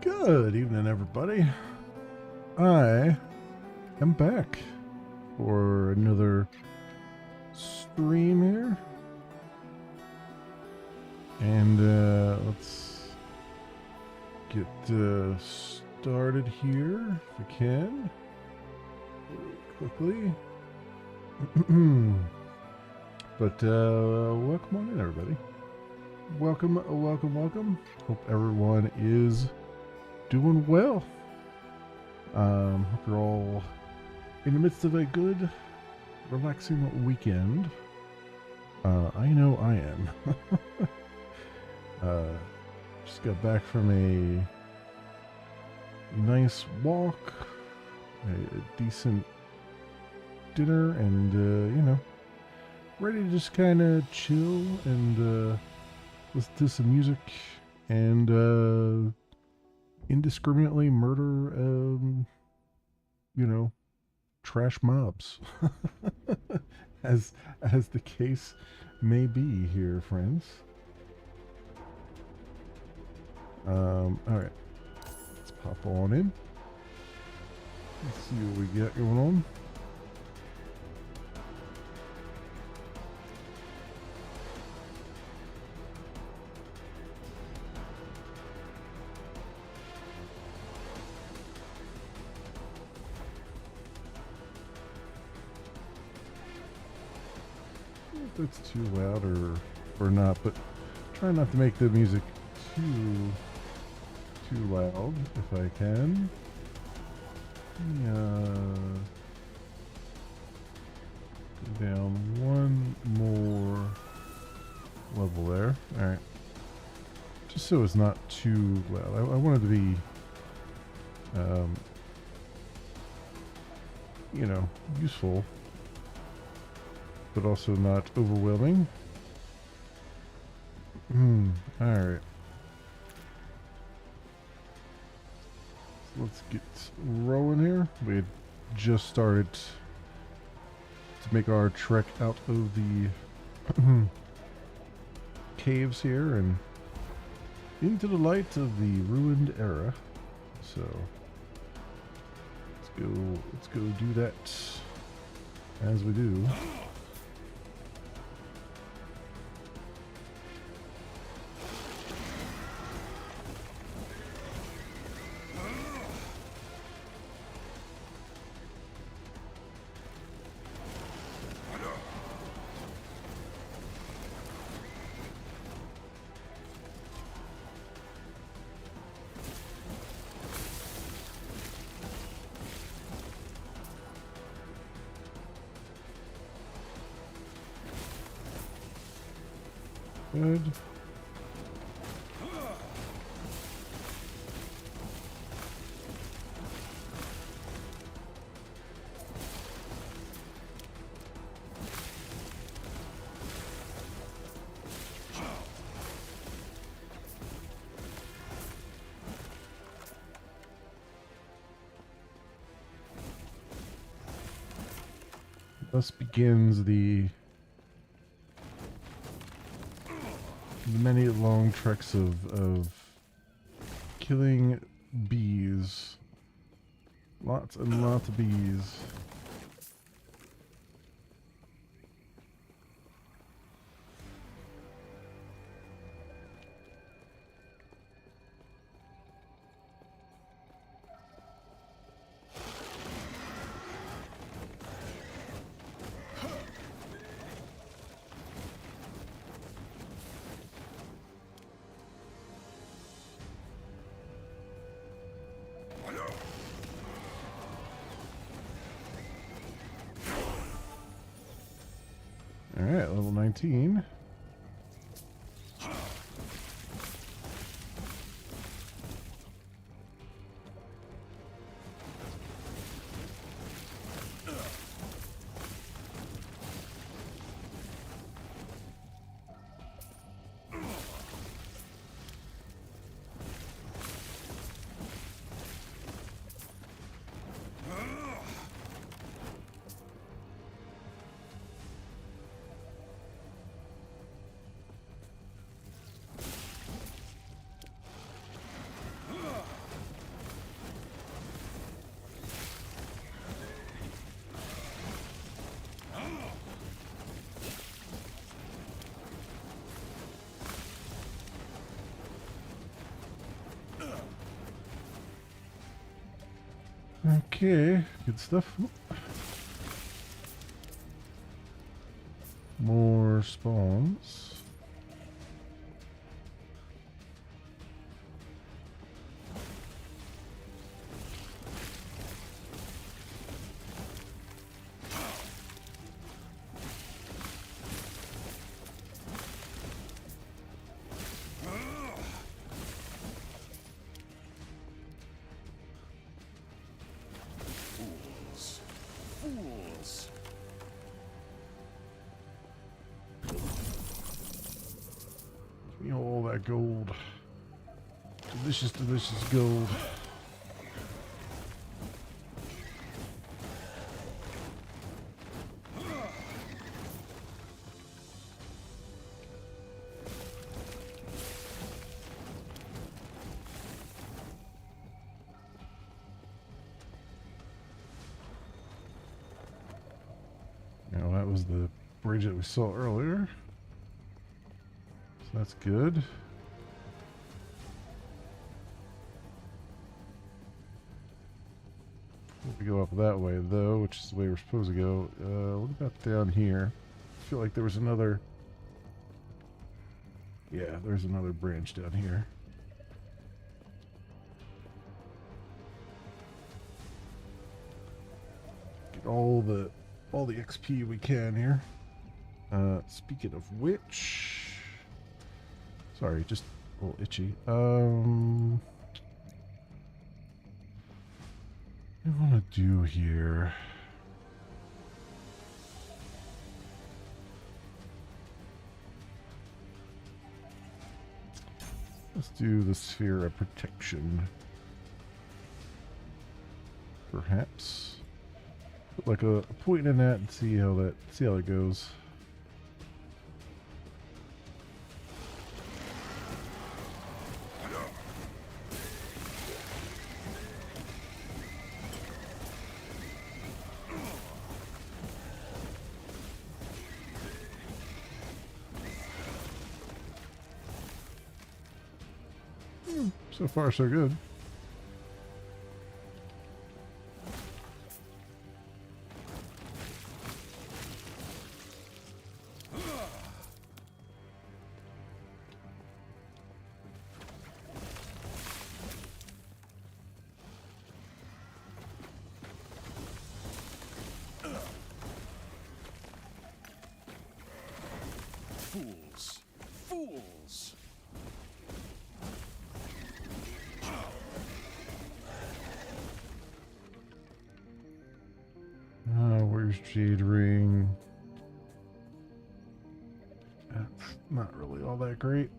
Good evening, everybody. I am back for another stream here. And let's get started here if we can. Quickly. But welcome on in, everybody. Welcome. Hope everyone is doing well. Hope you're all in the midst of a good, relaxing weekend. I know I am. Just got back from a nice walk, a decent dinner, and ready to just kind of chill and listen to some music and indiscriminately murder, trash mobs, as the case may be here, friends. All right, let's pop on in. Let's see what we got going on. If it's too loud or not, but try not to make the music too loud if I can. Go down one more level there. All right, just so it's not too loud. I want it to be, useful, but also not overwhelming. All right. So let's get rolling here. We had just started to make our trek out of the caves here and into the light of the ruined era. So let's go do that as we do. Good. Thus begins the many long treks of killing bees. Lots and lots of bees. Alright, level 19. Okay, good stuff. More spawns. Give me all that gold. Delicious, delicious gold. Now that was the bridge that we saw earlier. So that's good. We go up that way though, which is the way we're supposed to go. What about down here? I feel like there was another. Yeah, there's another branch down here. Get all the XP we can here. Speaking of which, sorry, just a little itchy. What do I want to do here? Let's do the sphere of protection. Perhaps put like a point in that and see how it goes. So far, so good. Fools! Fools! Where's Jade Ring? That's not really all that great.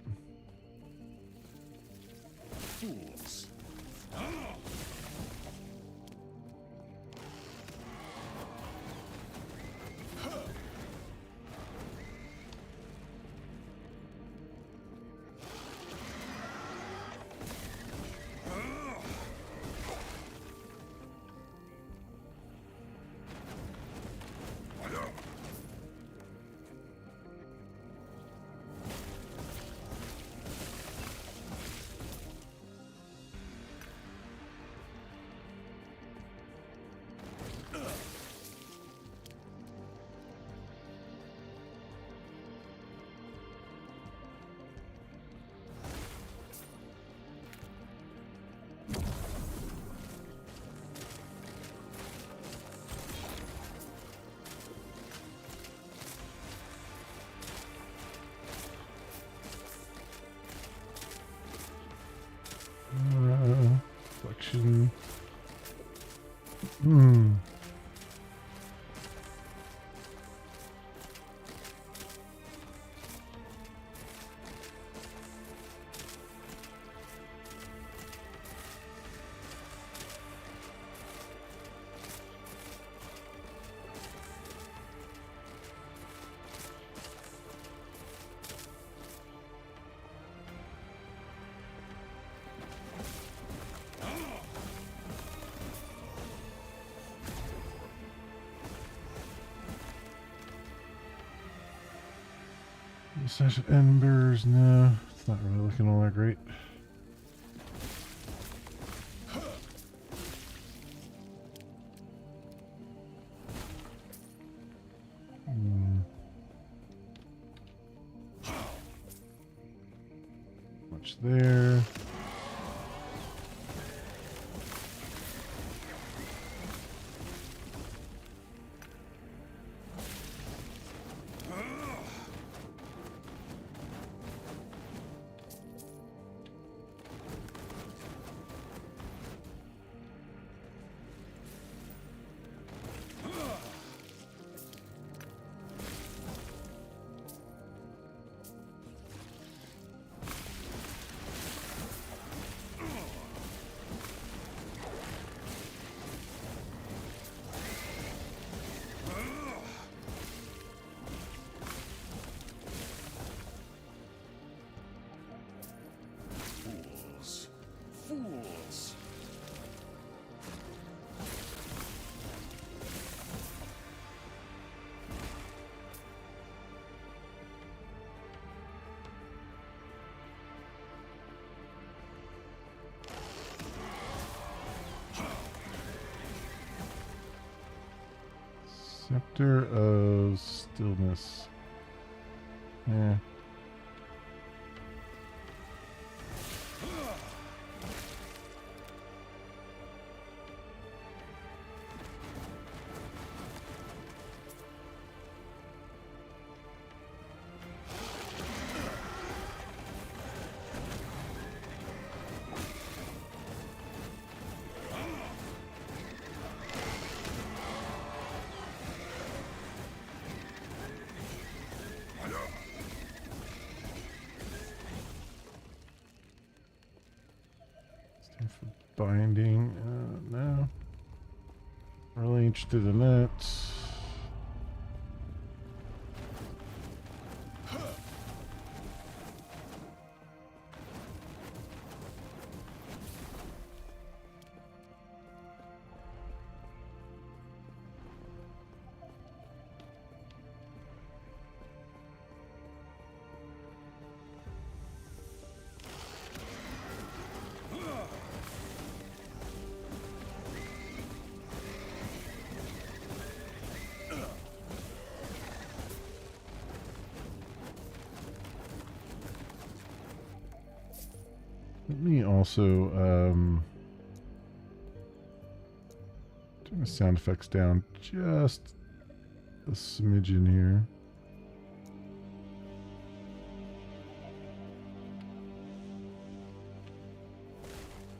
Fools! Reflection. Slash of embers, no, it's not really looking all that great. here. Fools. Fools. Scepter of Stillness. Yeah. For binding, no. Really interested in that. Let me also turn the sound effects down just a smidgen here.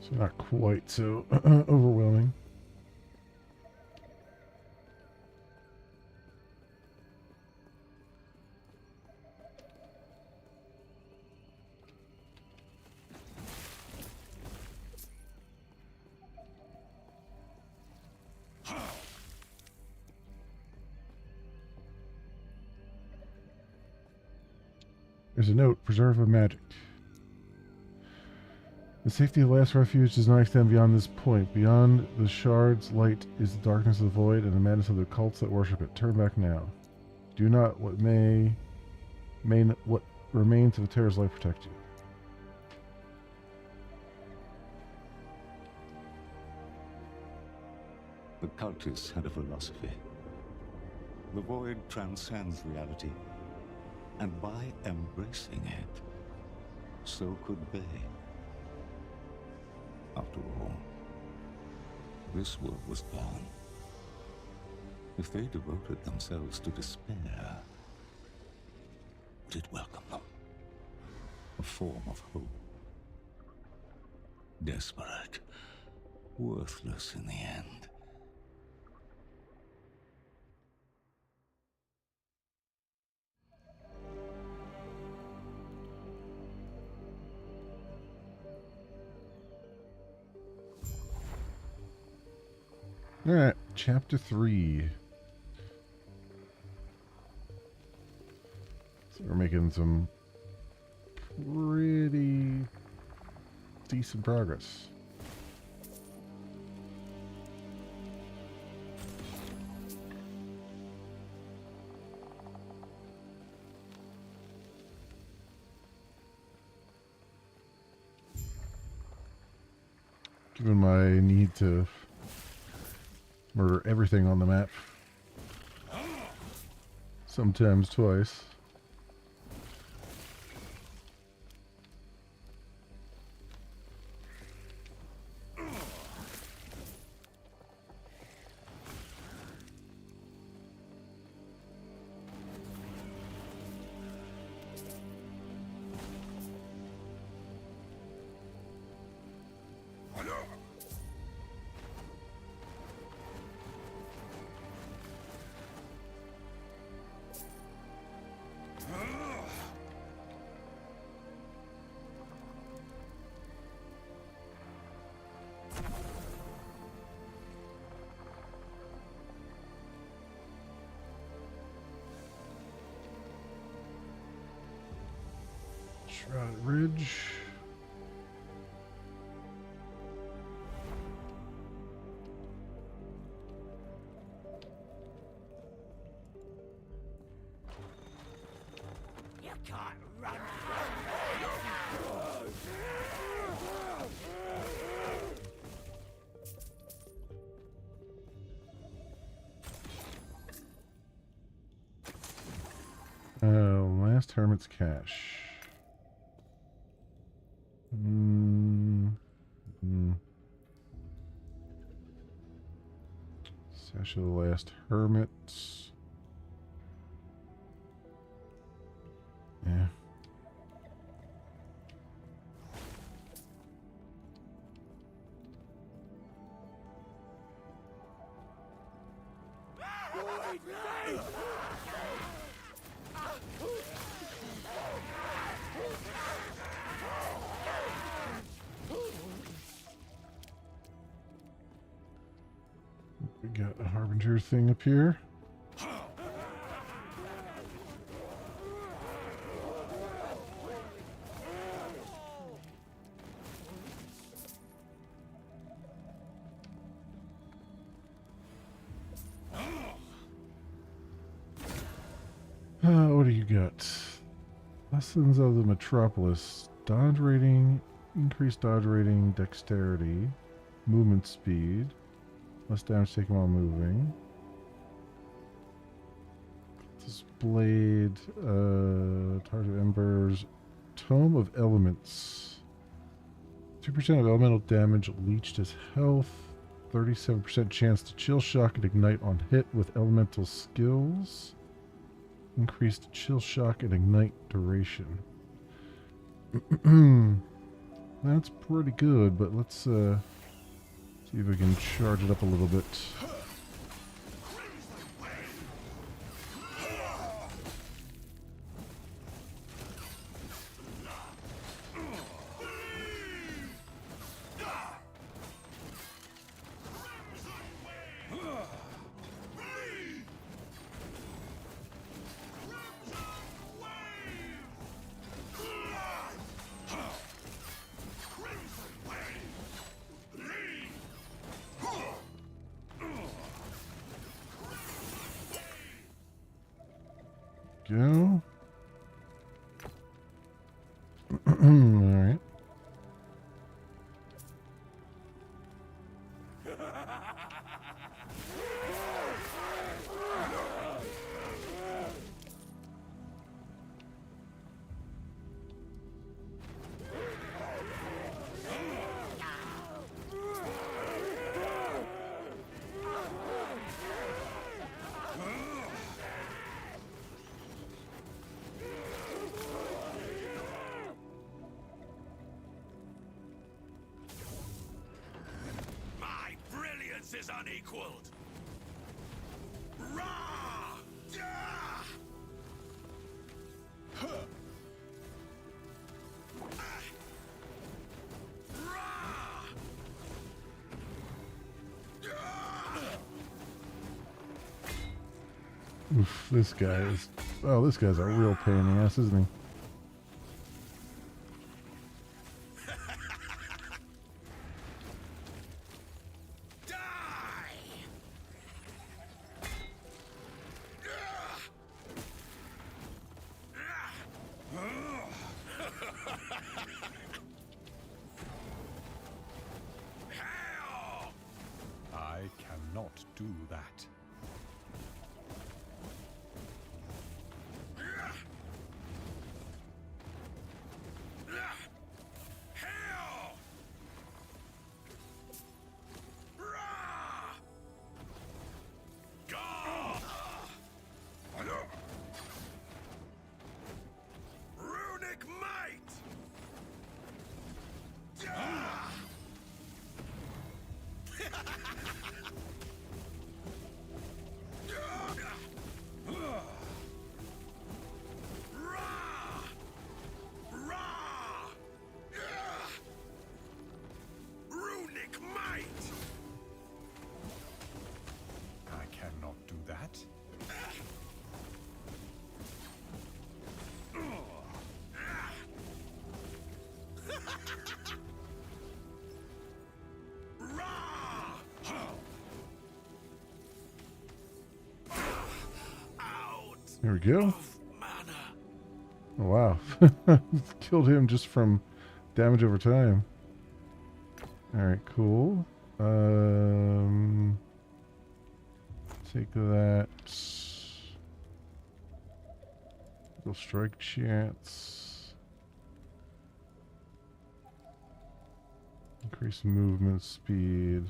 So not quite so overwhelming. There's a note, preserve of magic. The safety of the last refuge does not extend beyond this point. Beyond the shards, light is the darkness of the void and the madness of the cults that worship it. Turn back now. Do not what what remains of the terror's life protect you. The cultists had a philosophy. The void transcends reality, and by embracing it, so could they. After all, this world was gone. If they devoted themselves to despair, would it welcome them? A form of hope. Desperate, worthless in the end. Alright, chapter 3. So we're making some pretty decent progress. Given my need to murder everything on the map. Sometimes twice. Ridge. You can't run. Last Hermit's Cache. Sash of the Last Hermits. Yeah. We got a Harbinger thing up here. What do you got? Lessons of the Metropolis. Dodge rating, increased dodge rating, dexterity, movement speed, less damage taken while moving. This blade, target embers, Tome of Elements. 2% of elemental damage leached as health. 37% chance to chill shock and ignite on hit with elemental skills. Increased chill shock and ignite duration. That's pretty good, but let's see if we can charge it up a little bit. Go. Alright. My brilliance is unequaled. Rah! Yeah! Huh. Rah! Oof, this guy is... Oh, this guy's a real pain in the ass, isn't he? I cannot do that. Runic might! Runic might! I cannot do that. Rah! Out There we go. of mana. Oh, wow. Killed him just from damage over time. Alright, cool. Take that. Go strike chance. Increase movement speed.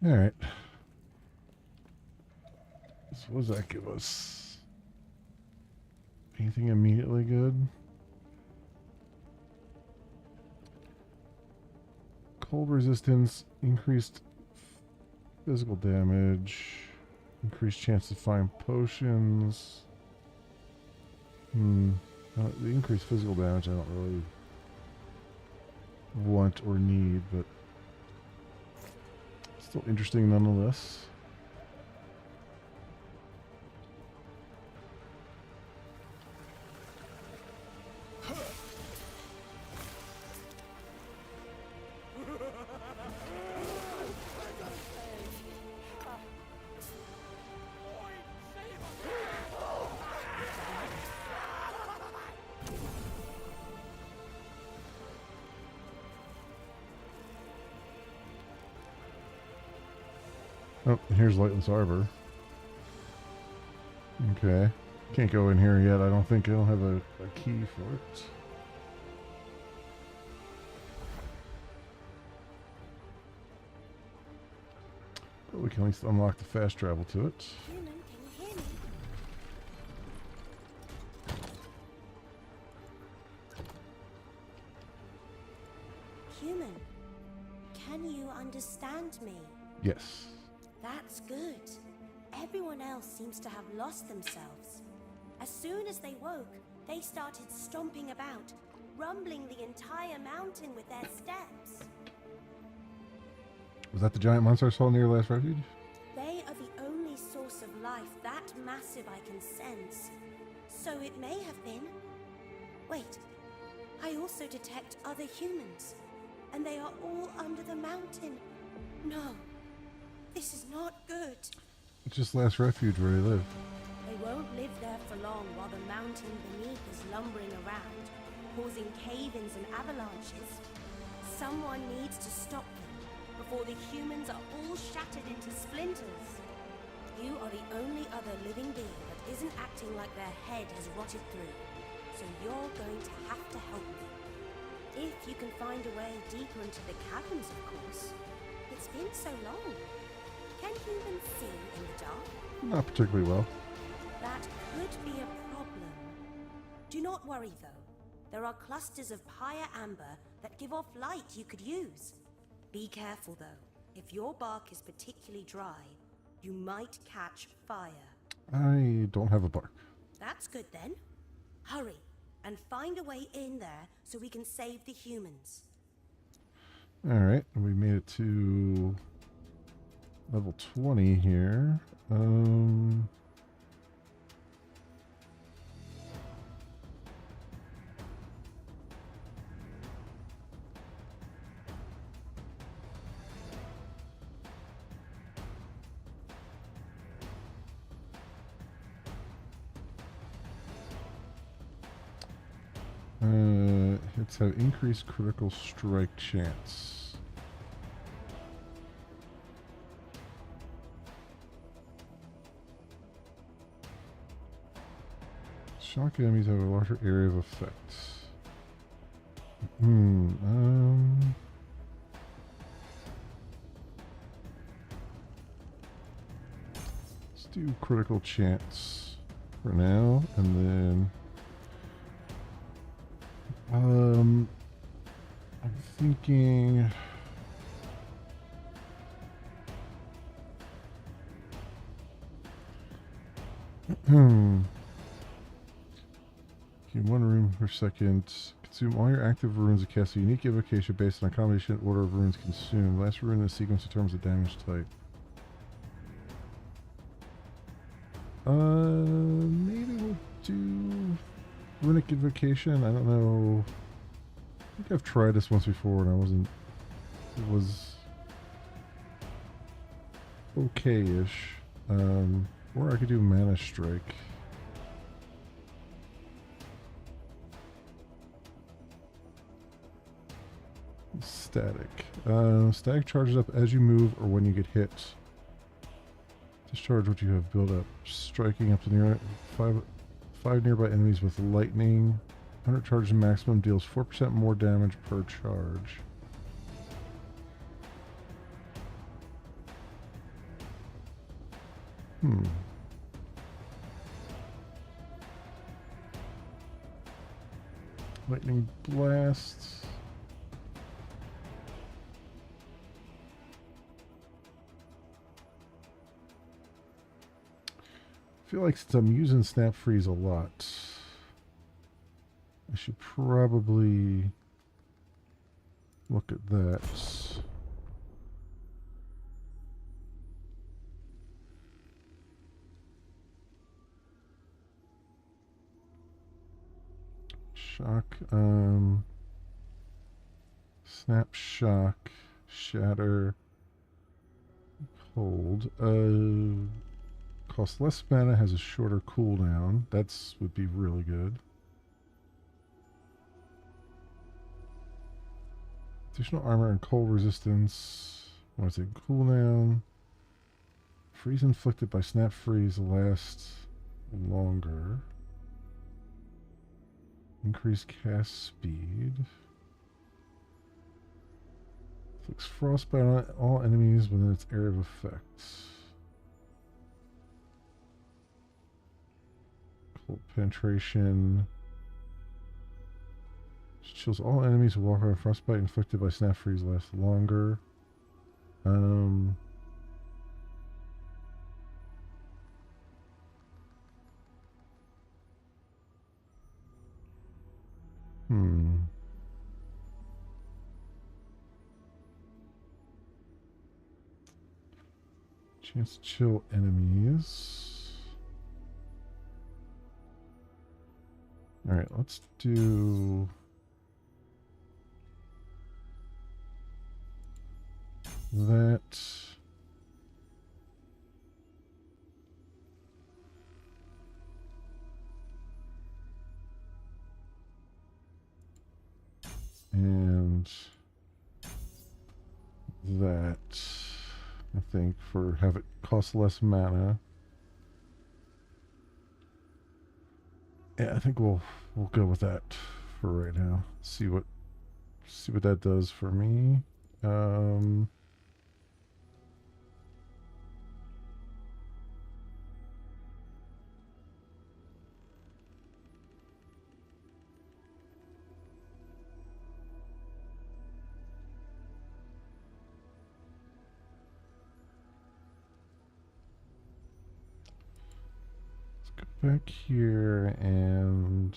Alright. So what does that give us? Anything immediately good? Cold resistance, increased physical damage, increased chance to find potions. The increased physical damage I don't really want or need, but still interesting nonetheless. Oh, here's Lightless Arbor. Okay. Can't go in here yet. I don't think I don't have a key for it. But we can at least unlock the fast travel to it. Human, can you hear me? Human, can you understand me? Yes. That's good. Everyone else seems to have lost themselves. As soon as they woke, they started stomping about, rumbling the entire mountain with their steps. Was that the giant monster I saw near last refuge? They are the only source of life that massive I can sense. So it may have been. Wait, I also detect other humans, and they are all under the mountain. No, this is not good. It's just last refuge where they live. They won't live there for long while the mountain beneath is lumbering around, causing cave-ins and avalanches. Someone needs to stop them before the humans are all shattered into splinters. You are the only other living being that isn't acting like their head has rotted through, so you're going to have to help me. If you can find a way deeper into the caverns, of course. It's been so long. Can humans see in the dark? Not particularly well. That could be a problem. Do not worry though. There are clusters of pyre amber that give off light you could use. Be careful though. If your bark is particularly dry, you might catch fire. I don't have a bark. That's good then. Hurry and find a way in there so we can save the humans. Alright, we made it to level 20 here. Hits have increased critical strike chance. Shock enemies have a larger area of effect. Let's do critical chance for now, and then I'm thinking Okay, 1 rune per second. Consume all your active runes and cast a unique invocation based on a combination order of runes consumed. Last rune in the sequence determines the damage type. Maybe we'll do Runic Invocation. I don't know. I think I've tried this once before and I wasn't. It was okay-ish. Or I could do Mana Strike. Static. Static charges up as you move or when you get hit. Discharge what you have built up. Striking up to near five nearby enemies with lightning. 100 charges maximum deals 4% more damage per charge. Lightning Blast. I feel like since I'm using Snap Freeze a lot, I should probably look at that. Shock, Snap Shock, Shatter, Hold. Costs less mana, has a shorter cooldown. That's would be really good. Additional armor and cold resistance. What's it? Cooldown. Freeze inflicted by Snap Freeze lasts longer. Increase cast speed. Inflicts frostbite on all enemies within its area of effects. Cold penetration. Chills all enemies who walk around. Frostbite inflicted by Snap Freeze lasts longer. Chance to chill enemies. Alright, let's do that. And that, I think, for have it cost less mana. Yeah, I think we'll go with that for right now. See what that does for me. Back here and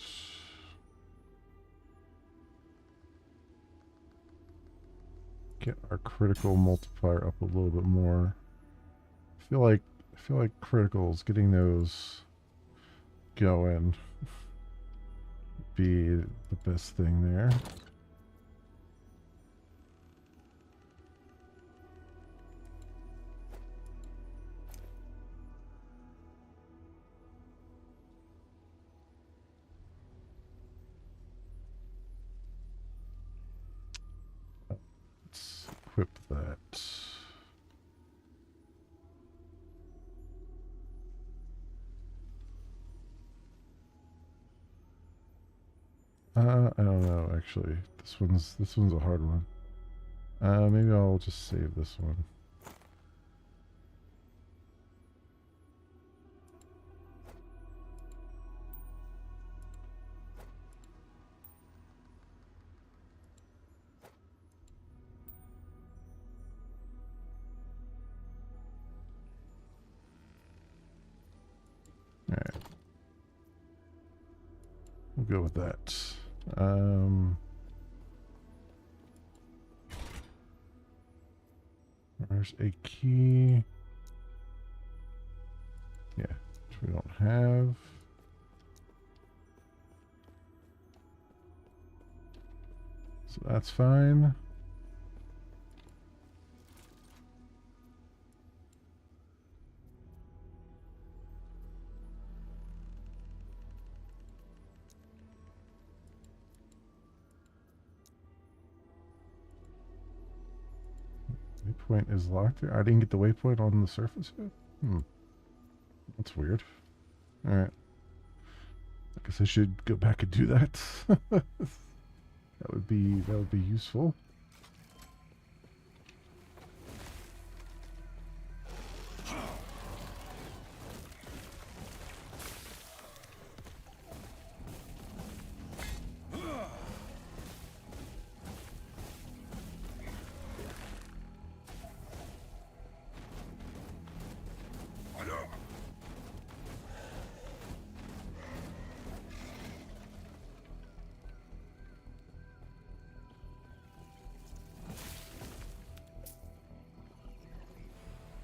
get our critical multiplier up a little bit more. I feel like criticals, getting those going would be the best thing there. Equip that. I don't know actually. This one's a hard one. Maybe I'll just save this one. Alright. We'll go with that. There's a key. Yeah, which we don't have. So that's fine. Waypoint is locked there. I didn't get the waypoint on the surface yet. That's weird. Alright. I guess I should go back and do that. That would be useful.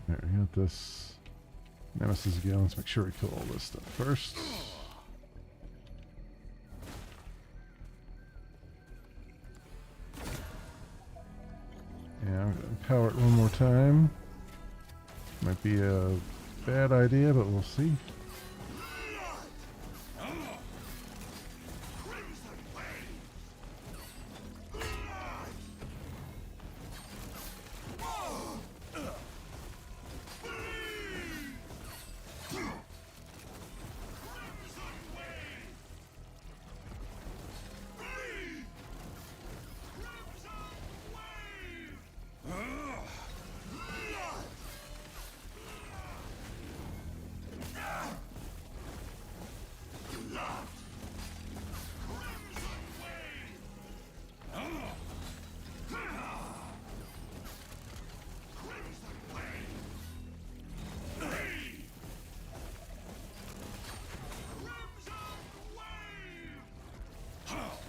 There, we got this Nemesis again. Let's make sure we kill all this stuff first. Yeah, I'm gonna power it one more time. Might be a bad idea, but we'll see.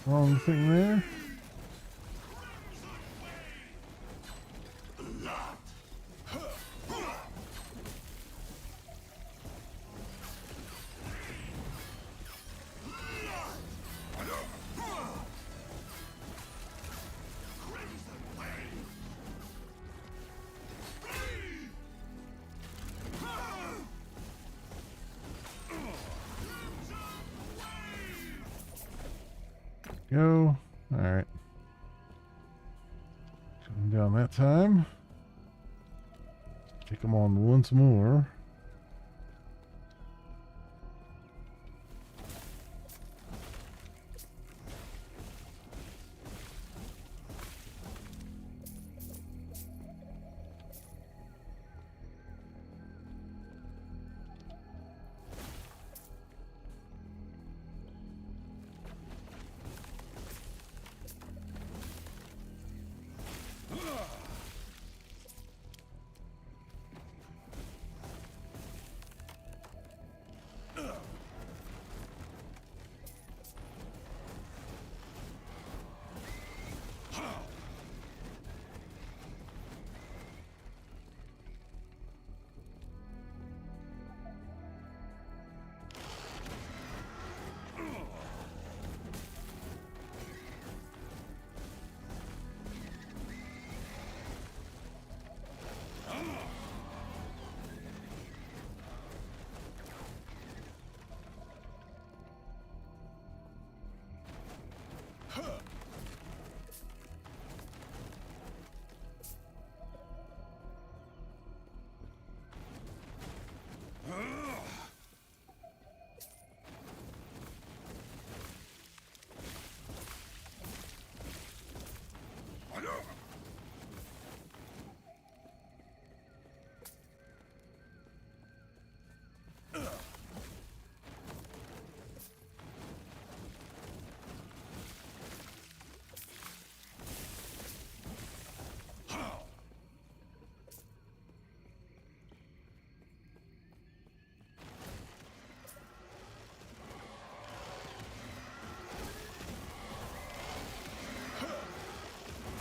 Wrong thing there. Go. Alright. Coming down that time. Take them on once more.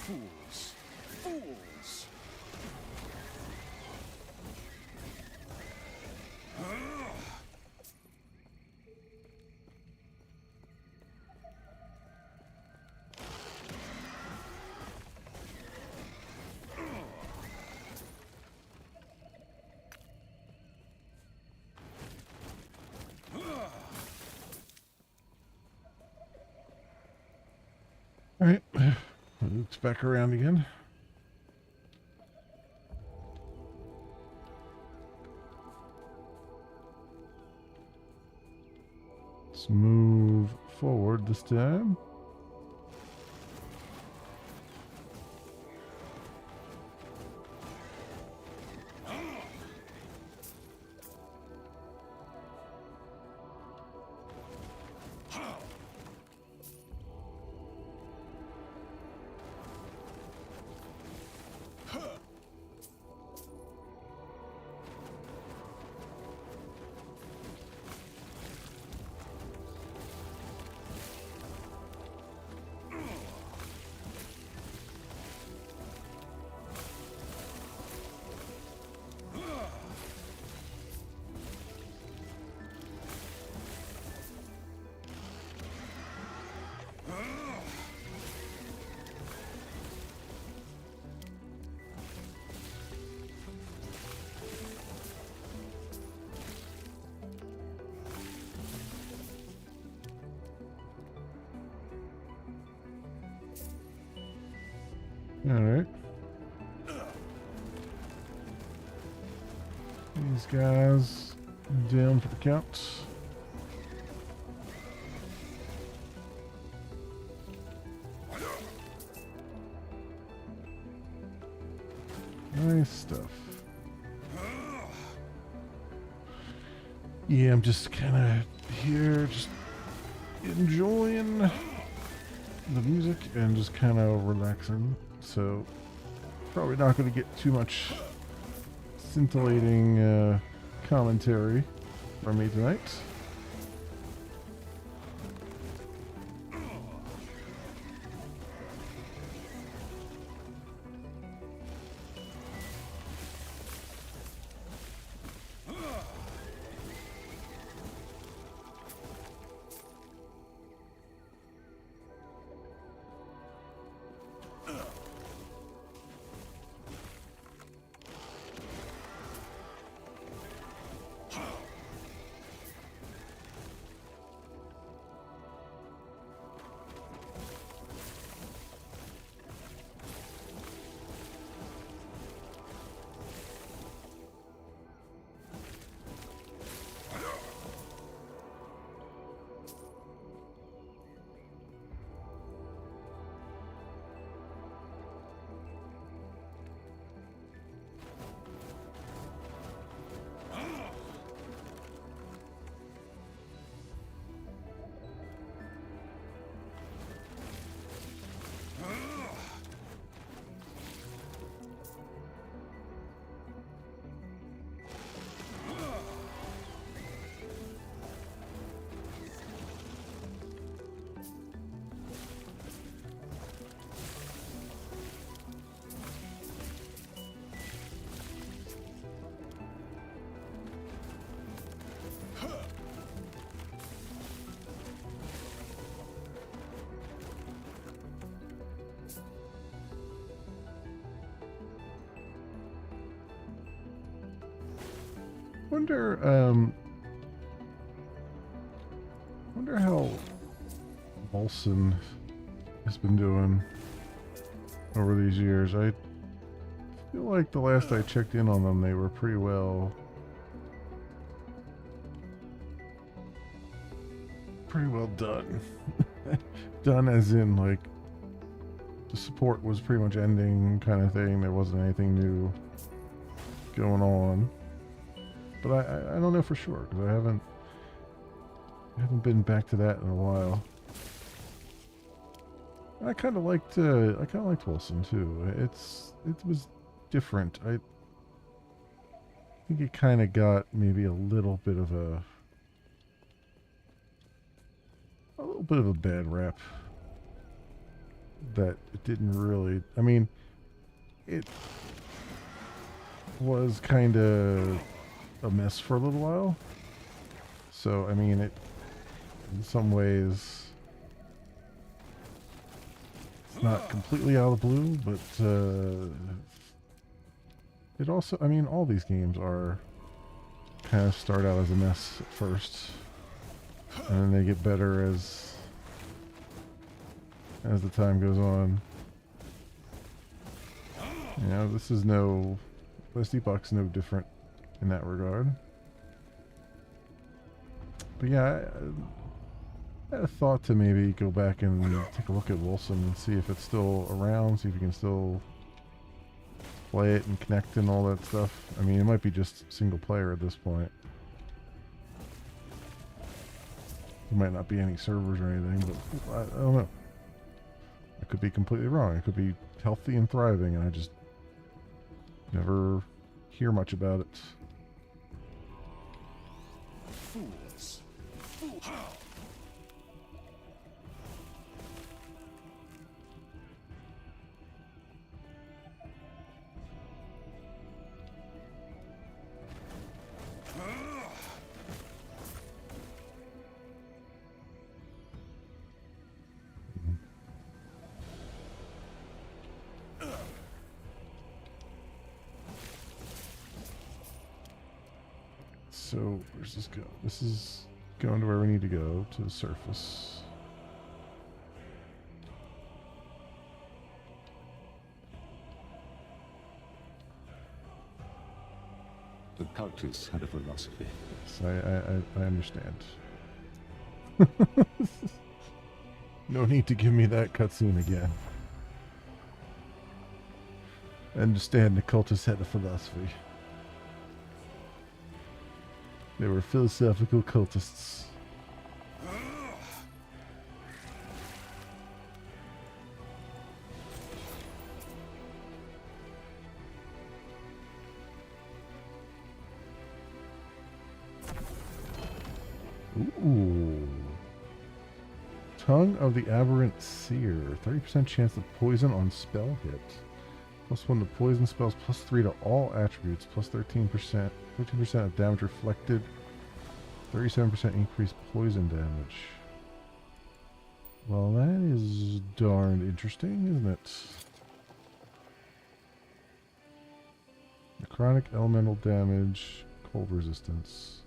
Fools! Fools! Alright, loops back around again. Let's move forward this time. Alright. These guys down for the count. Nice stuff. Yeah, I'm just kind of here, just enjoying the music and just kind of relaxing. So, probably not going to get too much scintillating commentary from me tonight. Wonder how Molson has been doing over these years. I feel like the last I checked in on them, they were pretty well done. Done as in, like, the support was pretty much ending kind of thing. There wasn't anything new going on. But I don't know for sure, because I haven't been back to that in a while. I kind of liked Wilson too. It was different. I think it kind of got maybe a little bit of a bad rap. That it didn't really. I mean, it was kind of a mess for a little while. So, I mean, it, in some ways, it's not completely out of the blue, but it also, I mean, all these games are kind of start out as a mess at first, and then they get better as as the time goes on. You know, this is no... West Epoch's no different in that regard. But yeah, I had a thought to maybe go back and take a look at Wilson and see if it's still around, see if you can still play it and connect and all that stuff. I mean, it might be just single player at this point. There might not be any servers or anything, but I don't know. I could be completely wrong. It could be healthy and thriving, and I just never hear much about it. Fools. Fools. So, where's this go? This is going to where we need to go, to the surface. The cultists had a philosophy. Yes, I understand. No need to give me that cutscene again. I understand the cultists had a philosophy. They were philosophical cultists. Ooh. Tongue of the Aberrant Seer. 30% chance of poison on spell hit. +1 to poison spells, +3 to all attributes, +13%. 15% of damage reflected. 37% increased poison damage. Well, that is darned interesting, isn't it? Chronic elemental damage, cold resistance.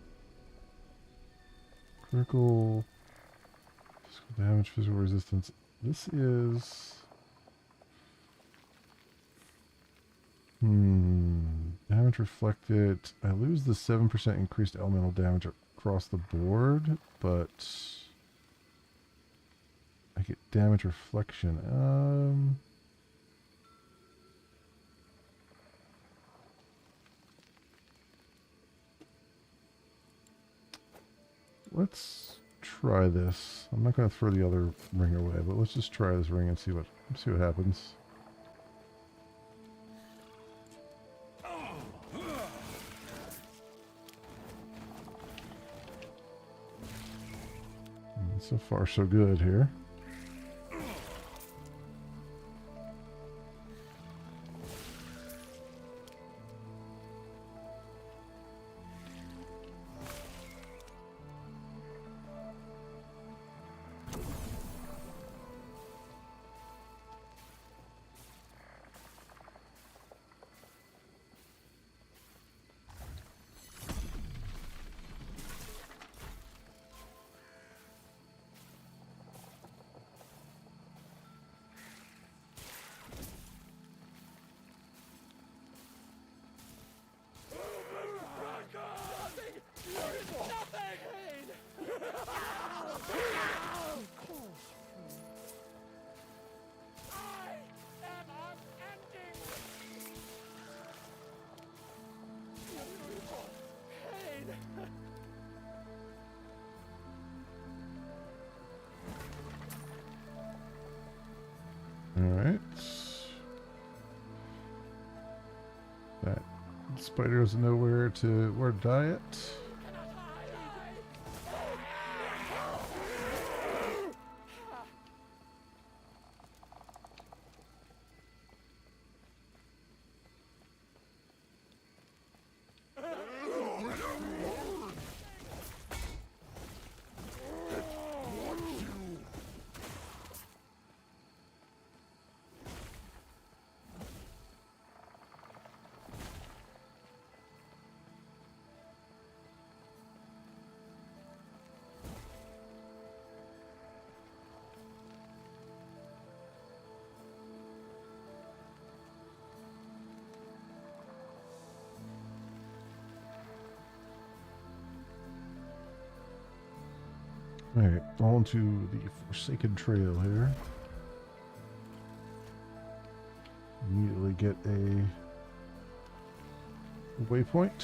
Critical physical damage, physical resistance. This is... Damage reflected. I lose the 7% increased elemental damage across the board, but I get damage reflection. Let's try this. I'm not going to throw the other ring away, but let's just try this ring and see what happens. So far, so good here. Alright. That spider doesn't know where to die at. Alright, on to the Forsaken Trail here. Immediately get a waypoint.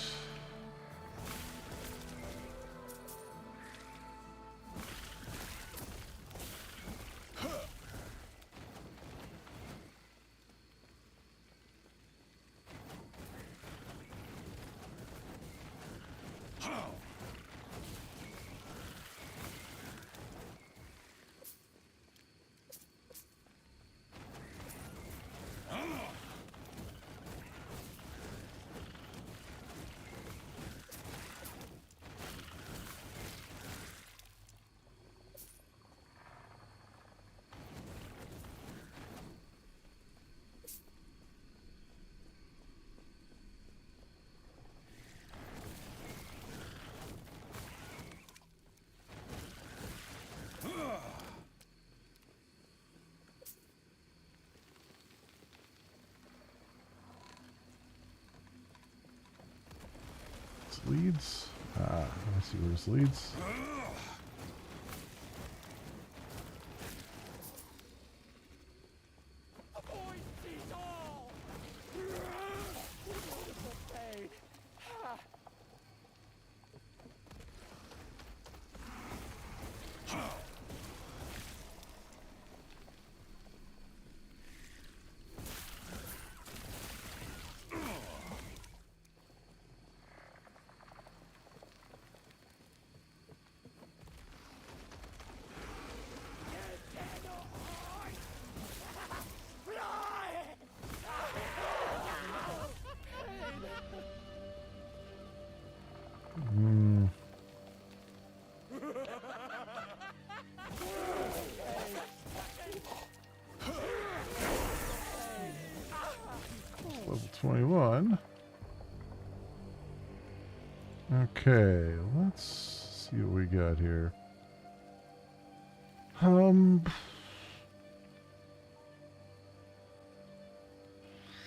This leads. Let's see where this leads. Avoid these all! Beautiful pain. Hmm. Level 21. Okay, let's see what we got here.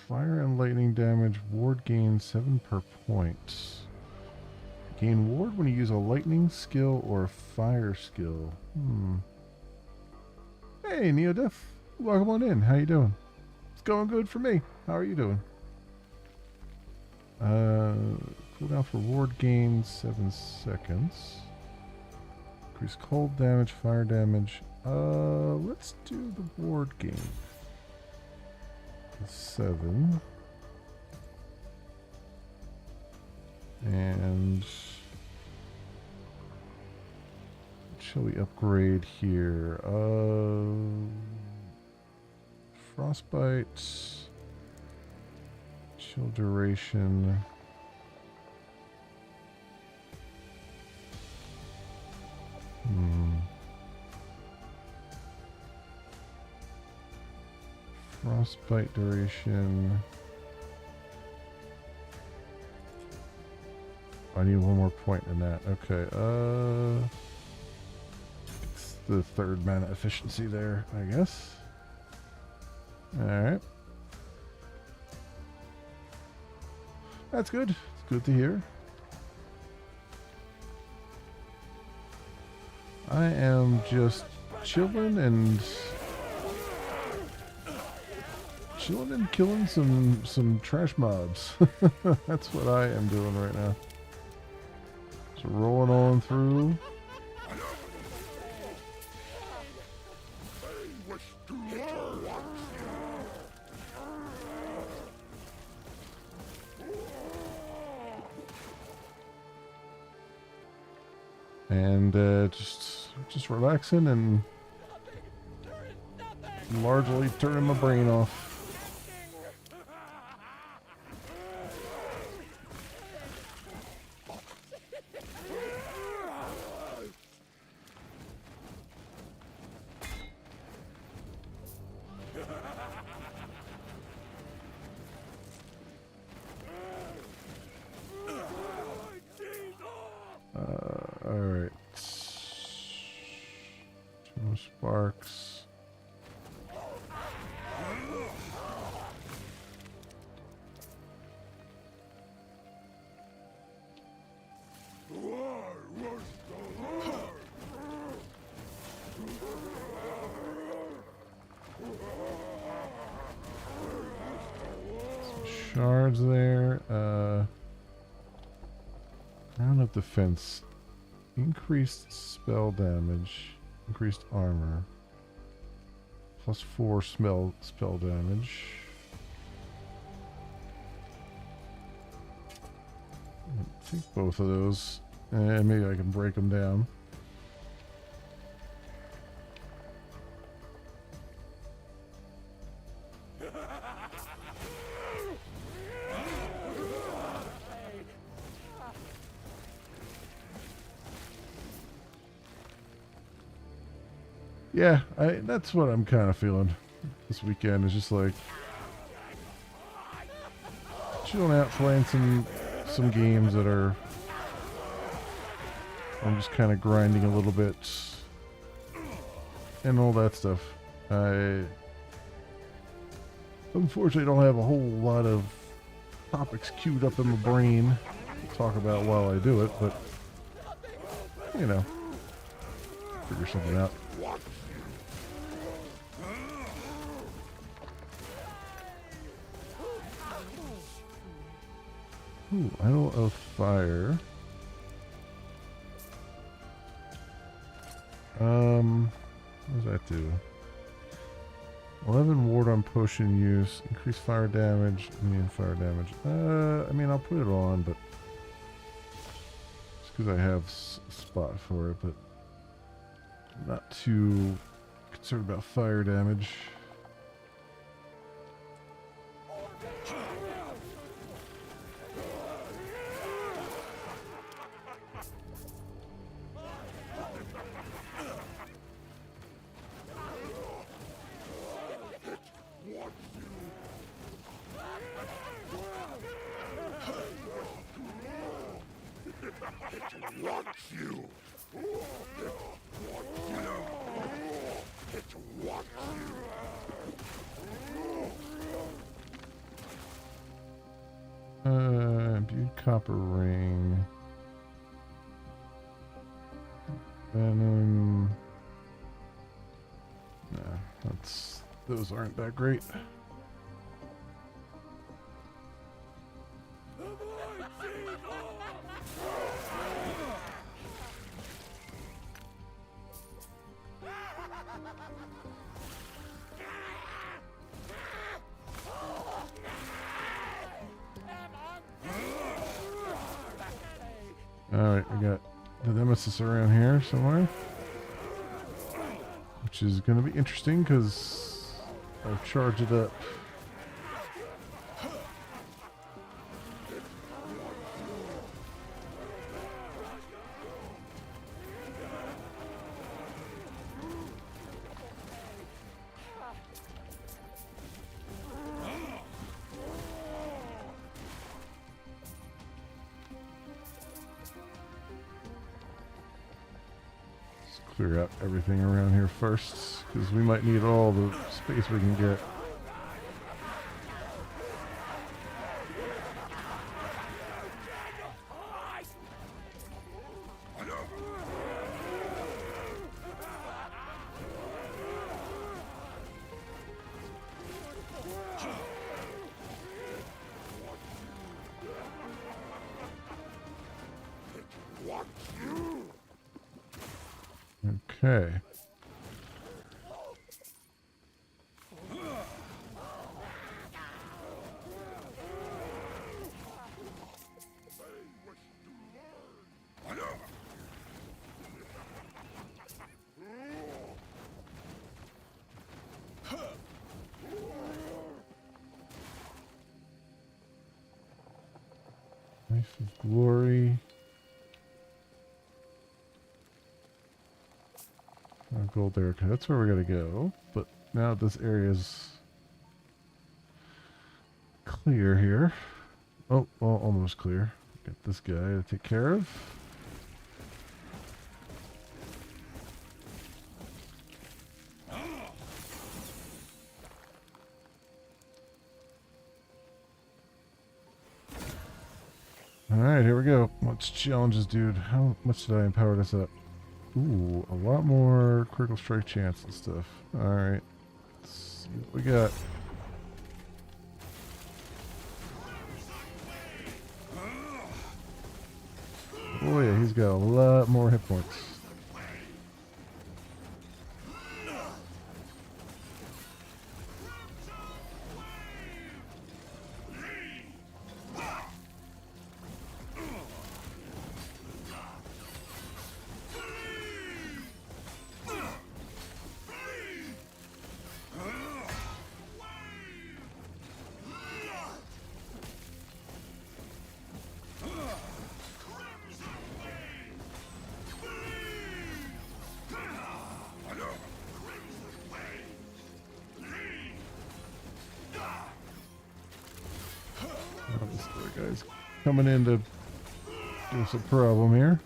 Fire and lightning damage, ward gain 7 per point. Gain ward when you use a lightning skill or a fire skill. Hey, Neodef. Welcome on in. How you doing? It's going good for me. How are you doing? Cooldown for ward gain 7 seconds. Increase cold damage, fire damage. Let's do the ward gain. 7. And shall we upgrade here? Frostbite, chill duration. Frostbite duration. I need one more point in that. Okay, it's the 3rd mana efficiency there, I guess. Alright. That's good. It's good to hear. I am just chilling and killing some trash mobs. That's what I am doing right now. Just rolling on through. And just relaxing and largely turning my brain off. Alright. 2 sparks. shards there. Round of defense. Increased spell damage. Increased armor. +4 spell damage. Take both of those. And maybe I can break them down. Yeah, that's what I'm kind of feeling this weekend. Is just like chilling out, playing some games that are. I'm just kind of grinding a little bit and all that stuff. I unfortunately don't have a whole lot of topics queued up in my brain to talk about while I do it, but you know, figure something out. Ooh, Idol of Fire. What does that do? 11 ward on potion use, increase fire damage, immune fire damage. I mean, I'll put it on, but just because I have a spot for it, but I'm not too concerned about fire damage. Imbued copper ring. Venom. Nah, those aren't that great. Alright, we got the Nemesis around here somewhere. Which is going to be interesting because I've charged it up. Clear out everything around here first, because we might need all the space we can get. Okay. Knife of Glory. Gold there. Okay, that's where we gotta go. But now this area's clear here. Oh, well, almost clear. Got this guy to take care of. Alright, here we go. Let's challenges, dude. How much did I empower this up? Ooh, a lot more critical strike chance and stuff. Alright. Let's see what we got. Oh yeah, he's got a lot more hit points. Oh, this other guy's coming in to give us a problem here.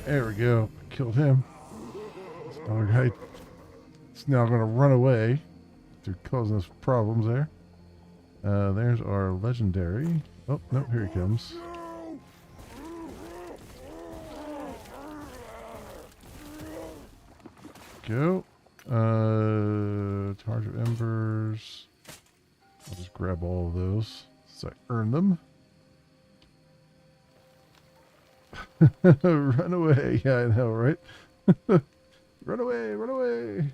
There we go. Killed him. This other guy is now going to run away. They're causing us problems there. There's our legendary. Oh, no, here he comes. Go. Charge of embers. I'll just grab all of those since I earned them. Run away. Yeah, I know, right? Run away, run away.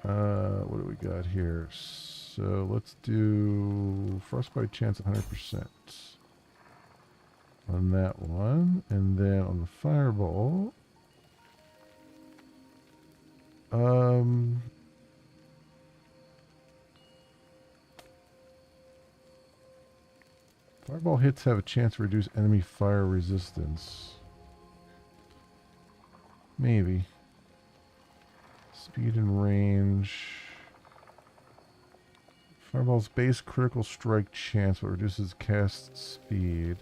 What do we got here? So let's do frostbite chance 100% on that one. And then on the fireball, fireball hits have a chance to reduce enemy fire resistance. Maybe. Speed and range. Fireball's base critical strike chance, but reduces cast speed.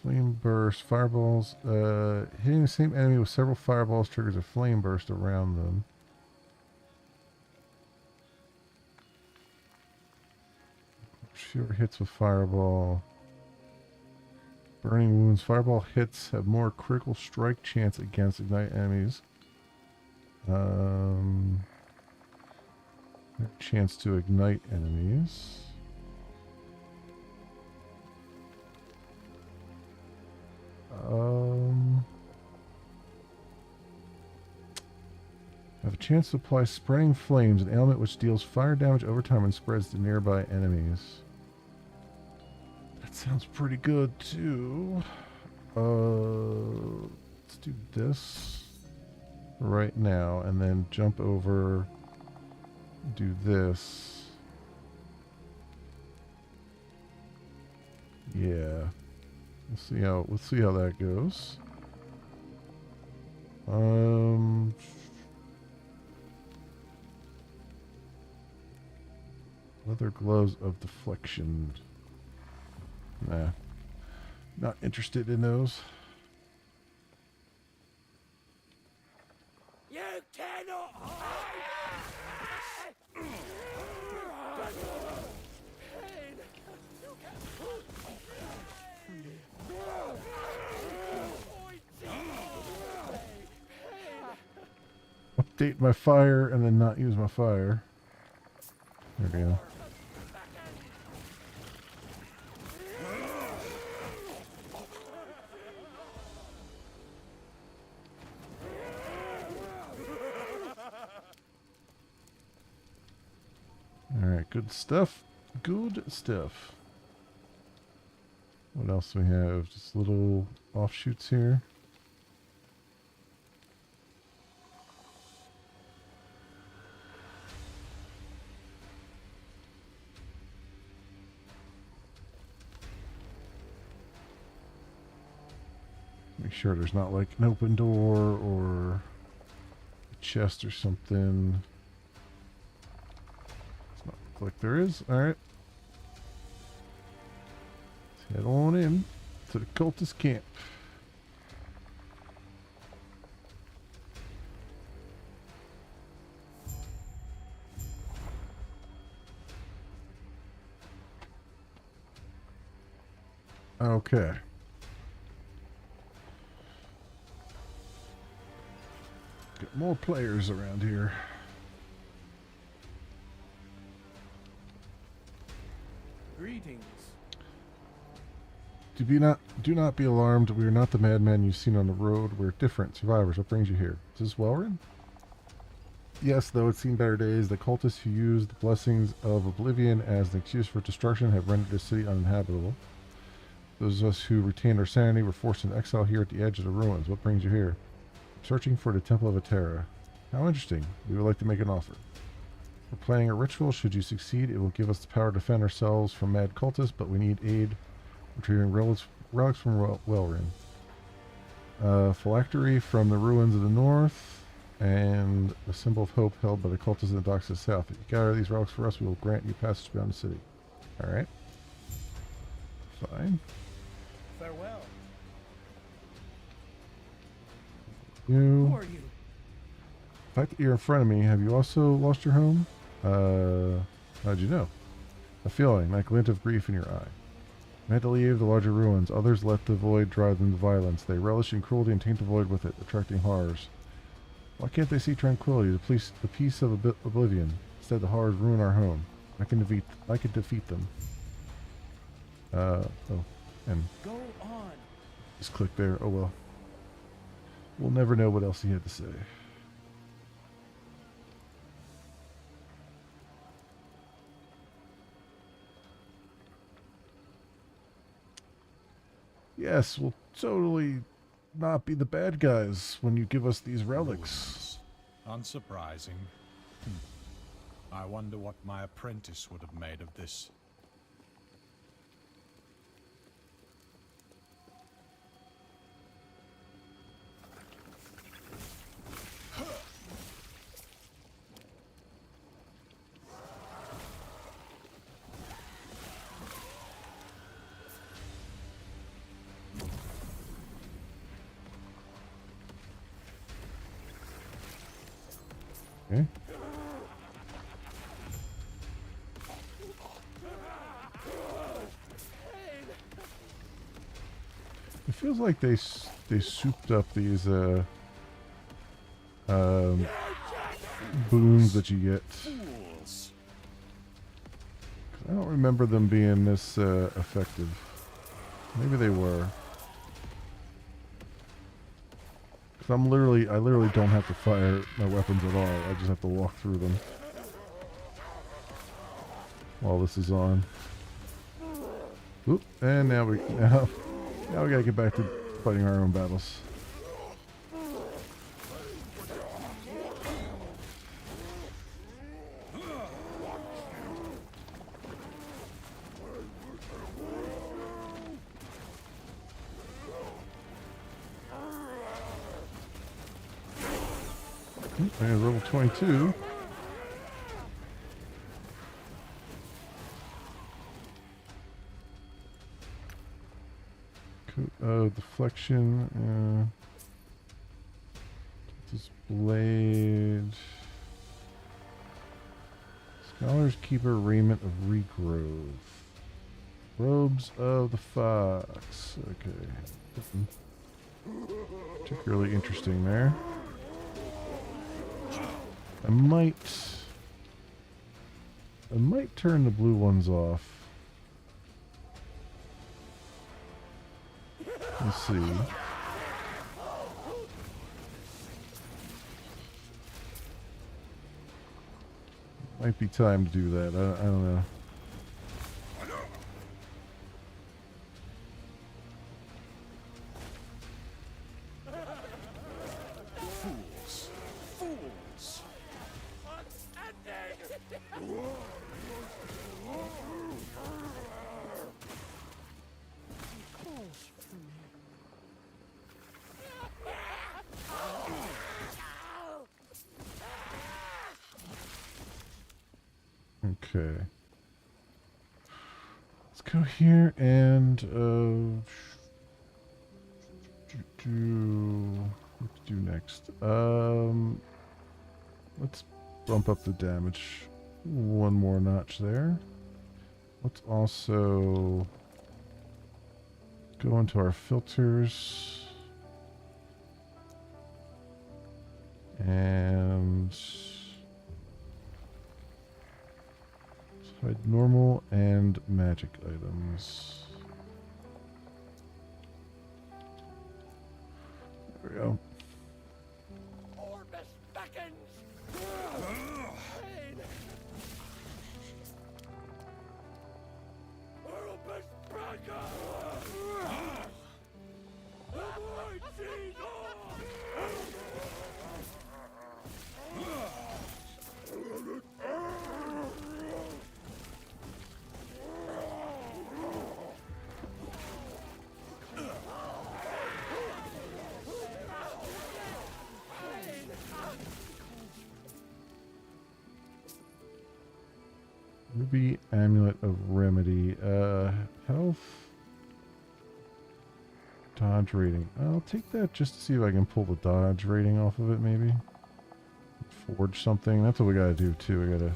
Flame burst. Fireballs. Hitting the same enemy with several fireballs triggers a flame burst around them. Fewer hits with fireball. Burning wounds. Fireball hits have more critical strike chance against ignite enemies. Chance to ignite enemies. Have a chance to apply spreading flames, an ailment which deals fire damage over time and spreads to nearby enemies. That sounds pretty good too. Let's do this right now and then jump over, do this. Yeah. Let's see how that goes. Leather gloves of deflection. Nah. Not interested in those. You cannot hide! Update my fire and then not use my fire. There we go. Alright, good stuff. Good stuff. What else do we have? Just little offshoots here. Make sure there's not like an open door or a chest or something. Does not look like there is. Alright. Head on in to the cultist camp. Okay. Got more players around here. Greetings. Do not be alarmed. We are not the madmen you've seen on the road. We're different survivors. What brings you here? Is this Welrin? Yes, though it's seen better days, the cultists who use the blessings of oblivion as an excuse for destruction have rendered the city uninhabitable. Those of us who retained our sanity were forced into exile here at the edge of the ruins. What brings you here? Searching for the Temple of Atera. How interesting. We would like to make an offer. We're playing a ritual. Should you succeed, it will give us the power to defend ourselves from mad cultists, but we need aid retrieving relics from Welrin. Phylactery from the ruins of the north, and a symbol of hope held by the cultists in the docks of the south. If you gather these relics for us, we will grant you passage beyond the city. Alright. Fine. Farewell. You. Who are you? The fact that you're in front of me, have you also lost your home? How'd you know? A feeling, that glint of grief in your eye. You had to leave the larger ruins. Others let the void drive them to violence. They relish in cruelty and taint the void with it, attracting horrors. Why can't they see tranquility, the peace of oblivion? Instead, the horrors ruin our home. I can defeat them. Oh, and Go on. just click there. Oh well. We'll never know what else he had to say. Yes, we'll totally not be the bad guys when you give us these relics. Unsurprising. I wonder what my apprentice would have made of this. Okay. It feels like they souped up these boons that you get. Fools! I don't remember them being this effective. Maybe they were. Cause I literally don't have to fire my weapons at all. I just have to walk through them while this is on. Oop, and now we gotta get back to fighting our own battles. And level 22. Deflection. This blade. Scholar's Keeper Raiment of Regrowth. Robes of the Fox. Okay. Particularly interesting there. I might turn the blue ones off. Let's see. Might be time to do that. I don't know. Fools! Fools! Okay. Let's go here and what to do next? Let's bump up the damage one more notch there. Let's also go into our filters and hide normal and magic items. There we go. Orbis beckons. Pain. Orbis beckons. Avoid Jesus. Ruby Amulet of Remedy. Health. Dodge rating. I'll take that just to see if I can pull the dodge rating off of it, maybe. Forge something. That's what we gotta do, too. We gotta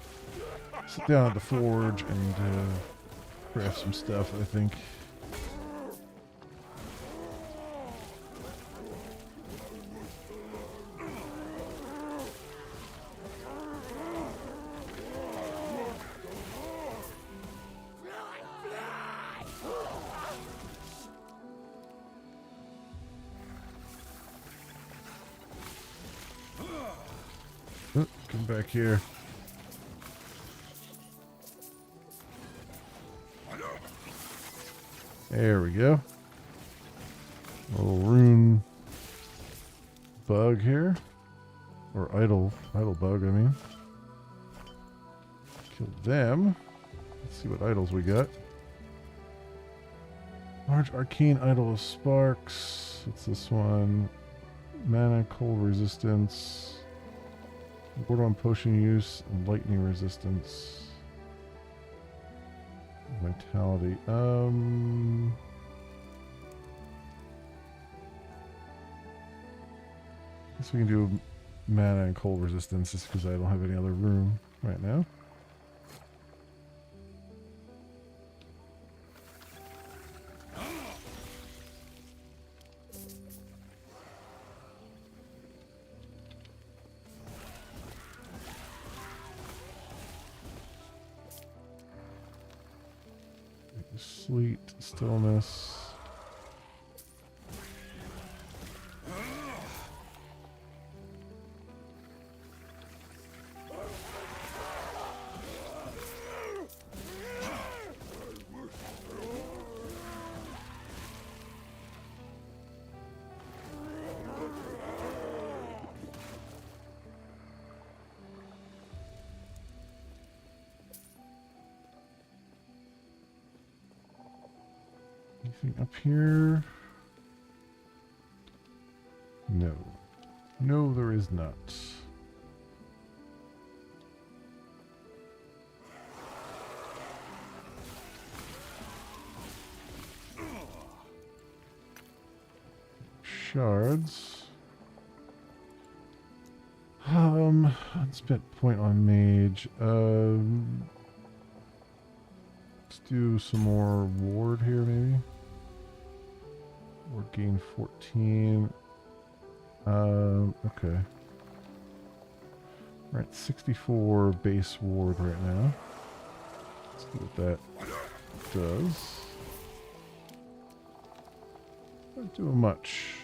sit down at the forge and craft some stuff, I think. Oh, come back here. There we go. Little rune bug here. Or idle bug, I mean. Kill them. Let's see what idols we got. Large arcane idol of sparks. What's this one? Mana, cold resistance. Ward on potion use and lightning resistance. Vitality. Guess we can do mana and cold resistance just because I don't have any other room right now. Sleet, stillness. Anything up here? No. No, there is not. Shards. Unspent point on mage. Let's do some more ward here, maybe. Ward gain 14. Okay. We're at 64 base ward right now. Let's see what that does. Not doing much.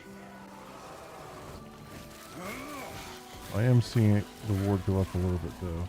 I am seeing the ward go up a little bit though.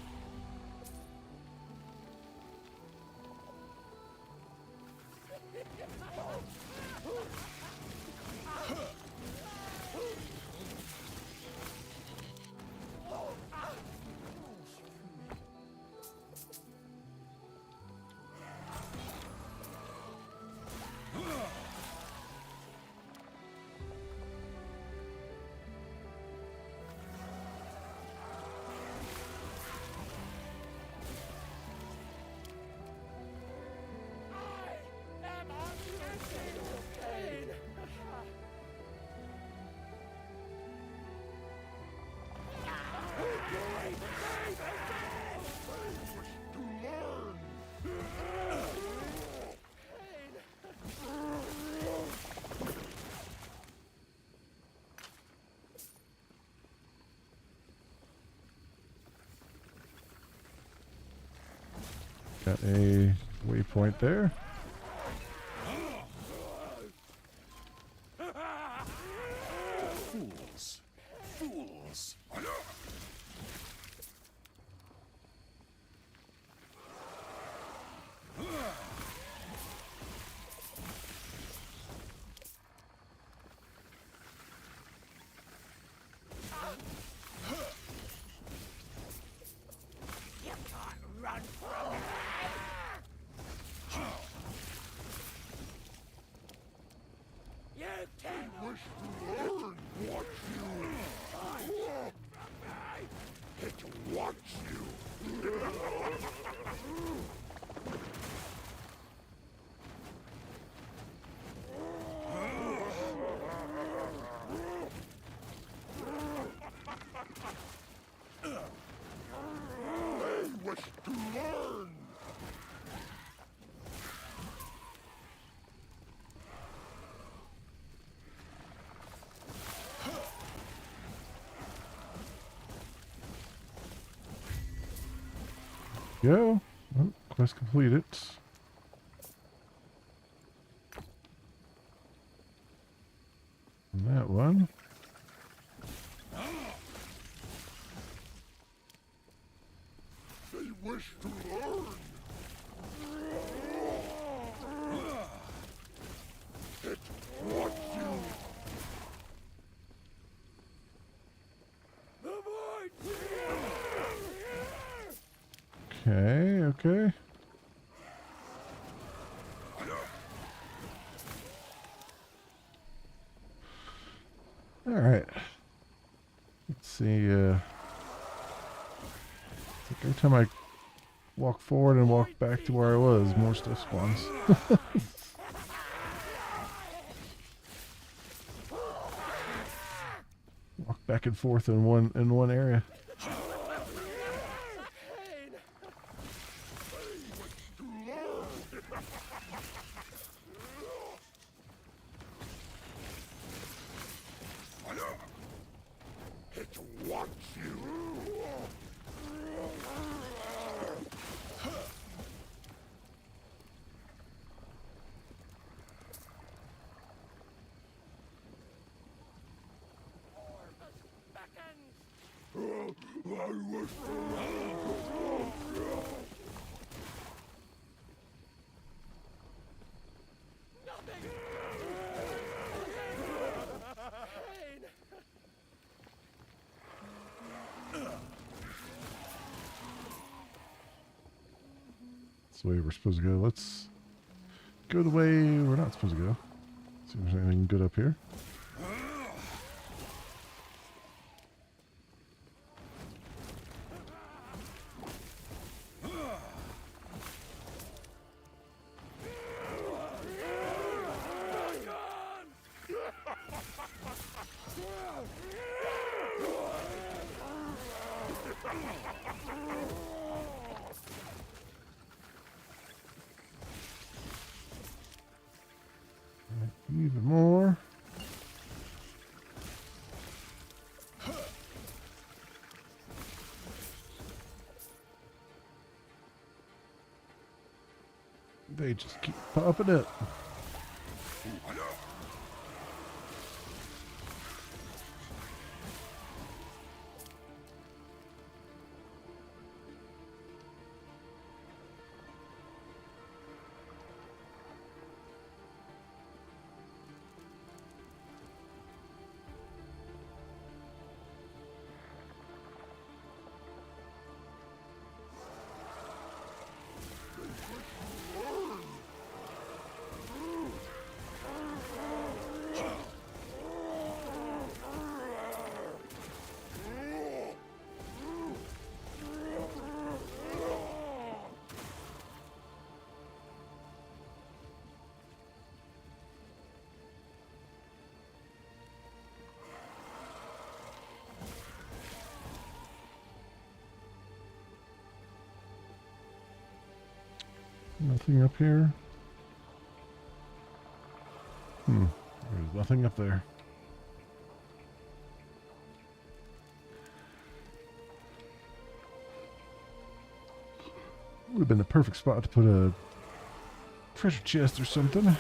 Got a waypoint there. Fools. Fools. You can't run from me! You can't wish to learn what you it wants you. They wish to learn. Go. Oh, quest completed. And that one. They wish to learn. It wants you. The void. Okay, okay. Alright. Let's see, it's like every time I walk forward and walk back to where I was, more stuff spawns. Walk back and forth in one area. It wants you. I wish nothing. That's the way we're supposed to go. Let's go the way we're not supposed to go. See if there's anything good up here. Even more. They just keep popping up. Nothing up here. There's nothing up there. Would have been the perfect spot to put a treasure chest or something.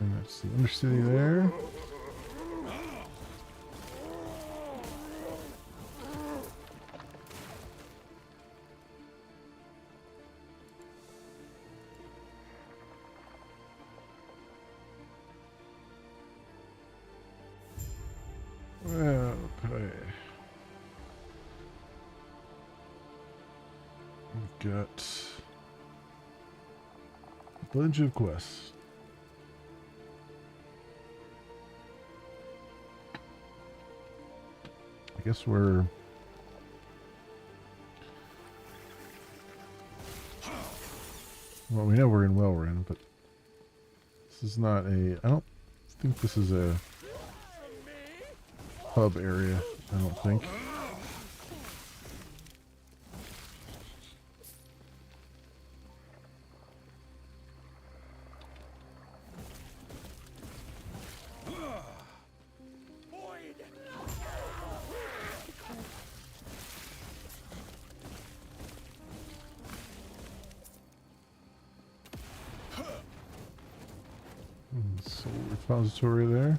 And that's the Undercity there. Okay. We've got a bunch of quests. I guess we're well, we know we're in Wellrin, but this is not a I don't think this is a hub area, I don't think. Soul repository there.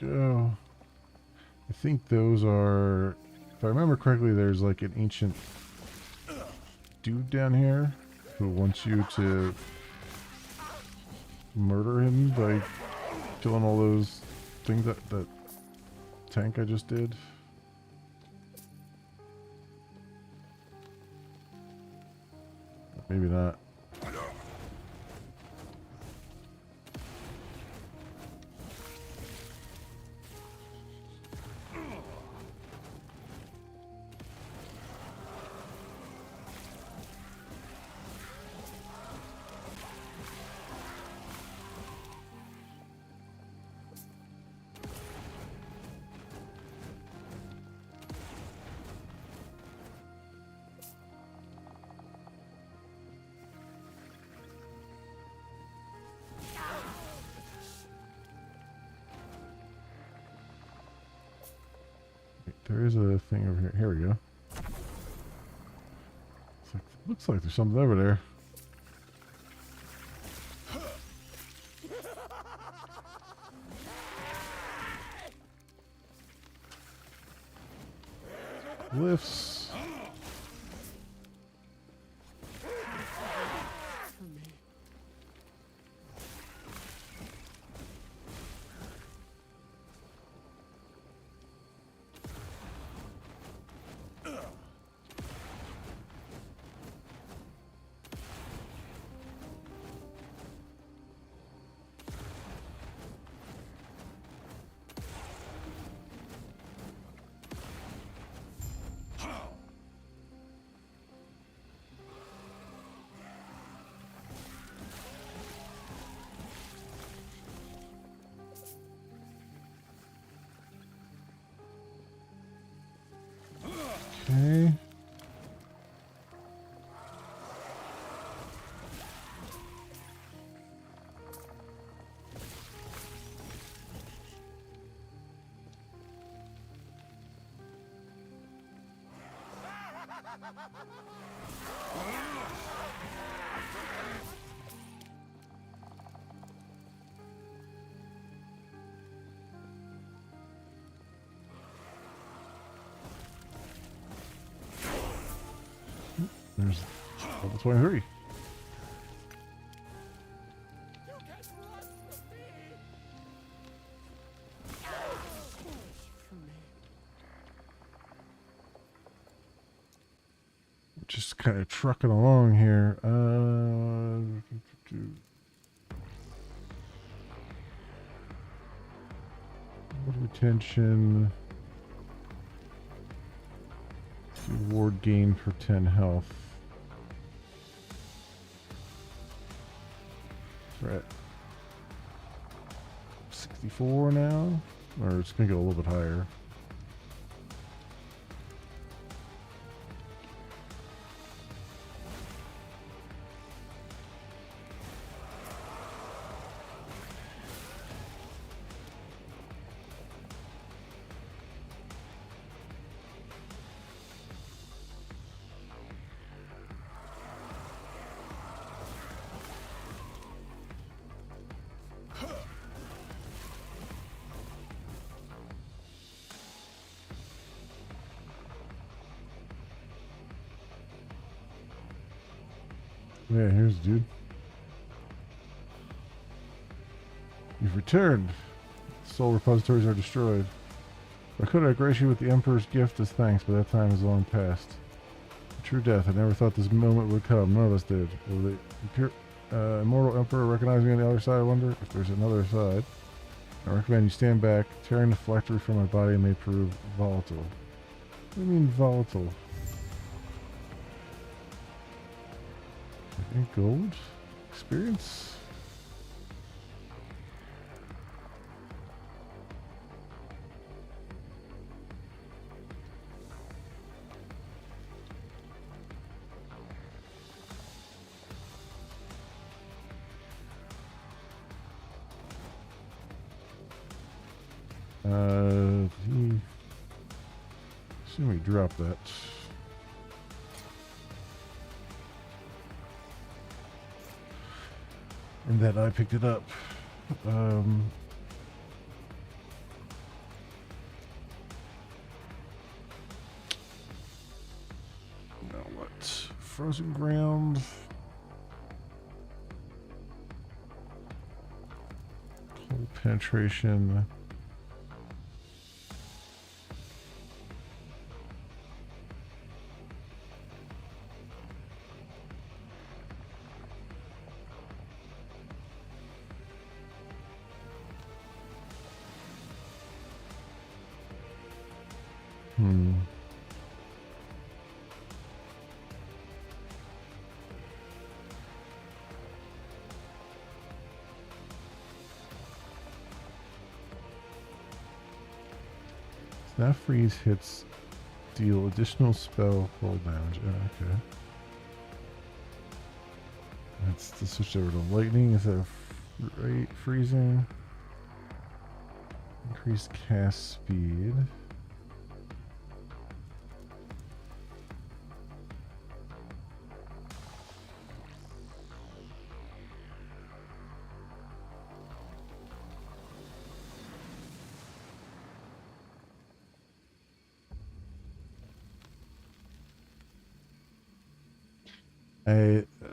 Go. I think those are, if I remember correctly, there's like an ancient dude down here who wants you to murder him by killing all those things that tank I just did. Maybe not. There is a thing over here. Here we go. Looks like there's something over there. Lifts. Okay. There's level 23. just kind of trucking along here. Retention. Reward gain for 10 health. We're at 64 now, or it's gonna go a little bit higher. Yeah, here's the dude. You've returned. Soul repositories are destroyed. I could have graced you with the Emperor's gift as thanks, but that time is long past. True death. I never thought this moment would come. None of us did. Will the immortal Emperor recognize me on the other side, I wonder? If there's another side, I recommend you stand back. Tearing the phylactery from my body may prove volatile. What do you mean volatile? Okay, gold. Experience. Assume we drop that. And that I picked it up. Now what? Frozen ground. Cold penetration. Snap freeze hits deal additional spell cold damage. Oh, okay. That's to switch over to lightning. Is that freezing? Increased cast speed.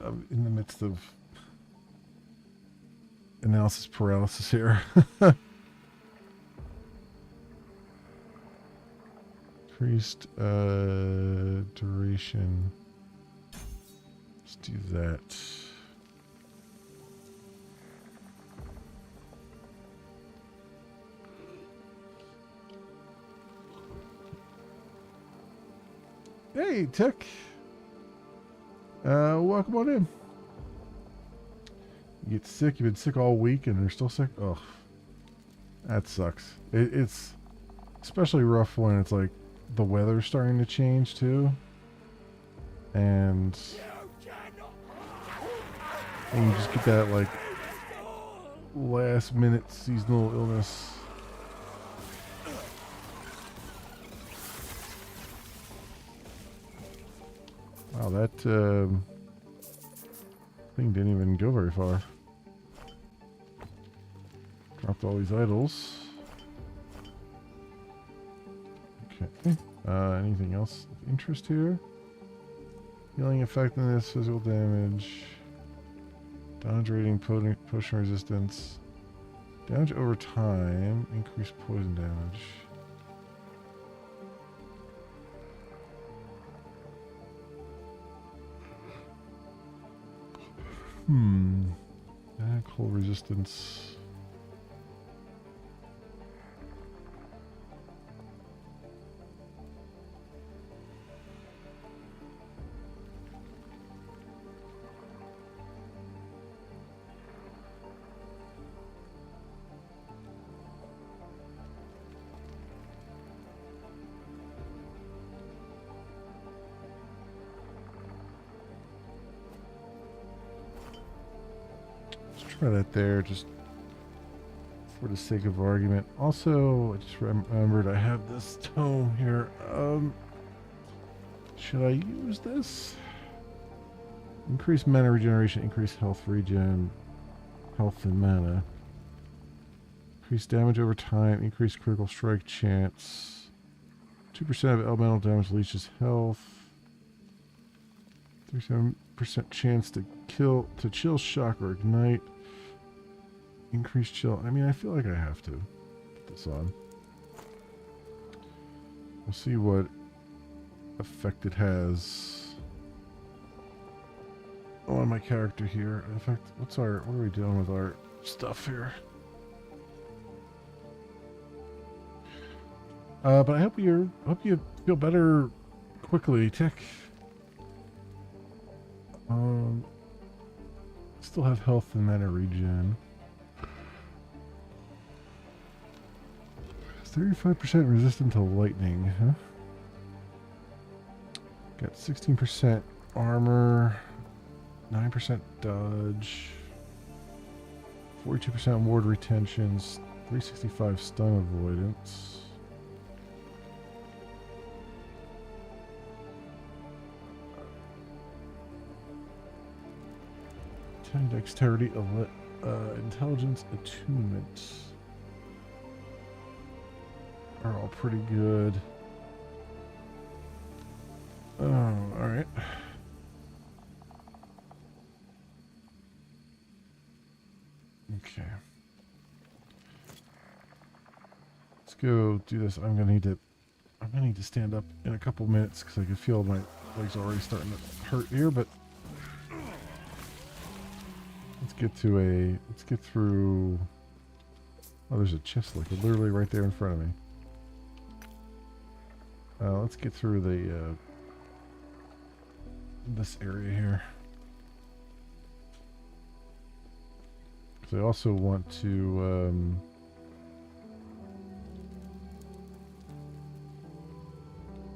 I'm in the midst of analysis paralysis here. Increased duration. Let's do that. Hey, Tech. Welcome on in. You get sick. You've been sick all week and you're still sick. Oh, that sucks. It's especially rough when it's like the weather's starting to change too, and you just get that like last minute seasonal illness. Wow, that thing didn't even go very far. Dropped all these idols. Okay. Anything else of interest here? Healing effectiveness, physical damage. Damage rating, potion resistance. Damage over time, increased poison damage. Cold resistance. Try that there, just for the sake of argument. Also, I just remembered I have this tome here. Should I use this? Increase mana regeneration, increase health regen, health and mana. Increase damage over time, increase critical strike chance. 2% of elemental damage leeches health. 37% chance to chill, shock, or ignite. Increased chill. I mean, I feel like I have to put this on. We'll see what effect it has on my character here. In fact, what are we doing with our stuff here? But I hope you feel better quickly, Tick. Still have health and mana regen. 35% resistant to lightning, huh? Got 16% armor, 9% dodge, 42% ward retentions, 365 stun avoidance. Dexterity, intelligence, attunement are all pretty good. Oh, alright. Okay. Let's go do this. I'm gonna need to stand up in a couple minutes because I can feel my legs already starting to hurt here, but let's get through. Oh, there's a chest like literally right there in front of me. Let's get through the this area here. Because I also want to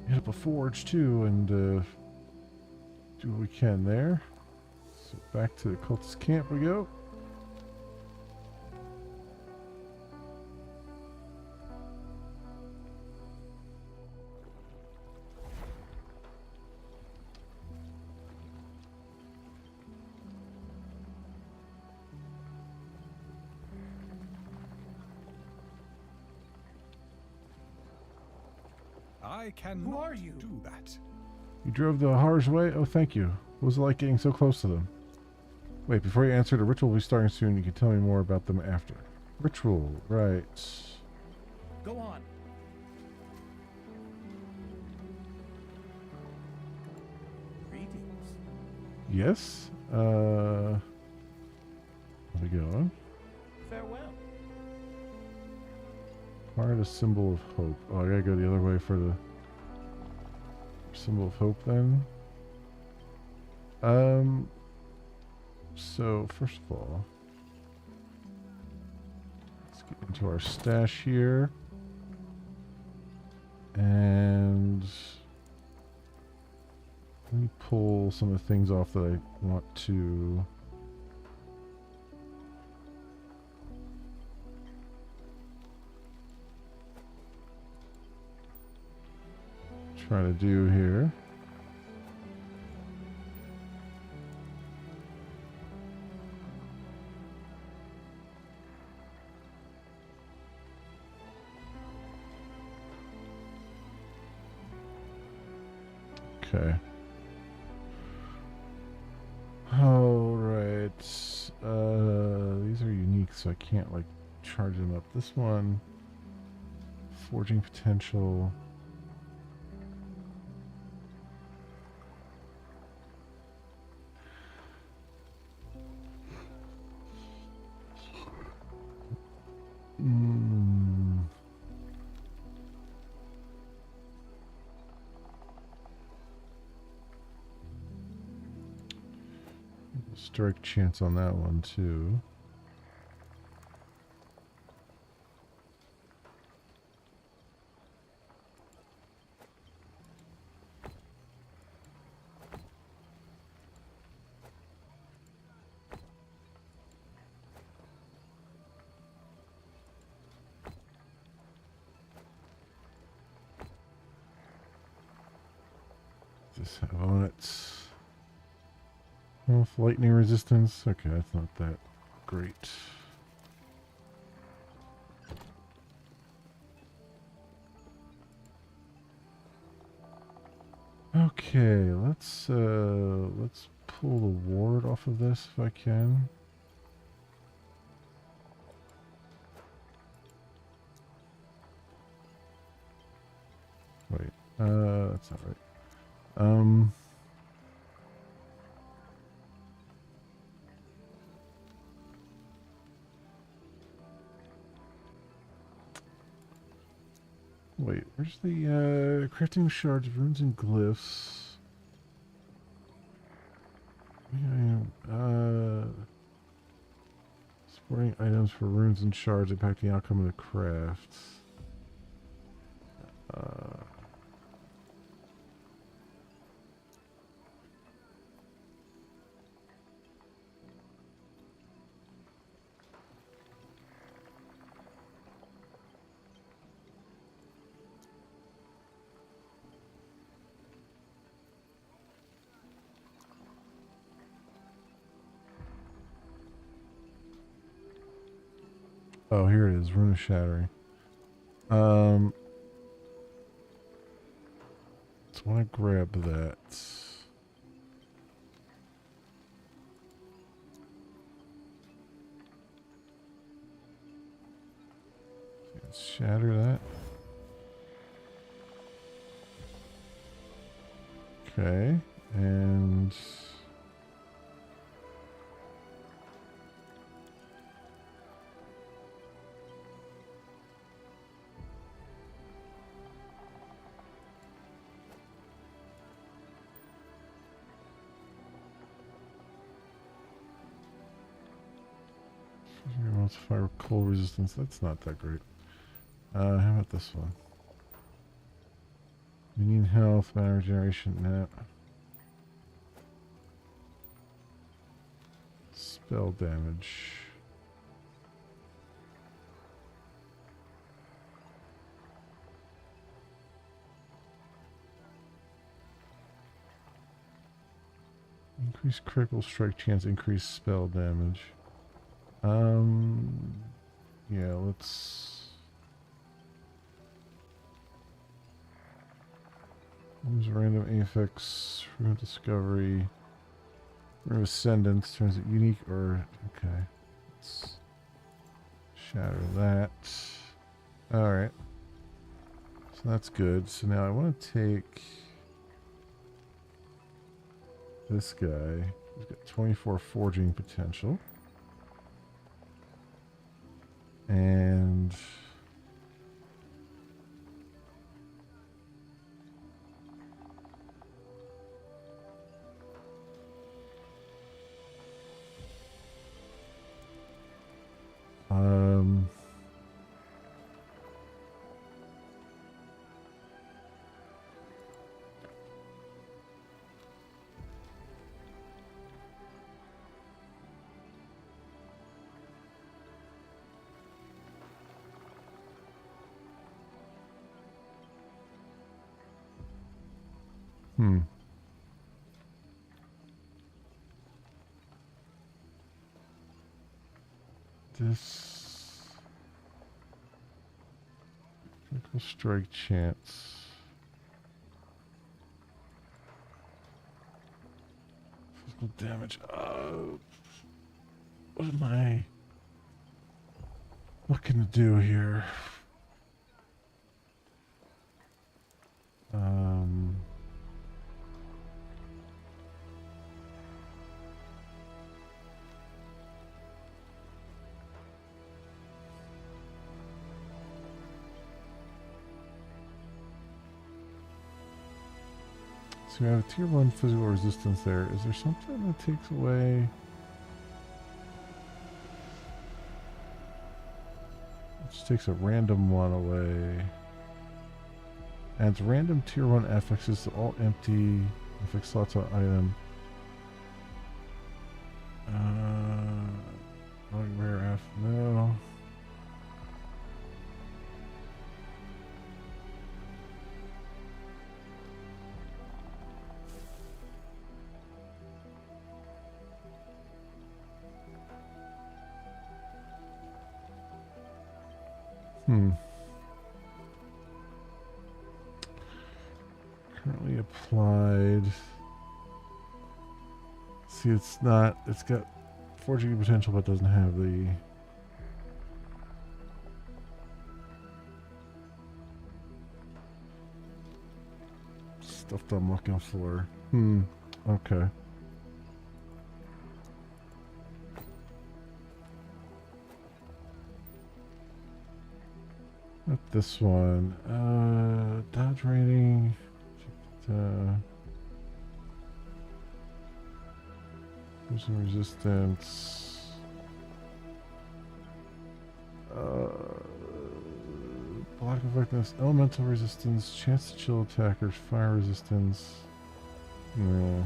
hit up a forge too and do what we can there. So back to the cultist camp we go. I cannot are you? do that. You drove the Har's way? Oh, thank you. What was it like getting so close to them? Wait, before you answer, the ritual will be starting soon. You can tell me more about them after. Ritual, right. Go on. Greetings. Yes? How's it going? Farewell. Acquired a symbol of hope. Oh, I gotta go the other way for the symbol of hope then. So first of all, let's get into our stash here. And let me pull some of the things off that I want to try to do here. Okay. Alright. These are unique, so I can't, like, charge them up. This one, forging potential. strike chance on that one too. Just have on it. Health, lightning resistance. Okay, that's not that great. Okay, let's pull the ward off of this if I can. Wait, that's not right. Wait, where's the crafting shards, runes, and glyphs? Yeah, supporting items for runes and shards impacting the outcome of the crafts. Oh, here it is, Rune of Shattering. So I want to grab that. Let's shatter that. Okay, and fire cold resistance. That's not that great. How about this one? Minion health, mana regeneration, nap. Spell damage. Increase critical strike chance, increase spell damage. Yeah, let's use random affix, rune discovery, rune ascendance, turns it unique or okay. Let's shatter that. Alright. So that's good. So now I want to take this guy. He's got 24 forging potential. And this critical strike chance. Physical damage. What am I looking to do here? So we have a tier 1 physical resistance there. Is there something that takes away Just takes a random one away. Adds random tier 1 affixes to all empty affix slots on item. Like rare F, no. Currently applied. See, it's got forging potential, but doesn't have the stuff that I'm looking for. Okay. Not this one. Dodge rating. Poison resistance. Block effectiveness. Elemental resistance. Chance to chill attackers. Fire resistance. No.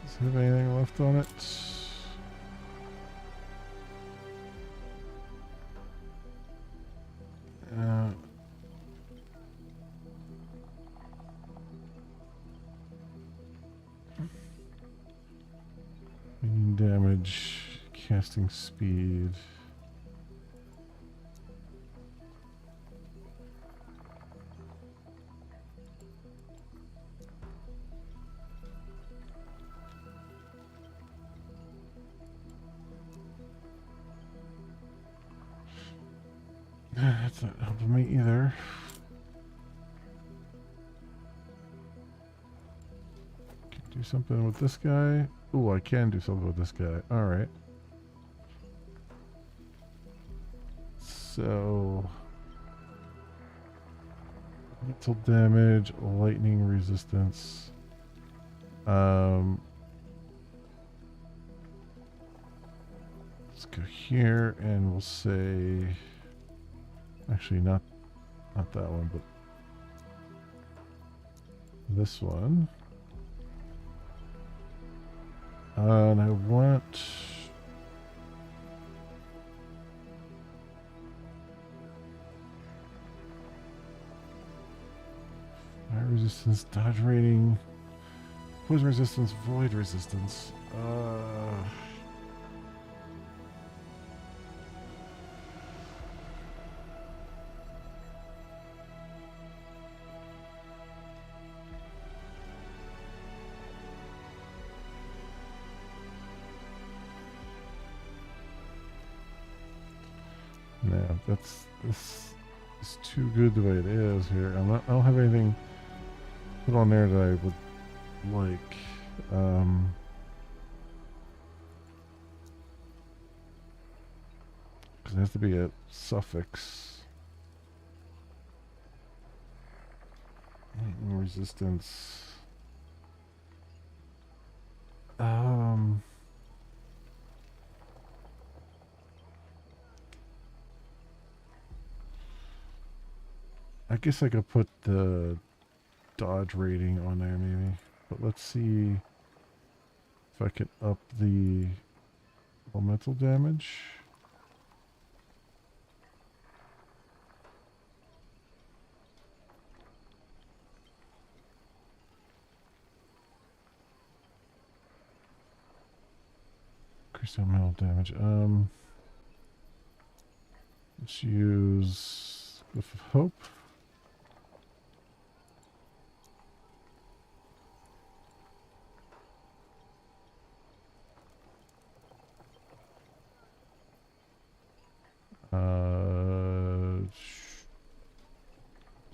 Does it have anything left on it? Mean damage, casting speed. That's not helping me either. Can do something with this guy. Ooh, I can do something with this guy. Alright. So... mental damage, lightning resistance. Let's go here and we'll say... actually, not that one, but this one. And I want... fire resistance, dodge rating, poison resistance, void resistance. No, this is too good the way it is here. I don't have anything put on there that I would like. Because it has to be a suffix. Resistance. I guess I could put the dodge rating on there maybe. But let's see if I can up the elemental damage. Increase elemental damage. Let's use Glyph of Hope.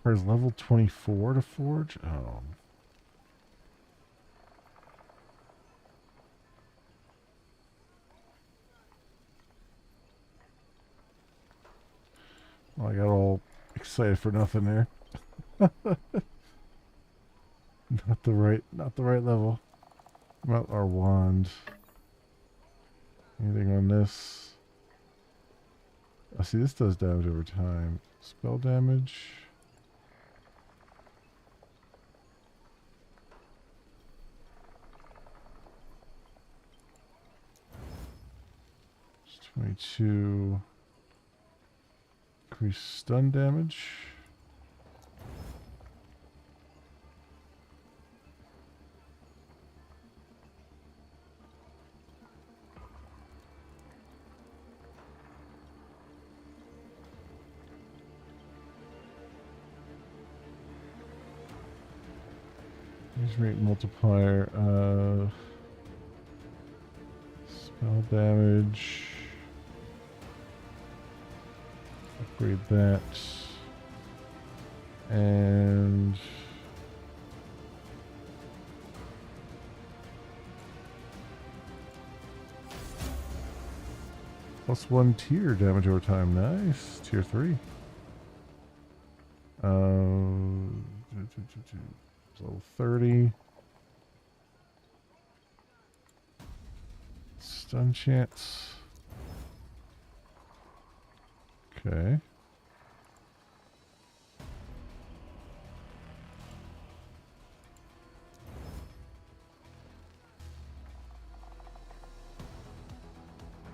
Requires level 24 to forge? Oh. Oh, I got all excited for nothing there. Not the right level. About our wand. Anything on this? I see this does damage over time. Spell damage. It's 22. Increase stun damage. Use rate multiplier. Spell damage. Upgrade that. And +1 tier damage over time. Nice. Tier 3. Level 30. Stun chance. Okay.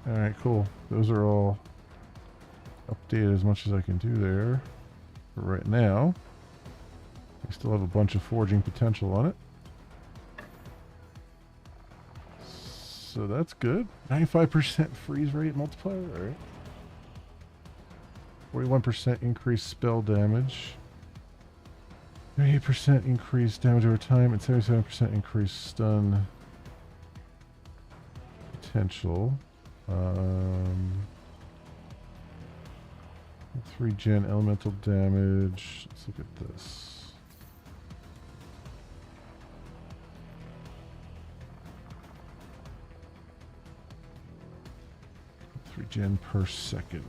Alright, cool. Those are all updated as much as I can do there. For right now. We still have a bunch of forging potential on it. So that's good. 95% freeze rate multiplier, alright. 41% increased spell damage. 38% increased damage over time, and 77% increased stun potential. 3 gen elemental damage. Let's look at this. Gen per second.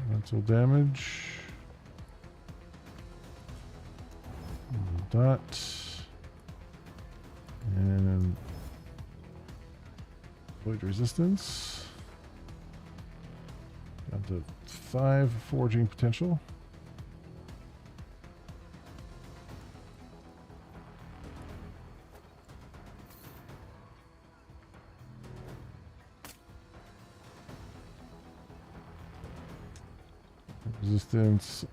Mental damage. Dot. And void resistance. Down to 5 forging potential. Resistance,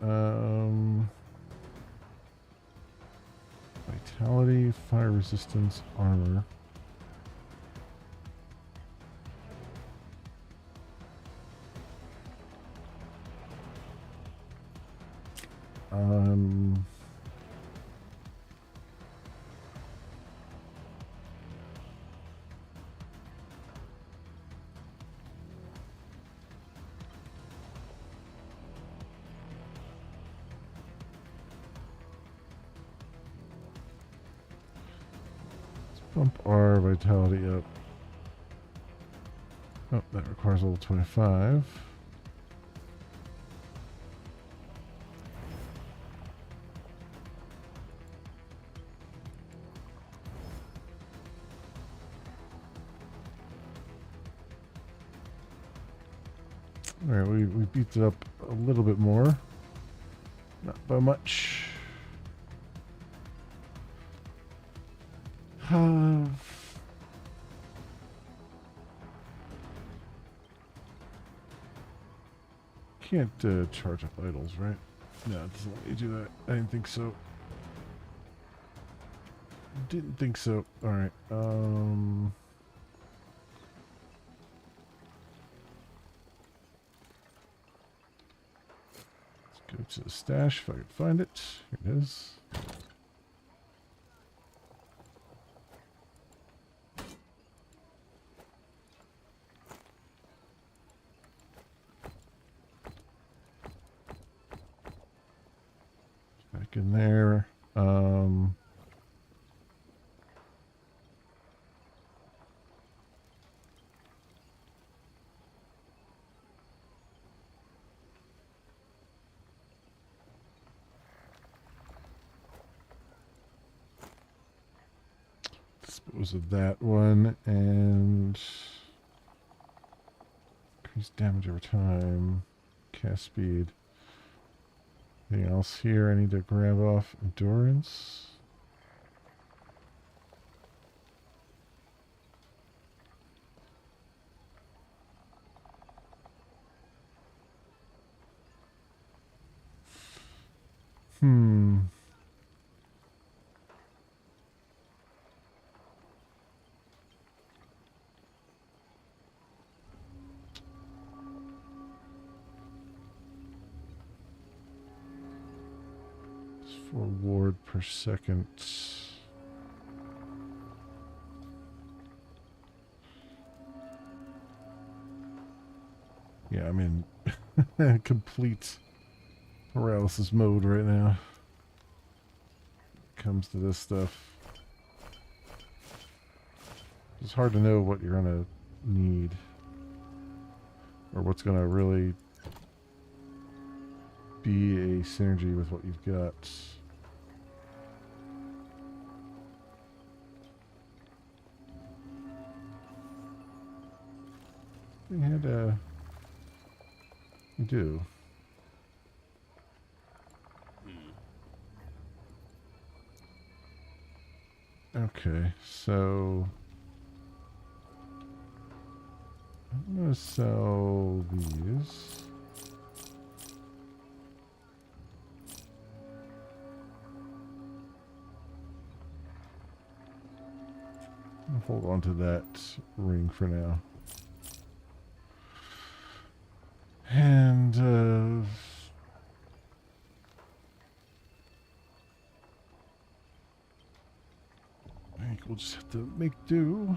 vitality, fire resistance, armor. Bump our vitality up. Oh, that requires level 25. Alright, we beat it up a little bit more. Not by much. Can't charge up idols, right? No, it doesn't let you do that. I didn't think so. Didn't think so. Alright, let's go to the stash if I can find it. Here it is. Back in there. Was it that one? And increase damage over time. Cast speed. Anything else here I need to grab off? Endurance. Hmm. It's 4 ward per second. Yeah, I'm in complete paralysis mode right now. Comes to this stuff. It's hard to know what you're gonna need. Or what's gonna really be a synergy with what you've got. We had we do. Okay, so I'm gonna sell these. I'll hold on to that ring for now. And I think we'll just have to make do.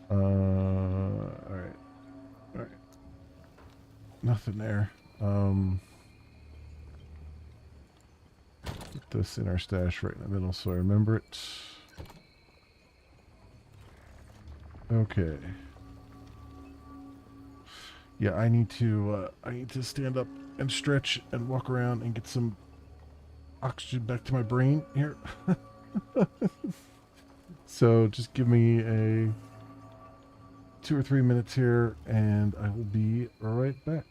Alright. Alright. Nothing there. Put this in our stash right in the middle so I remember it. Okay. Yeah, I need to stand up and stretch and walk around and get some oxygen back to my brain here. So just give me a 2 or 3 minutes here and I will be right back.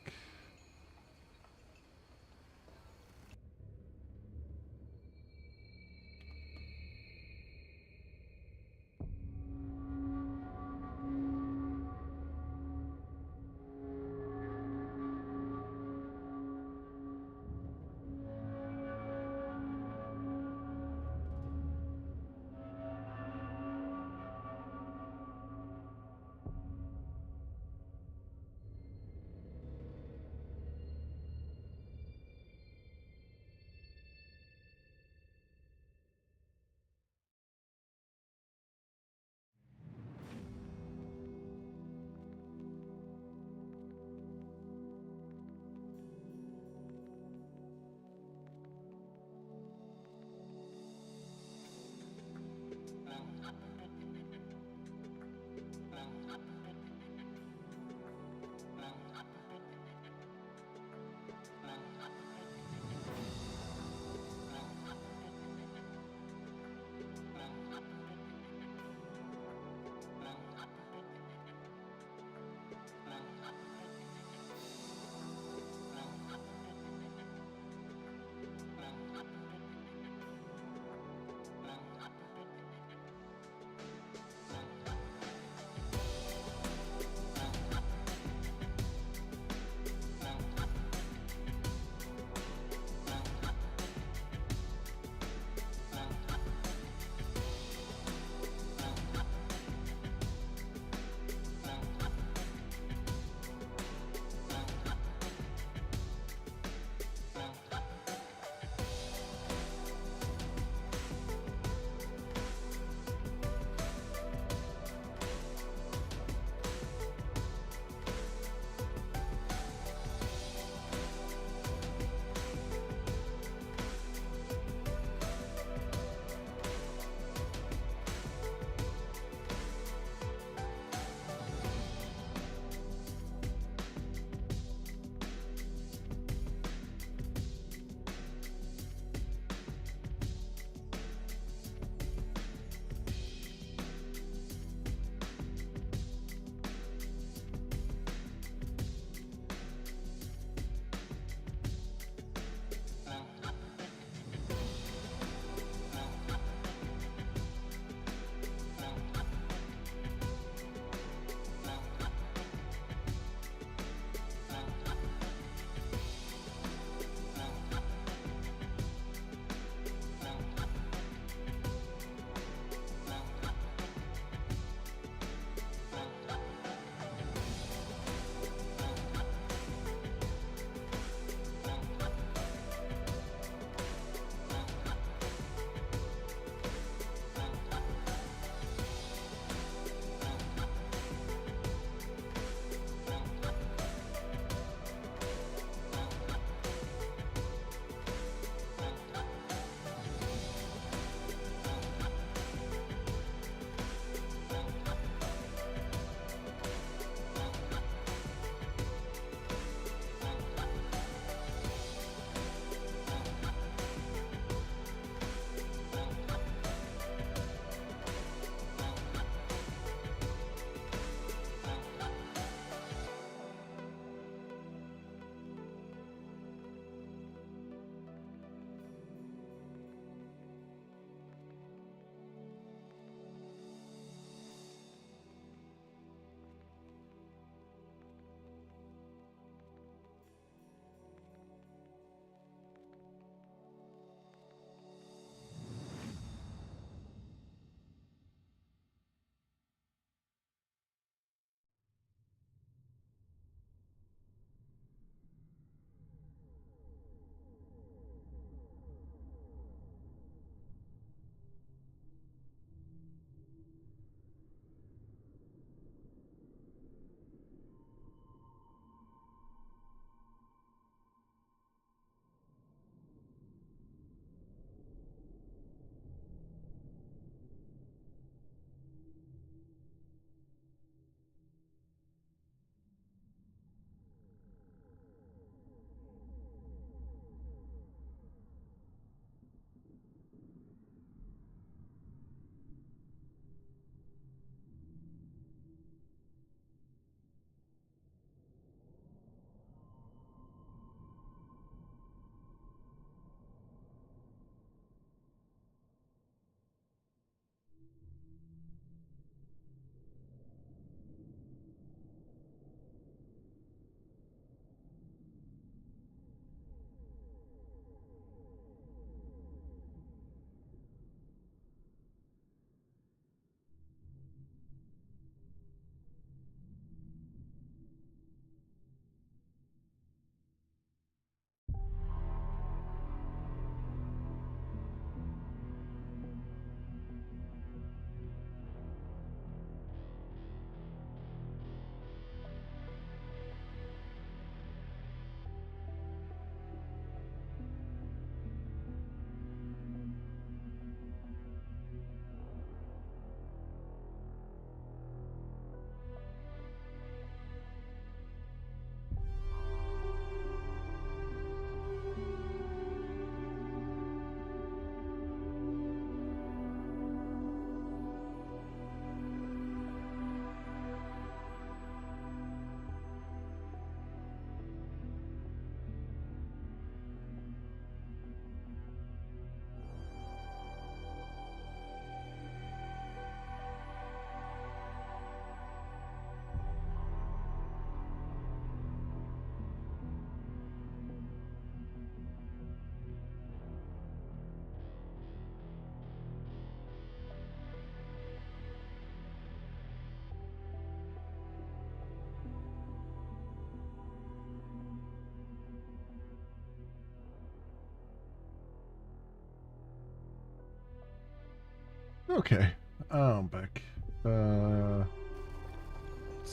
Okay, I'm back. Let's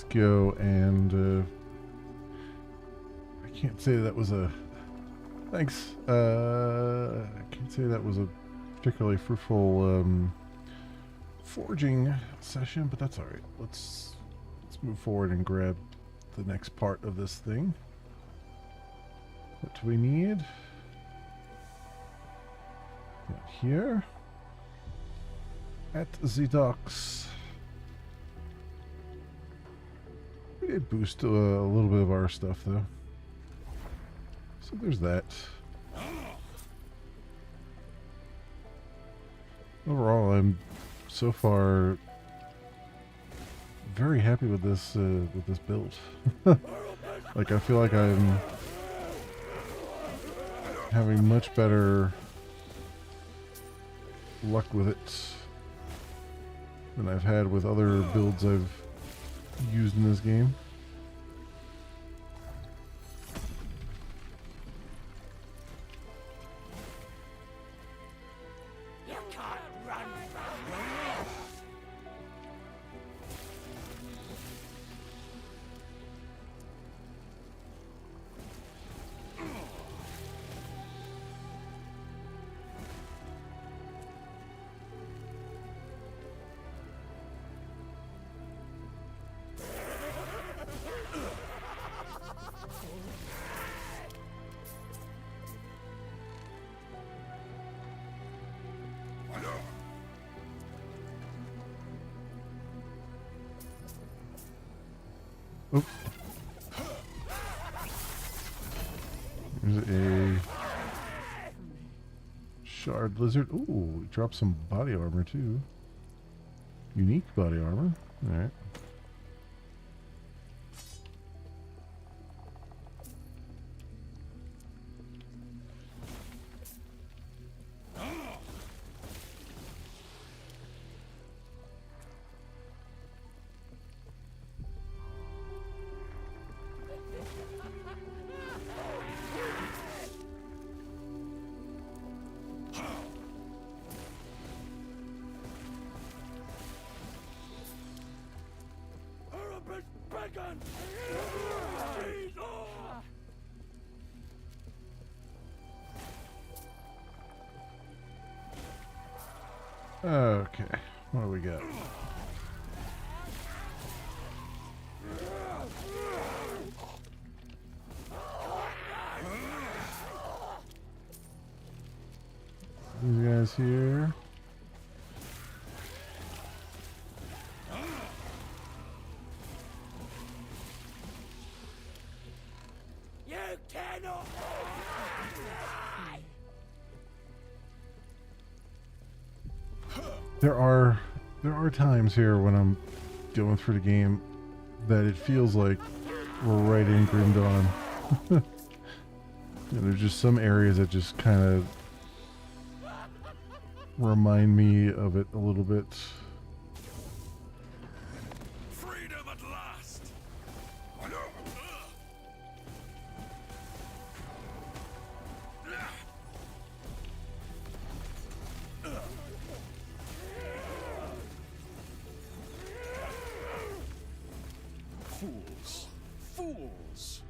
go and I can't say that was a thanks. I can't say that was a particularly fruitful forging session, but that's all right. Let's move forward and grab the next part of this thing. What do we need? Here at the docks. We did boost a little bit of our stuff though. So there's that. Overall, I'm so far very happy with this build. Like, I feel like I'm having much better luck with it than I've had with other builds I've used in this game. You can't run from me. Oh. There's a shard lizard. Ooh, it dropped some body armor too. Unique body armor. Alright. Okay, what do we got? These guys here. You cannot. There are times here when I'm going through the game that it feels like we're right in Grim Dawn. And there's just some areas that just kind of remind me of it a little bit. Freedom at last. Fools! Fools!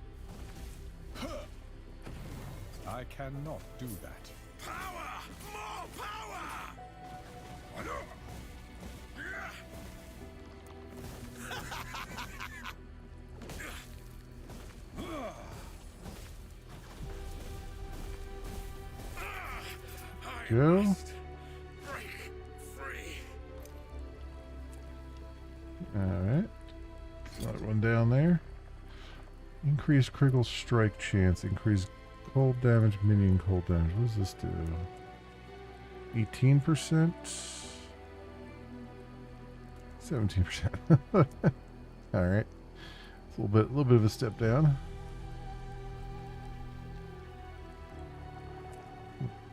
I cannot do that. Power! More power! Go. Break free. Alright. Another one down there. Increased critical strike chance. Increased cold damage, minion cold damage. What does this do? 18%? 17%. Alright. It's a little bit of a step down.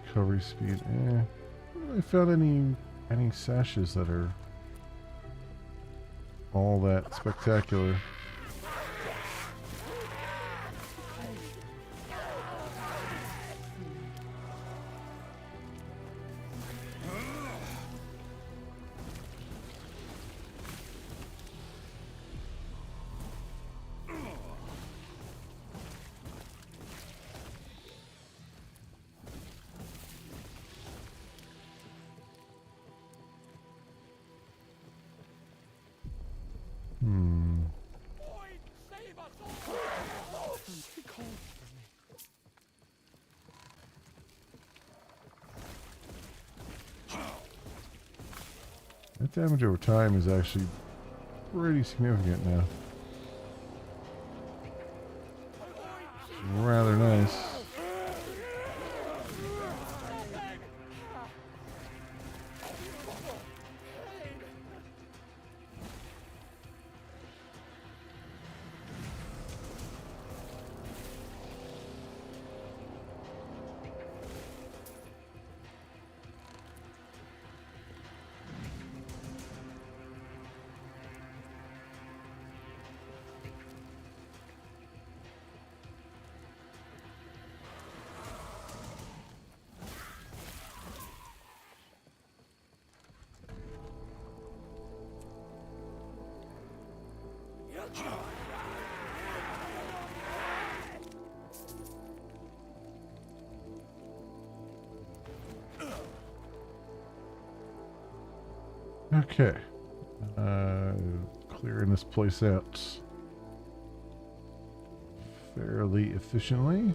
Recovery speed. Haven't really found any sashes that are all that spectacular. That damage over time is actually pretty significant now. Rather nice. Okay. Clearing this place out fairly efficiently.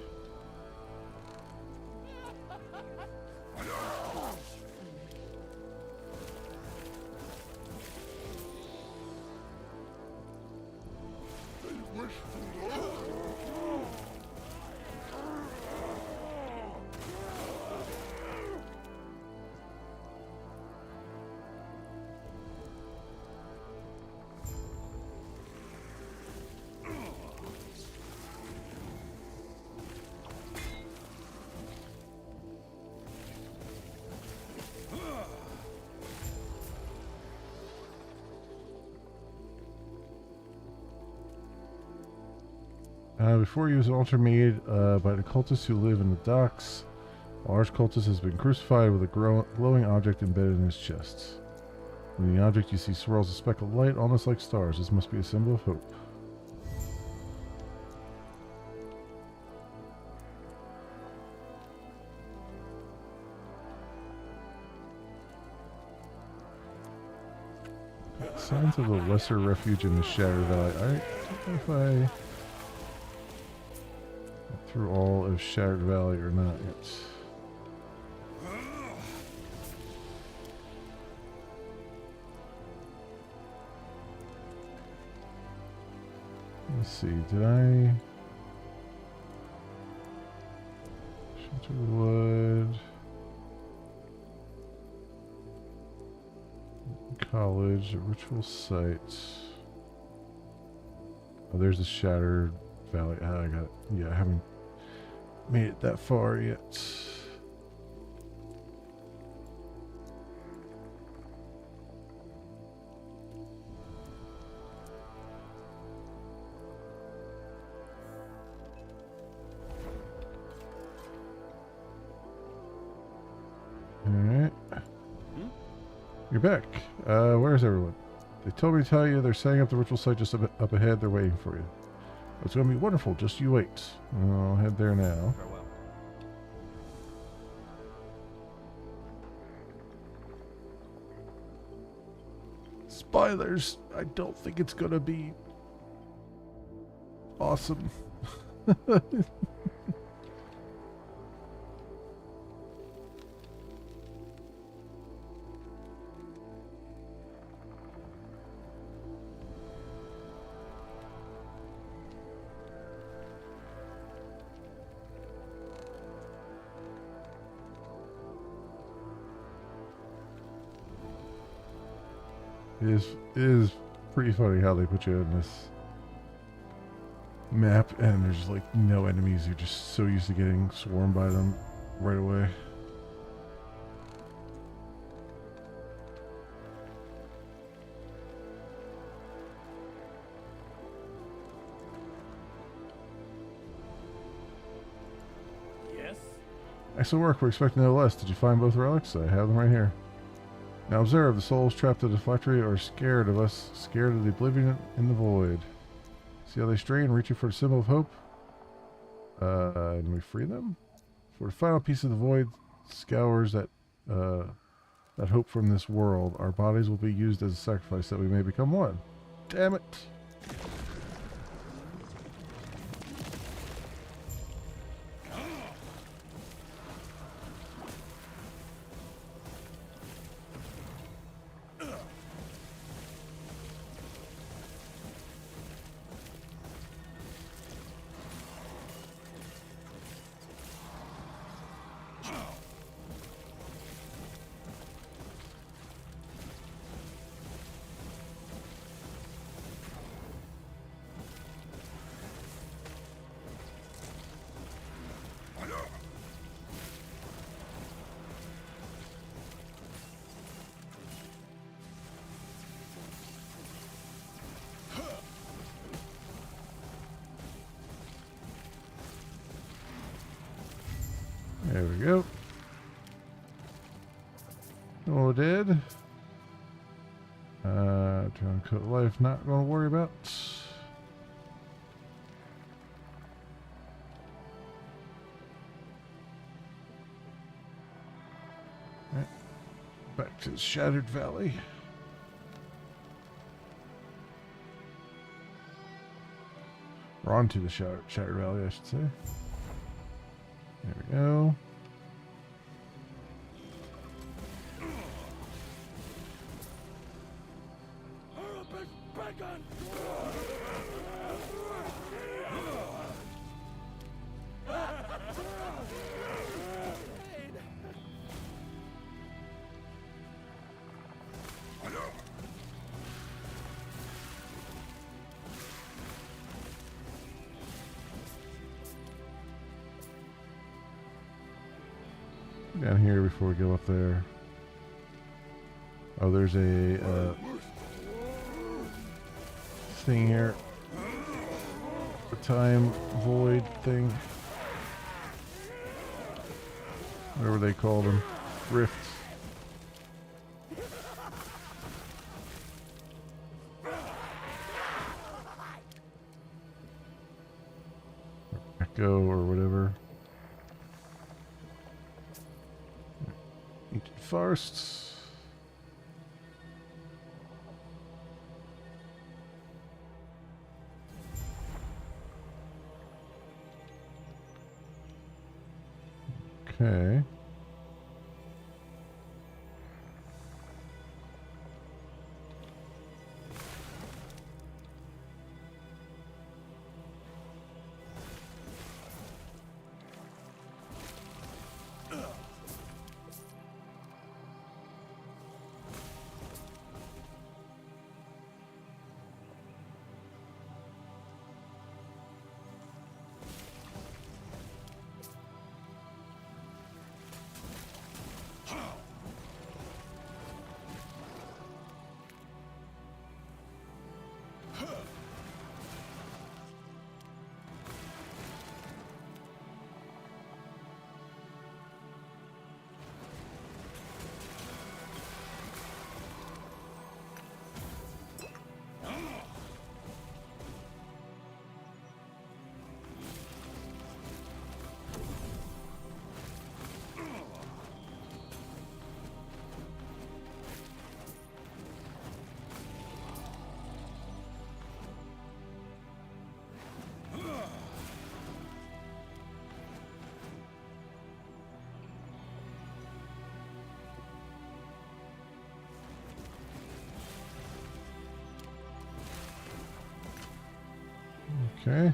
Before you was an altar made by the cultists who live in the docks. A large cultist has been crucified with a glowing object embedded in his chest. In the object you see swirls a speck of light, almost like stars. This must be a symbol of hope. Signs of a lesser refuge in the Shattered Valley. I don't know if I went through all of Shattered Valley or not yet. Let's see, did I... Sheltered Wood... College, a ritual site. Oh, there's the Shattered Valley. I got it. Yeah, I haven't made it that far yet. Alright. You're back. Where's everyone? They told me to tell you they're setting up the ritual site just up ahead. They're waiting for you. It's going to be wonderful. Just you wait. I'll head there now. Farewell. Spoilers. I don't think it's going to be awesome. It is pretty funny how they put you in this map and there's like no enemies. You're just so used to getting swarmed by them right away. Yes? Excellent work. We're expecting no less. Did you find both relics? I have them right here. Now observe, the souls trapped in the factory are scared of us, scared of the oblivion in the void. See how they strain, reaching for the symbol of hope? And we free them? For the final piece of the void scours that hope from this world, our bodies will be used as a sacrifice that we may become one. Damn it! There we go. All dead. Trying to cut life, not gonna worry about. Right. Back to the Shattered Valley. Or onto the Shattered Valley, I should say. There we go. Down here before we go up there. Oh, there's a thing here. A time void thing. Whatever they call them. Rifts. Echo or whatever. Ancient forests. Okay. Okay.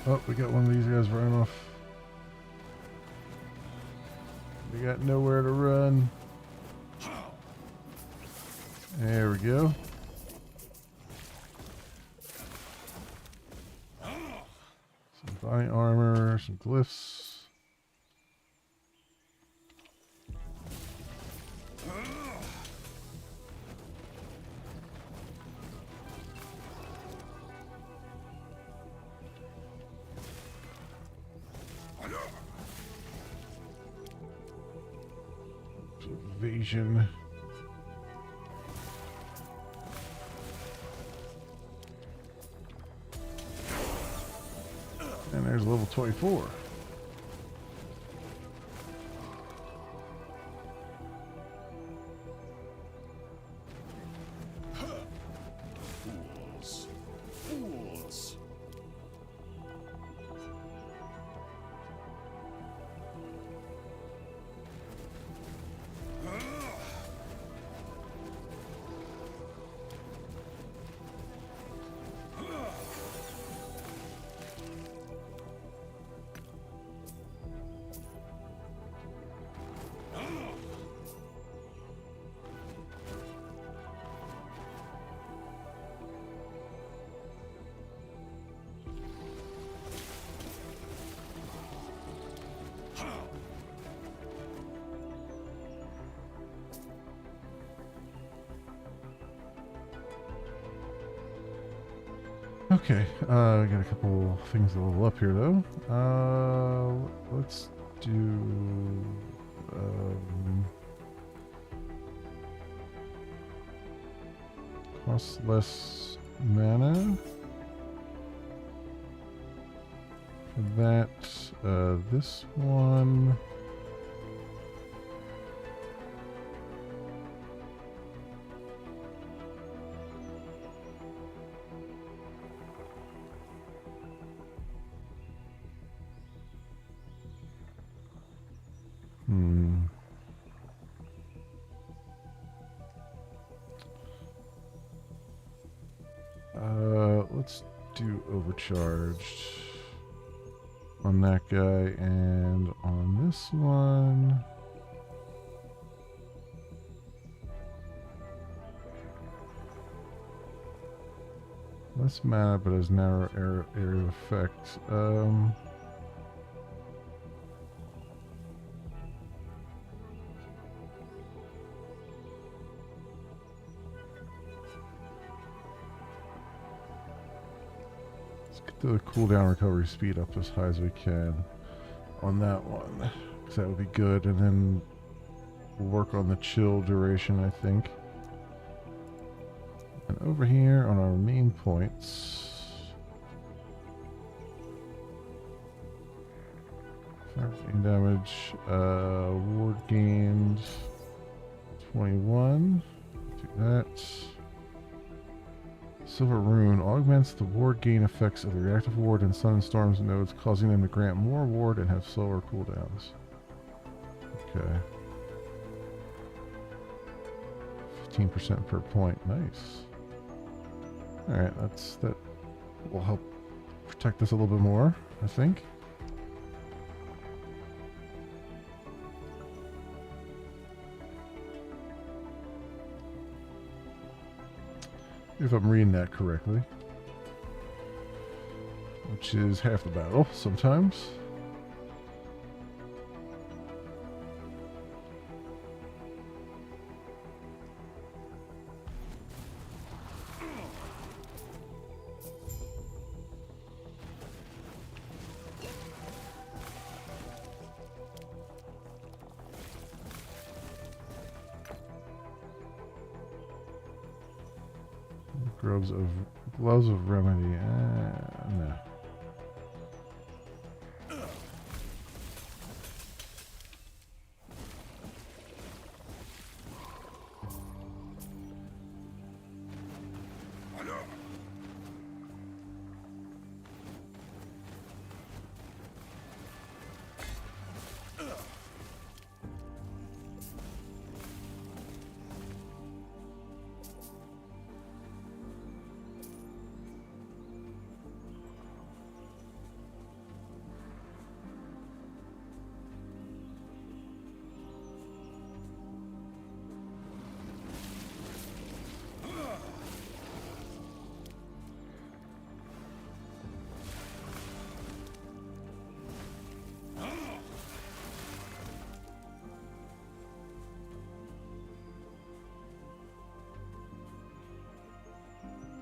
Oh, we got one of these guys running off. We got nowhere to run. There we go. Some body armor, some glyphs. Evasion. And there's level 24. Fools. Fools. Okay, I got a couple things to level up here though. Let's do costs less mana. For that, this one. Let's do overcharged on that guy, and on this one less mana but has narrow area of effect. The cooldown recovery speed up as high as we can on that one, because that would be good, and then we'll work on the chill duration, I think. And over here on our main points, 13 damage, ward gained 21, do that. Silver Rune augments the ward gain effects of the reactive ward and Sun and Storms nodes, causing them to grant more ward and have slower cooldowns. Okay. 15% per point. Nice. Alright, that will help protect us a little bit more, I think. If I'm reading that correctly. Which is half the battle, sometimes. Gloves of Remedy. No.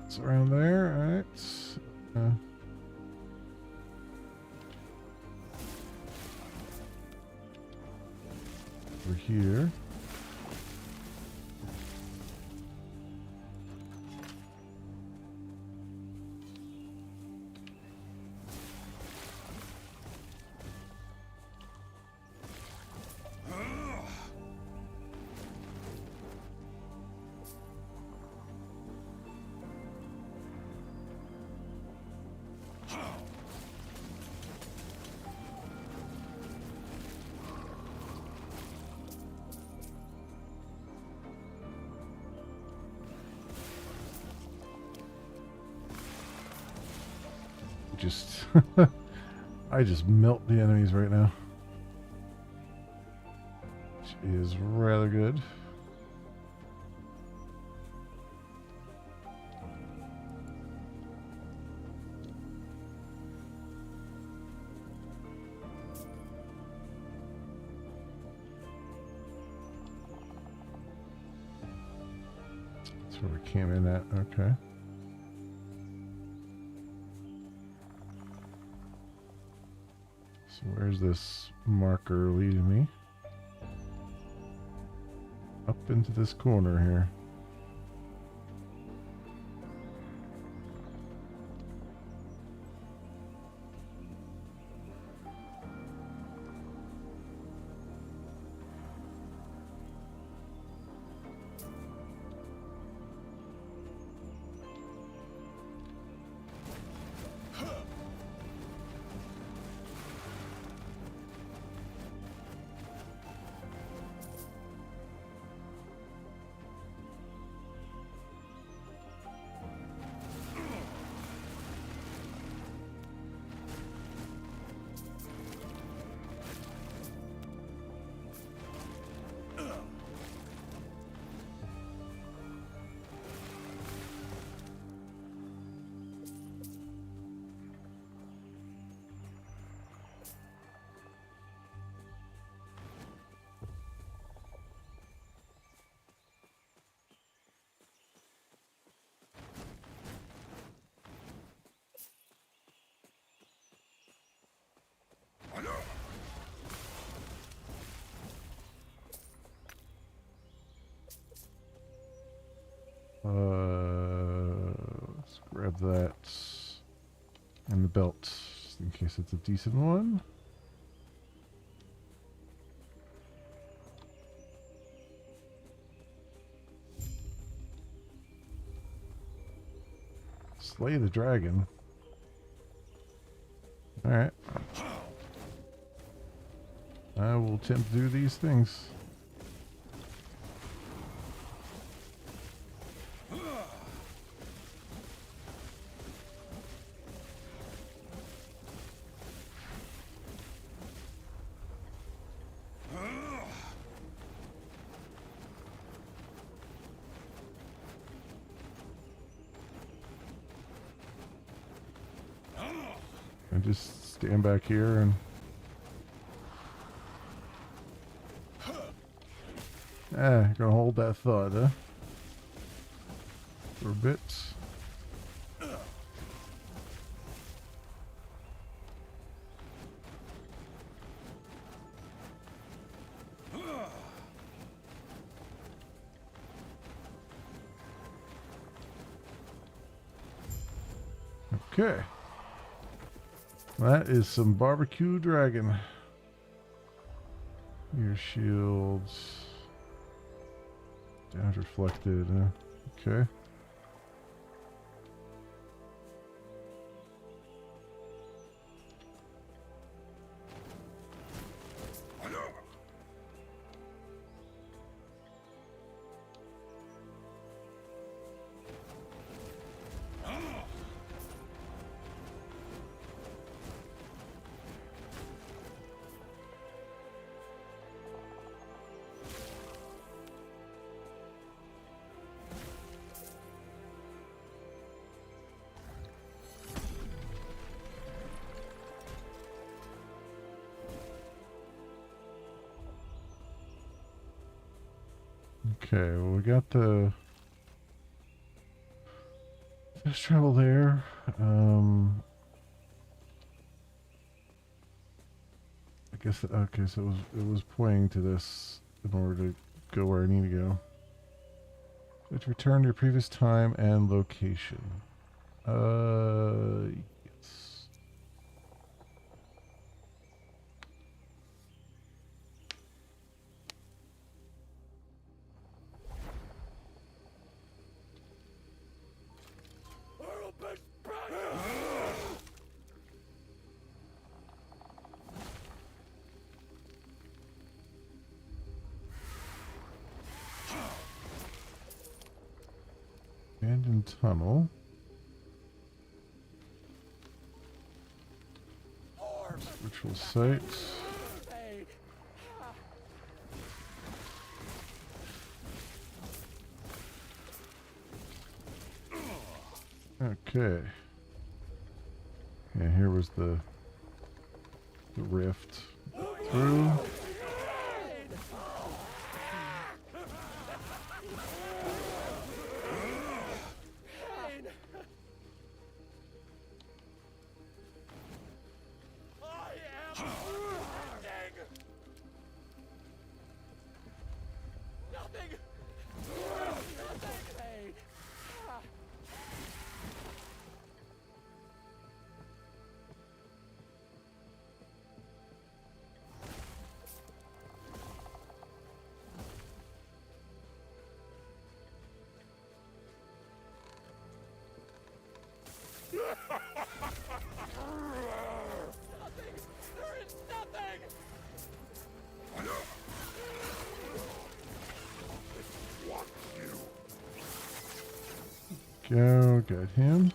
It's around there, alright. Over here. Just I just melt the enemies right now, which is rather good. That's where we came in at. Okay. So where's this marker leading me? Up into this corner here. Let's grab that and the belt, just in case it's a decent one. Slay the dragon. Alright. I will attempt to do these things. I just stand back here and gonna hold that thought, huh? For a bit. Okay. That is some barbecue dragon. Your shields. Damage reflected. Okay. Okay, well, we got the fast travel there. I guess okay, so it was pointing to this in order to go where I need to go. Let's return to your previous time and location. Yes. Abandoned tunnel. Ritual site. Okay. Yeah, here was the rift through. go. Got him.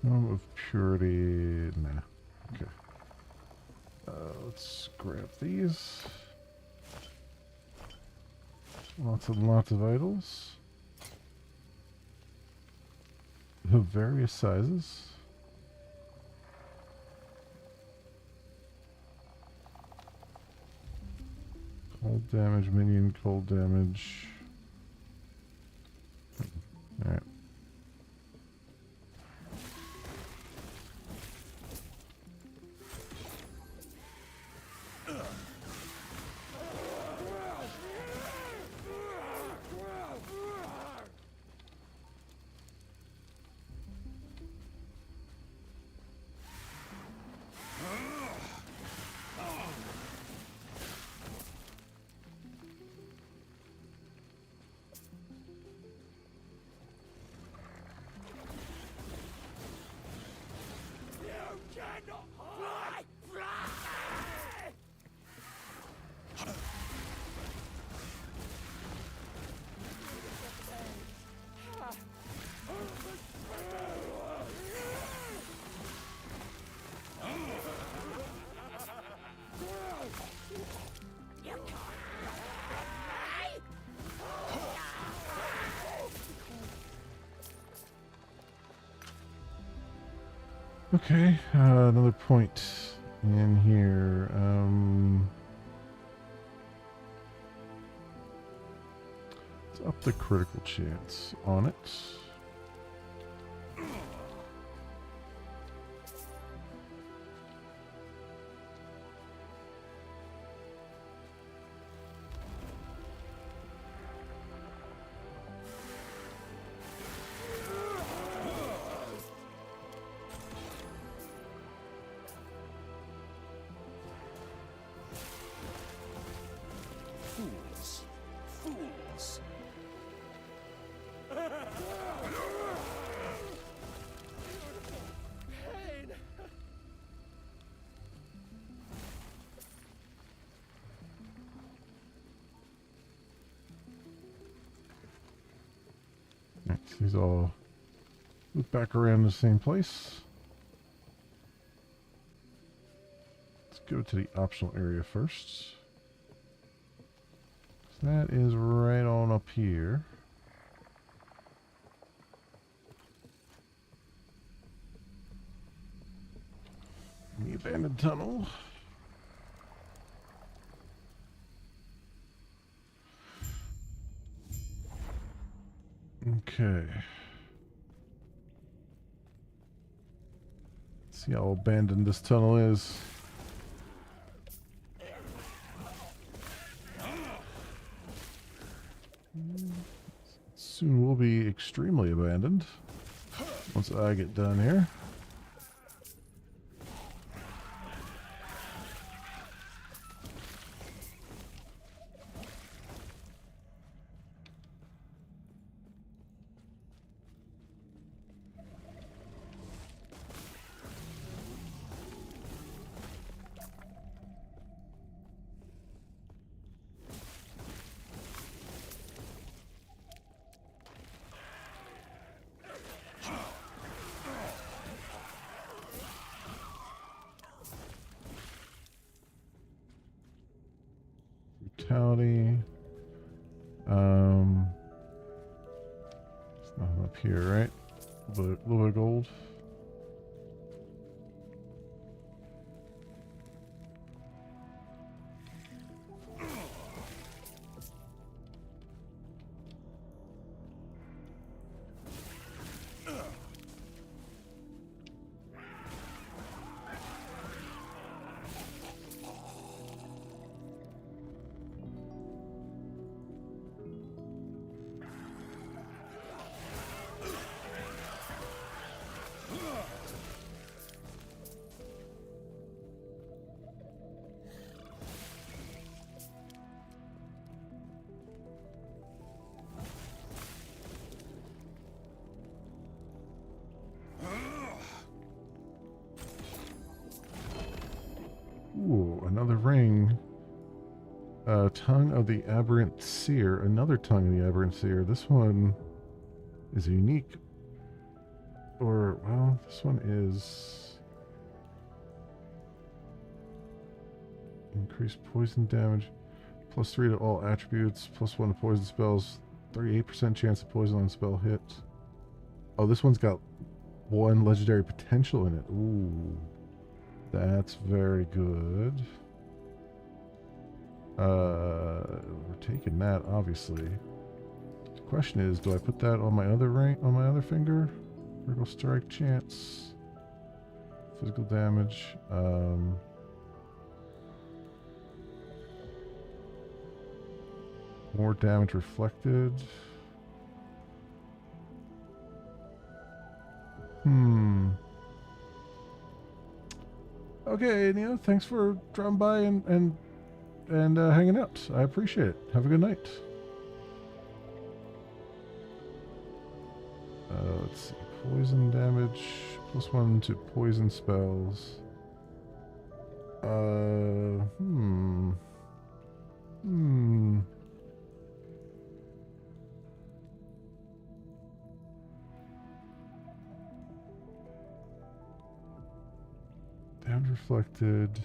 Home of Purity. Nah. Okay. Let's grab these. Lots and lots of idols. Of various sizes. Cold damage, minion, cold damage. Alright. Okay, another point in here. Let's up the critical chance on it. Fools. Fools. Pain. Next, these all loop back around the same place. Let's go to the optional area first. So that is right on up here. The abandoned tunnel. Okay. Let's see how abandoned this tunnel is. Soon will be extremely abandoned once I get done here. Brutality. It's not up here, right? A little bit of gold. another ring. Tongue of the Aberrant Seer. Another Tongue of the Aberrant Seer. This one is unique. Or, well, this one is... Increased poison damage. +3 to all attributes. +1 to poison spells. 38% chance of poison on spell hit. Oh, this one's got 1 legendary potential in it. Ooh. That's very good. We're taking that, obviously. The question is, do I put that on my other ring, on my other finger? Critical strike chance. Physical damage. More damage reflected. Okay, Neo, thanks for dropping by and hanging out. I appreciate it. Have a good night. Let's see. Poison damage. +1 to poison spells. Damage reflected.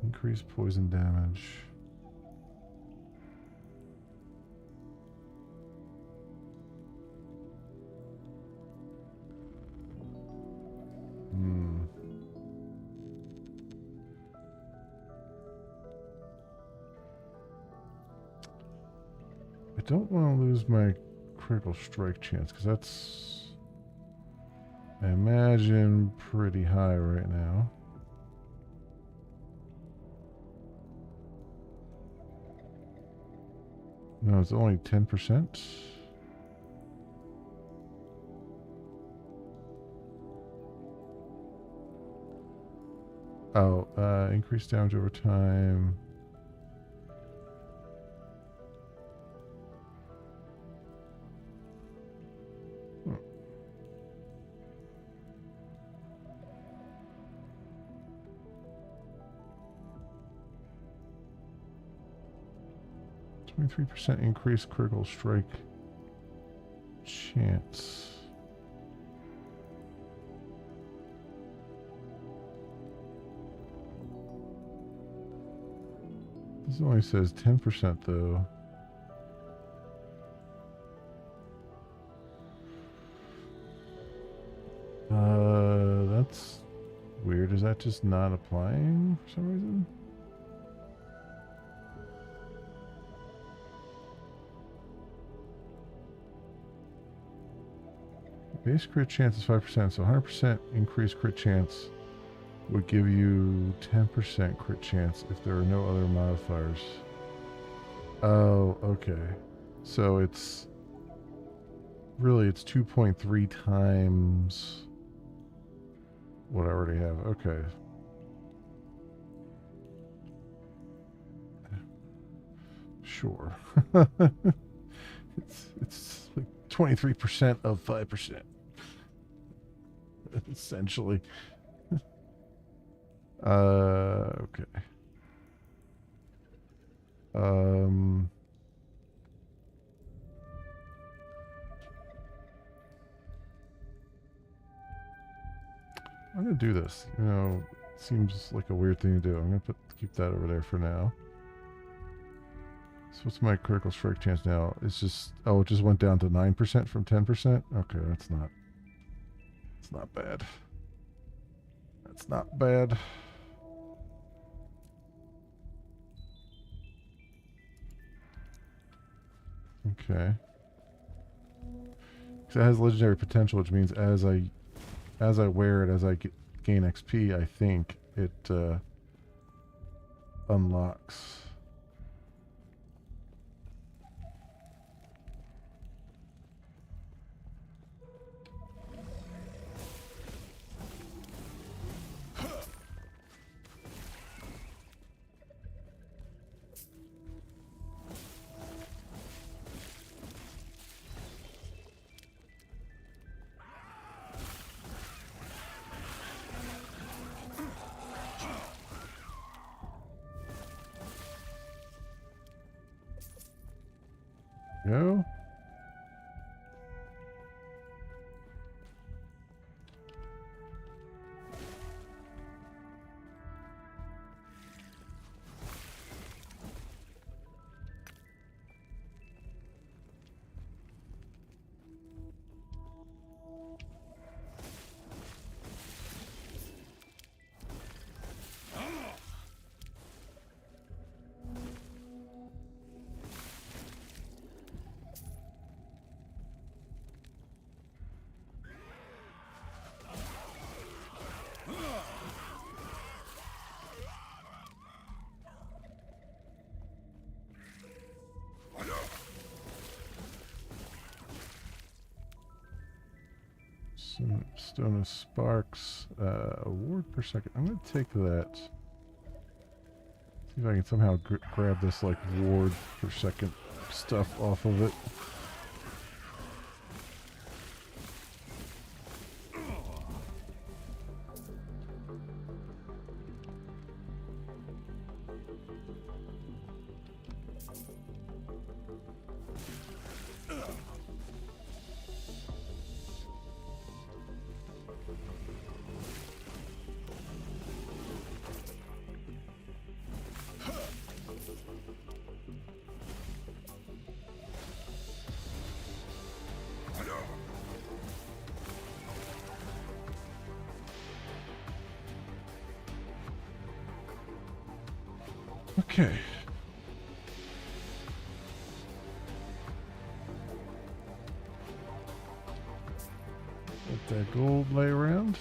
Increased poison damage. I don't want to lose my critical strike chance, because that's, I imagine, pretty high right now. No, it's only 10%. Oh, increased damage over time. Hmm. %, increased critical strike chance. This only says 10% though. That's weird. Is that just not applying for some reason? Base crit chance is 5%, so 100% increased crit chance would give you 10% crit chance if there are no other modifiers. Oh, okay. So it's really, it's 2.3 times what I already have. Okay. Sure. it's like 23% of 5%. Essentially. Okay. I'm gonna do this. You know, it seems like a weird thing to do. I'm gonna keep that over there for now. So what's my critical strike chance now? It's just, oh, it just went down to 9% from 10%. Okay, that's not. It's not bad. That's not bad. Okay. Because it has legendary potential, which means as I wear it, as I gain XP, I think it unlocks. go. Stone of Sparks. A ward per second. I'm going to take that. See if I can somehow grab this, like, ward per second stuff off of it. Okay. Let that gold lay around.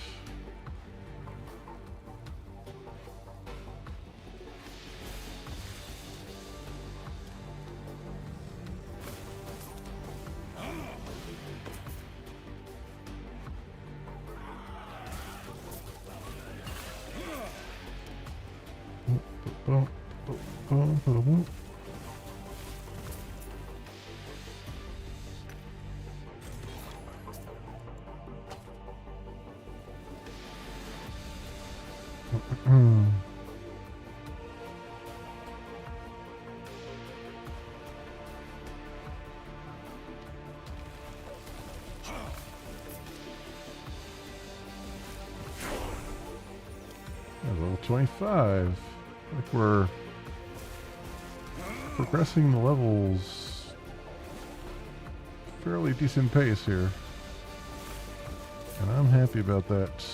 Level 25. Like we're progressing the levels fairly decent pace here. And I'm happy about that.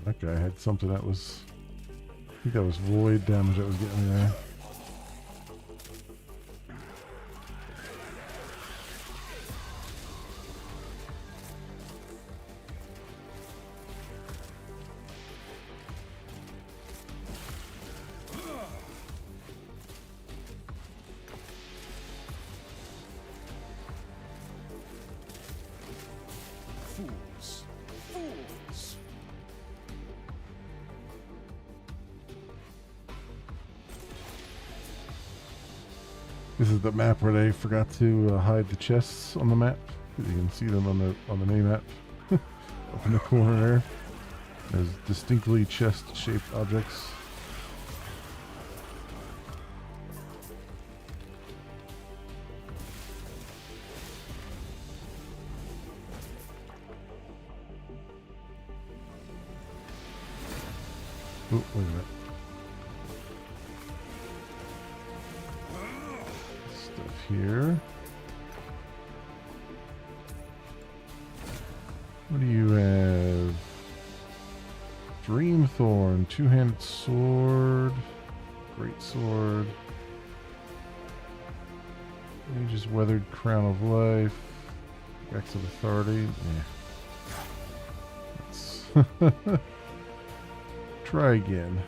That guy had something that was, I think that was void damage that was getting me there. Fools. Fools. This is the map where they forgot to hide the chests on the map. You can see them on the main map, up in the corner there. There's distinctly chest-shaped objects. Oh, wait a minute. Stuff here. What do you have? Dreamthorn, two-handed sword, great sword. Mage's Weathered Crown of Life, Axe of Authority. Yeah. That's try again.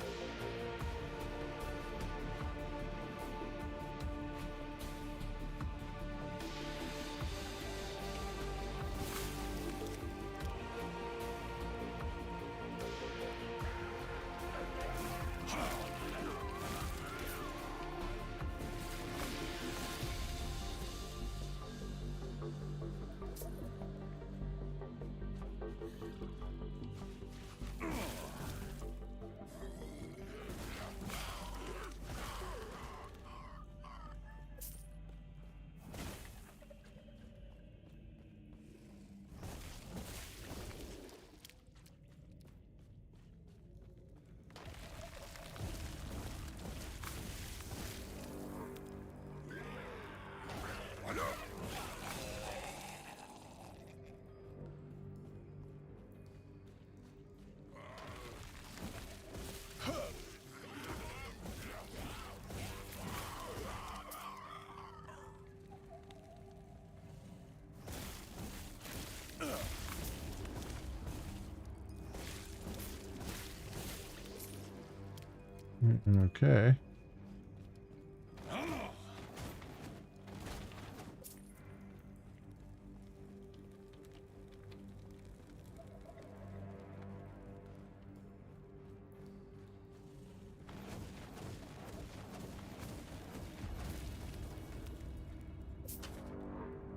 Okay.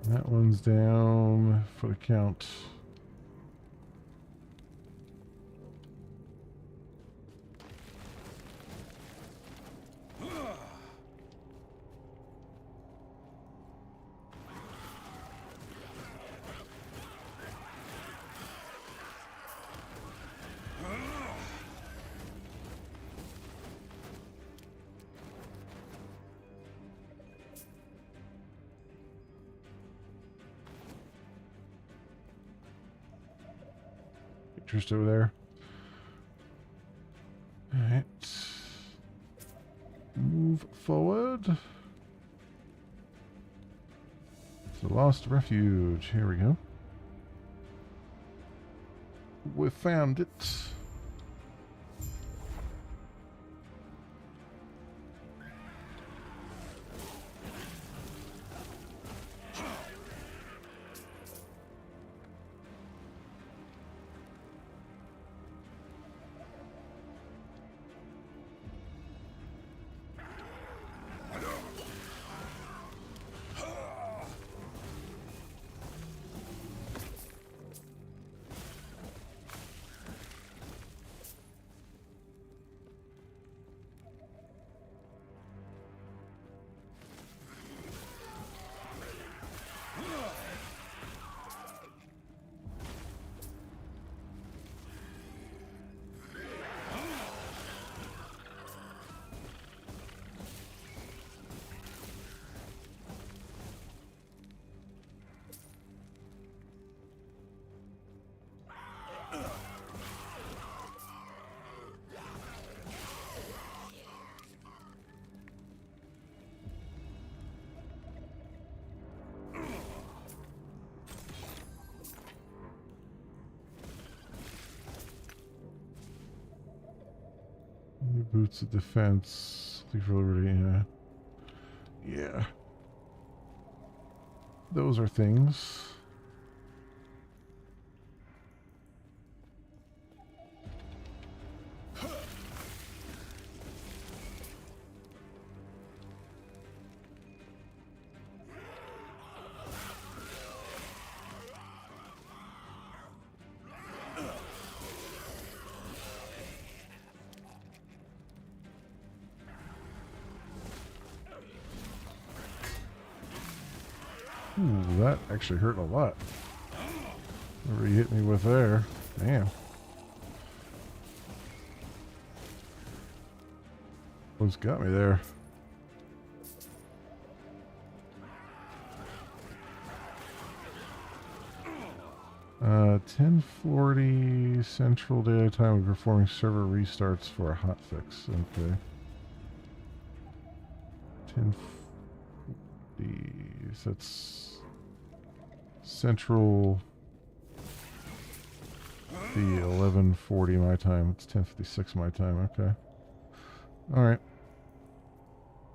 That one's down for the count. Interest over there. Alright. Move forward. The Lost Refuge. Here we go. We found it. Boots of defense. Leave for liberty, yeah. Yeah. Those are things. Ooh, that actually hurt a lot. Whatever he hit me with there. Damn. What's got me there? Uh, 1040 central data time of performing server restarts for a hotfix. Okay. 1040. So that's central The 11:40 my time. It's 10:56 my time. Okay. All right.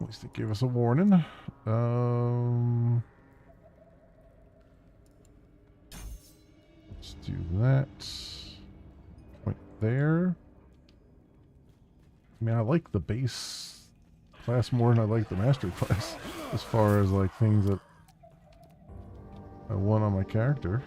At least it gave us a warning. Let's do that. Point there. I mean, I like the base class more than I like the master class, as far as like things that I want on my character.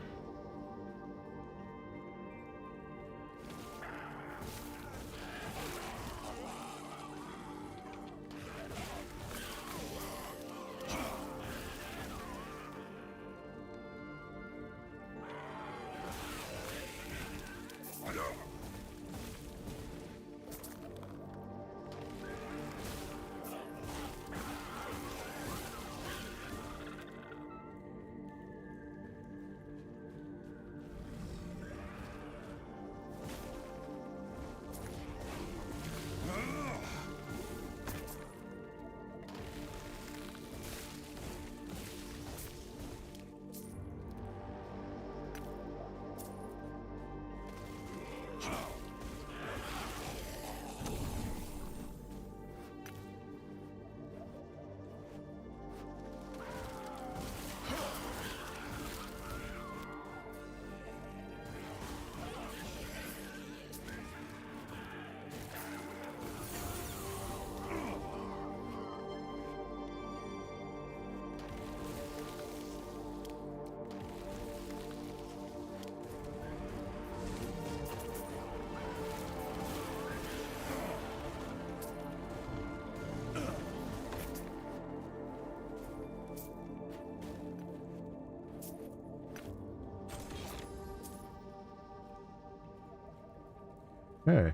Okay.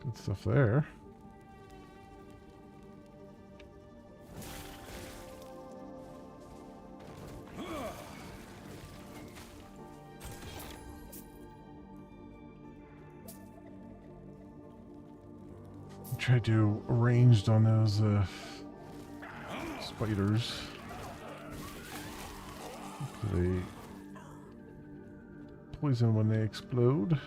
Good stuff there. Try to do ranged on those spiders. They poison when they explode.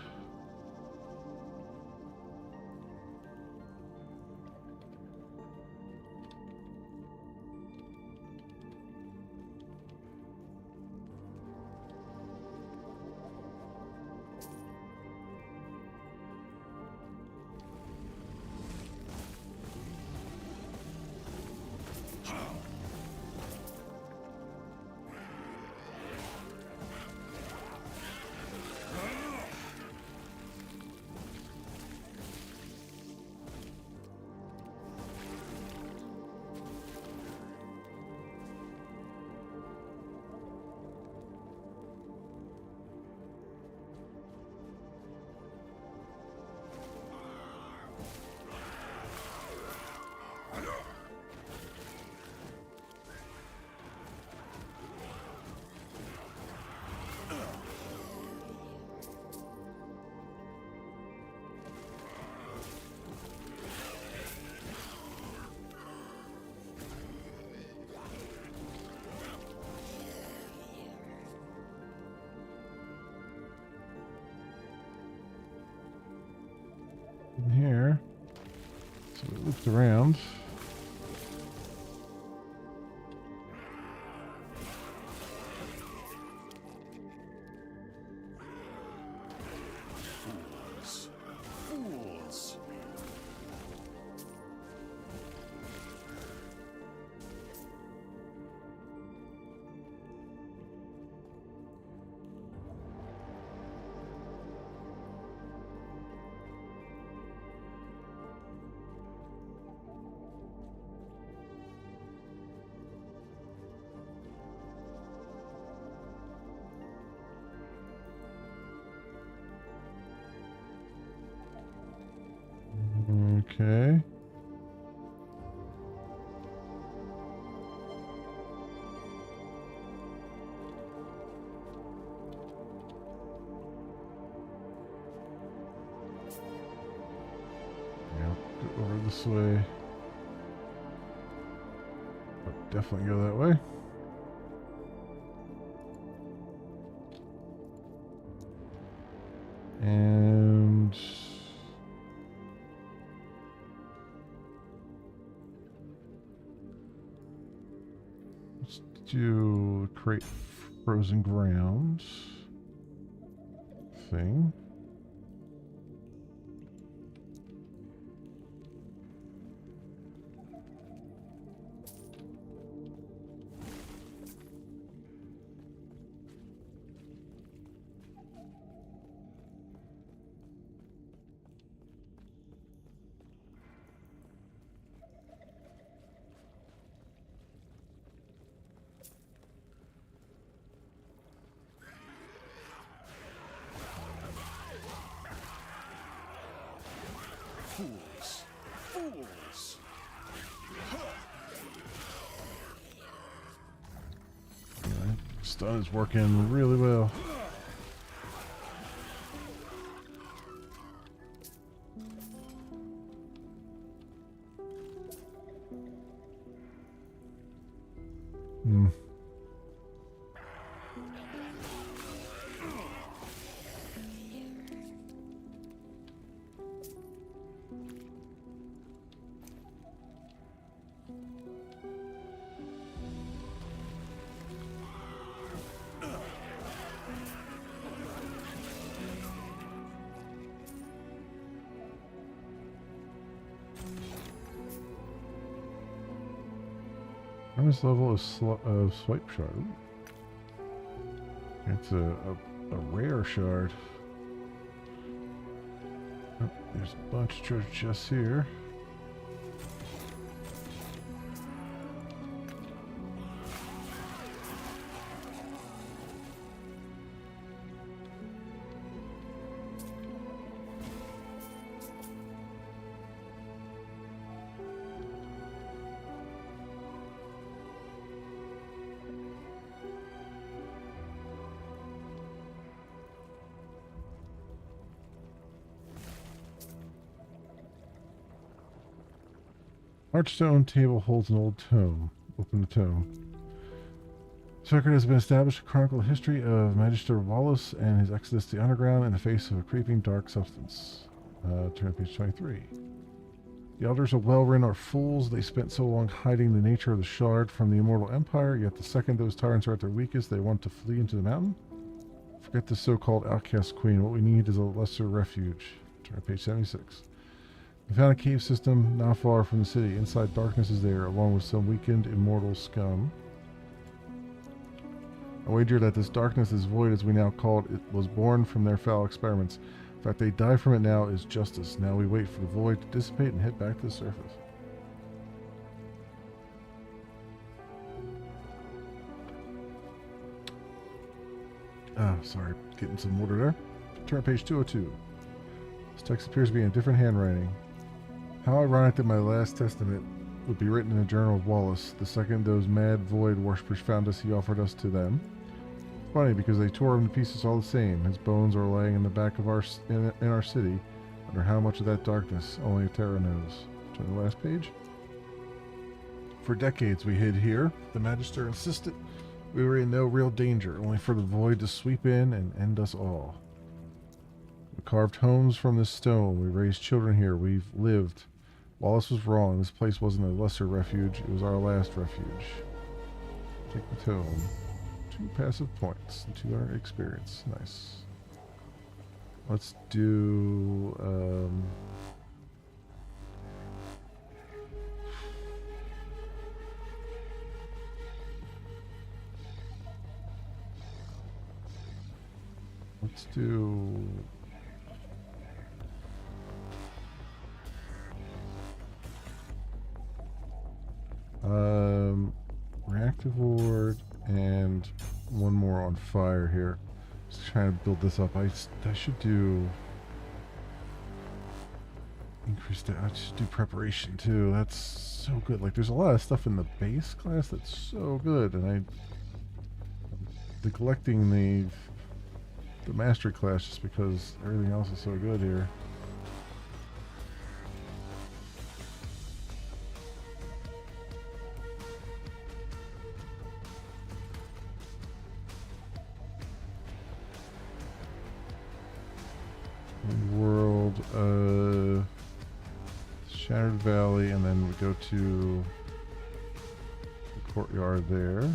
In here. So we looped around. Fools. Fools. Okay. Yeah, go over this way. But definitely go that way. Let's do create frozen ground thing. Fools! Fools! Alright, stun is working really well. Hmm. Highest level of swipe shard. Ooh. It's a rare shard. Oh, there's a bunch of treasure chests here. Archstone table holds an old tome. Open the tome. This record has been established to chronicle the history of Magister Wallace and his exodus to the underground in the face of a creeping dark substance. Turn to page 23. The elders of Welrin are fools. They spent so long hiding the nature of the shard from the immortal empire, yet the second those tyrants are at their weakest, they want to flee into the mountain? Forget the so-called outcast queen. What we need is a lesser refuge. Turn to page 76. We found a cave system not far from the city. Inside, darkness is there, along with some weakened immortal scum. I wager that this darkness, this void as we now call it, was born from their foul experiments. The fact they die from it now is justice. Now we wait for the void to dissipate and hit back to the surface. Ah, sorry. Getting some water there. Turn to page 202. This text appears to be in different handwriting. How ironic that my last testament would be written in a journal of Wallace. The second those mad void worshippers found us, he offered us to them. Funny, because they tore him to pieces all the same. His bones are lying in the back of in our city. Under how much of that darkness only Terra knows. Turn to the last page. For decades we hid here. The Magister insisted we were in no real danger, only for the void to sweep in and end us all. We carved homes from this stone. We raised children here. We've lived. Wallace was wrong. This place wasn't a lesser refuge. It was our last refuge. Take the tome. 2 passive points and 200 experience. Nice. Let's do... let's do... reactive ward and one more on fire here. Just trying to build this up. I should do increase that. I should do preparation too. That's so good. Like there's a lot of stuff in the base class that's so good, and I'm neglecting the mastery class just because everything else is so good here. World, Shattered Valley, and then we go to the courtyard there.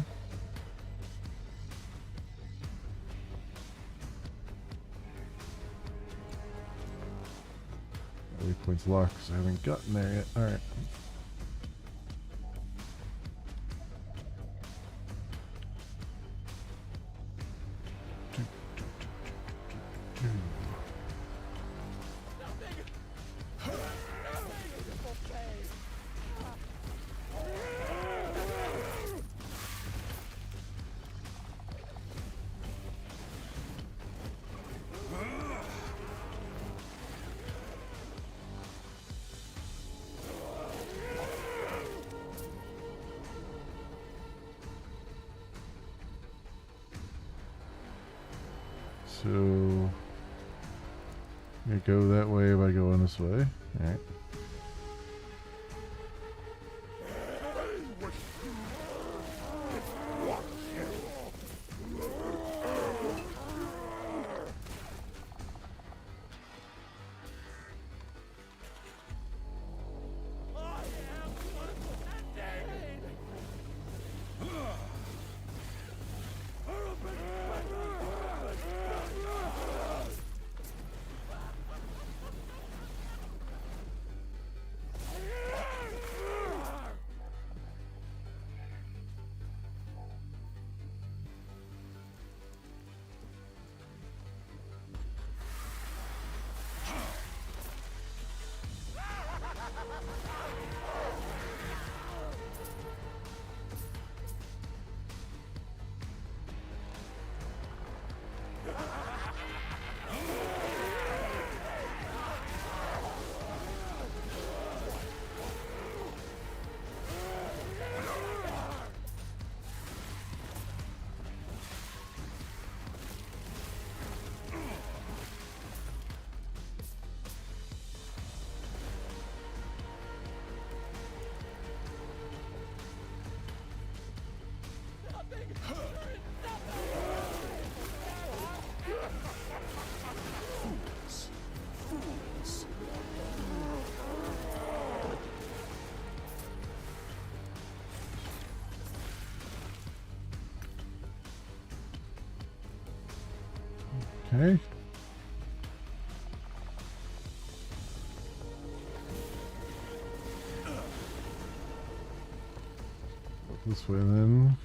Waypoint's locked because I haven't gotten there yet. Alright. So, I'm gonna go that way by going this way. Alright. Okay. This way then.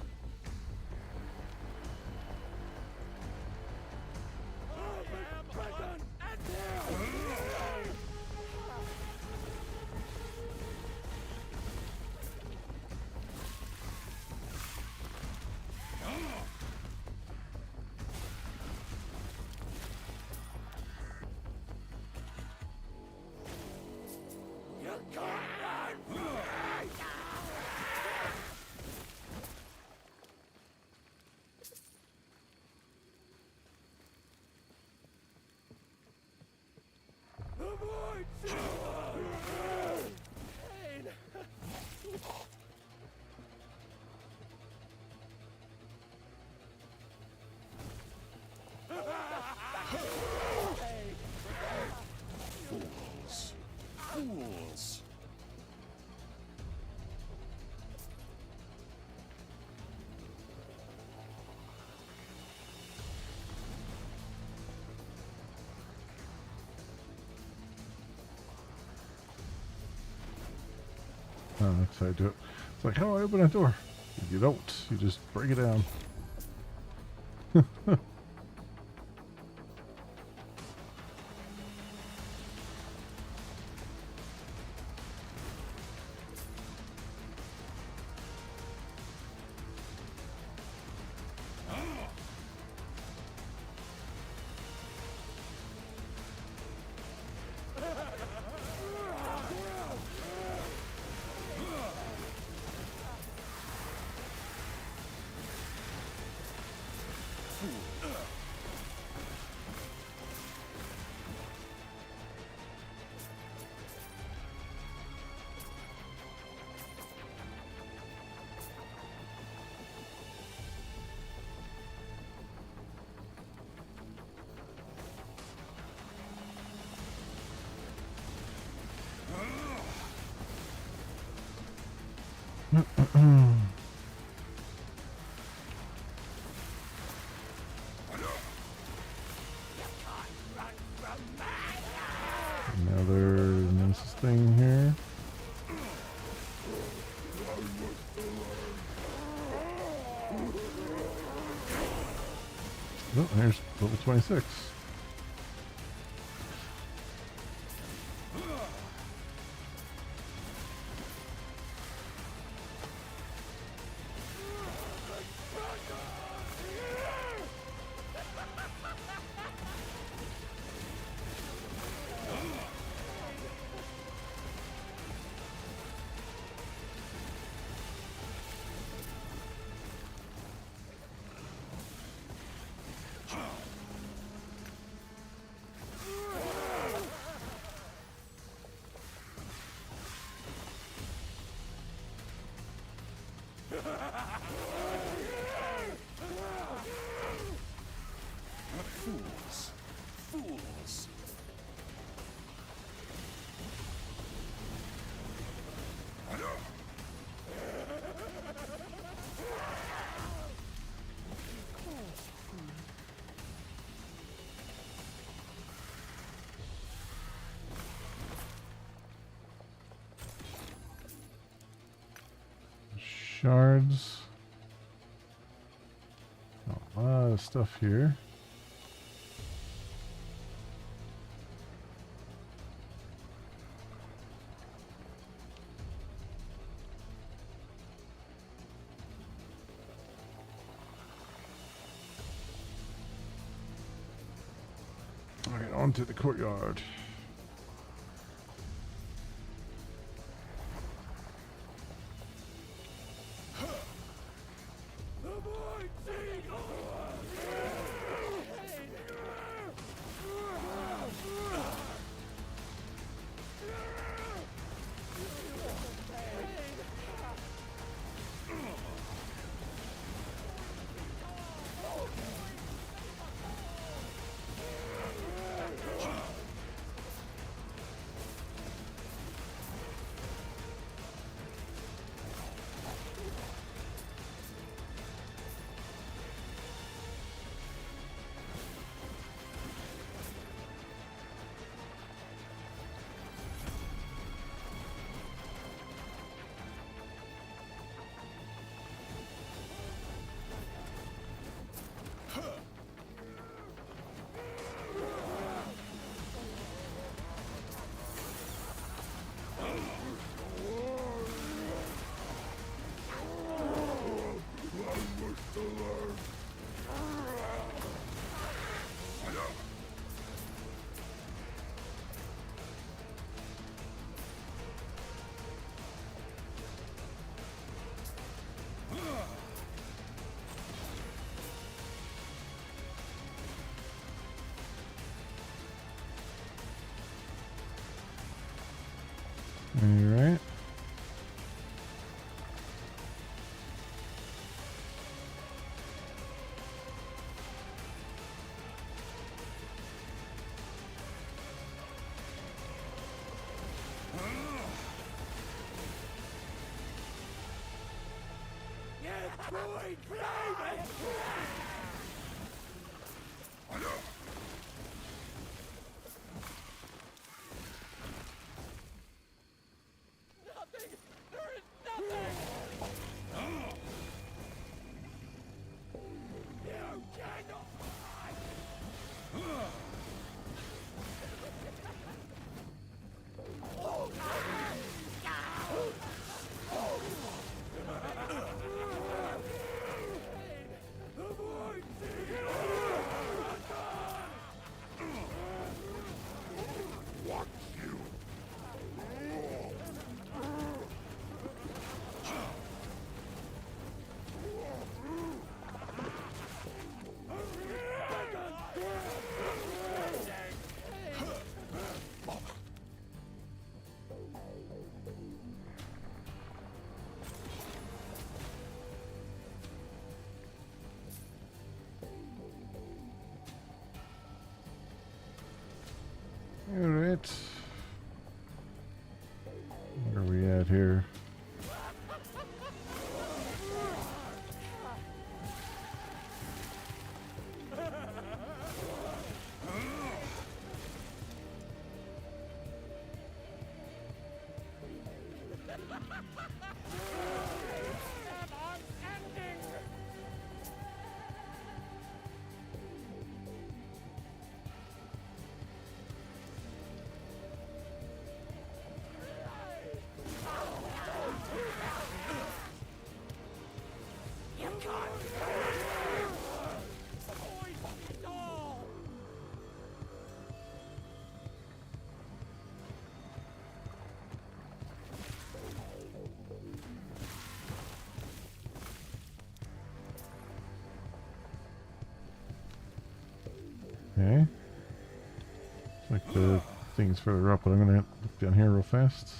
Fools. Fools. Oh, that's how I do it. It's like, how do I open a door? You don't. You just break it down. Oh, there's level 26. Fools! Fools! Shards. A lot of stuff here. Alright, on to the courtyard. Alright. Okay. It's like the things further up, but I'm gonna look down here real fast.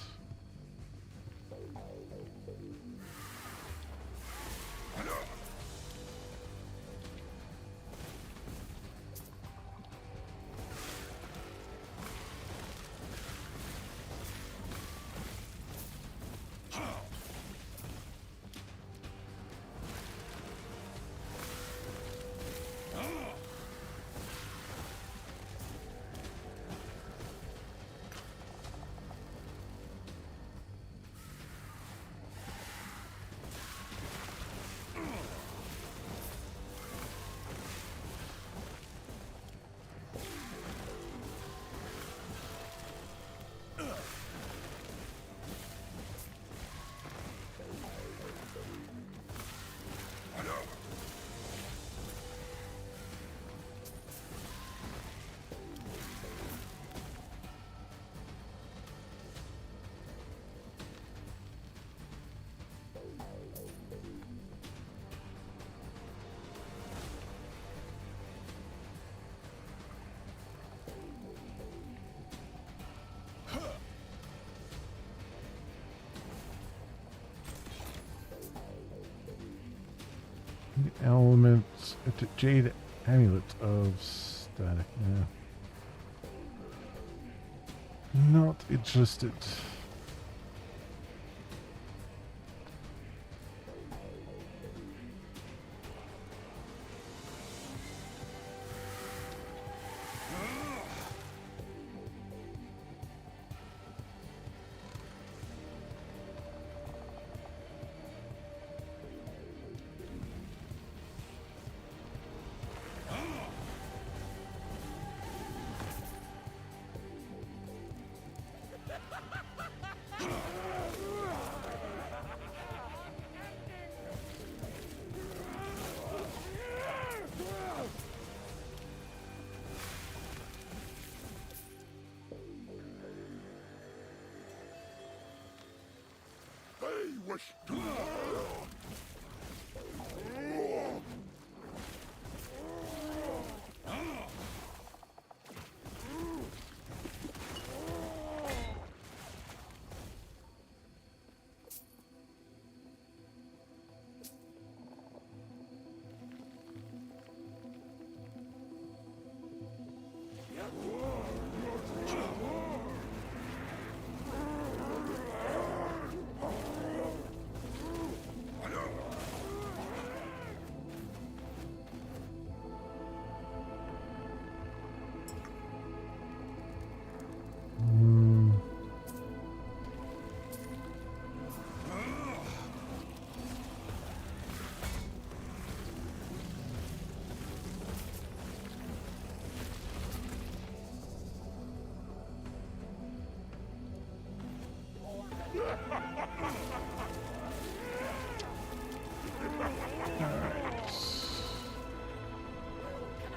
The elements, jade amulet of static. Yeah. Not interested. They wish to learn.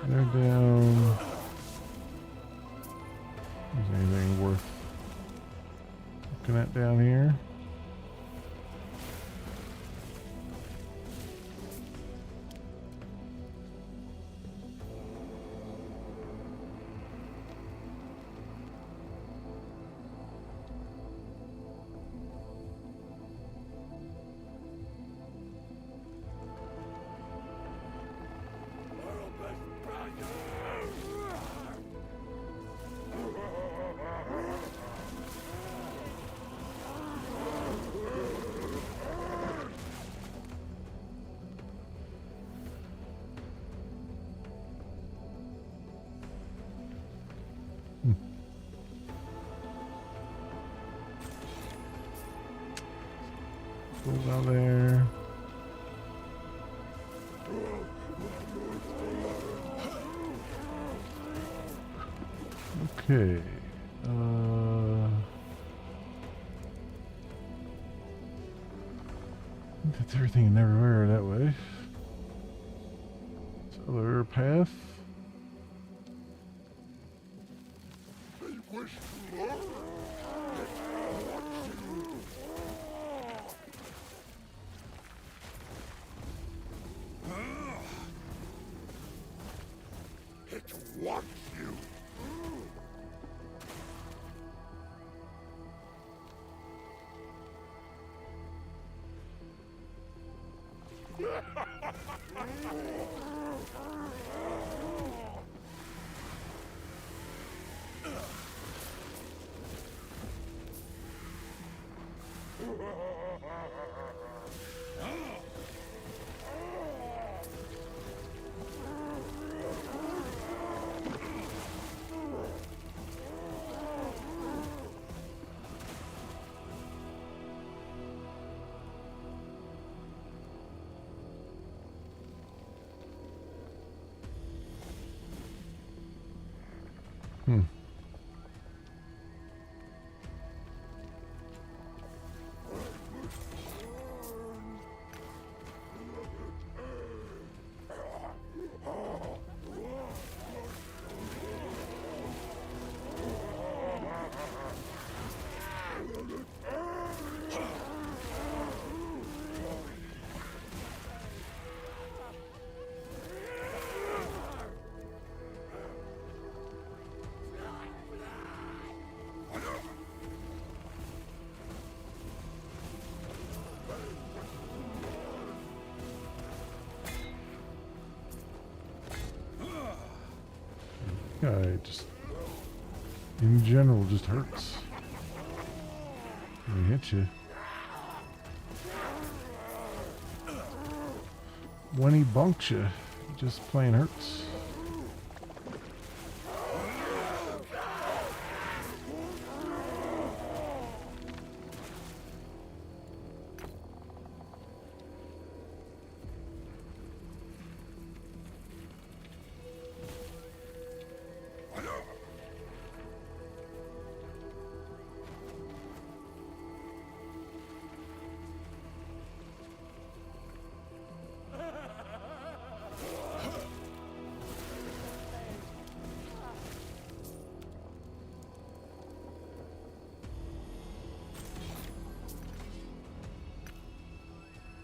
They're down. Is there anything worth looking at down here? Goes out there. Okay. That's everything and everywhere that way. So other path. They wish to learn. It wants you. Guy just, in general, just hurts. When he hits you. When he bunks you, he just plain hurts.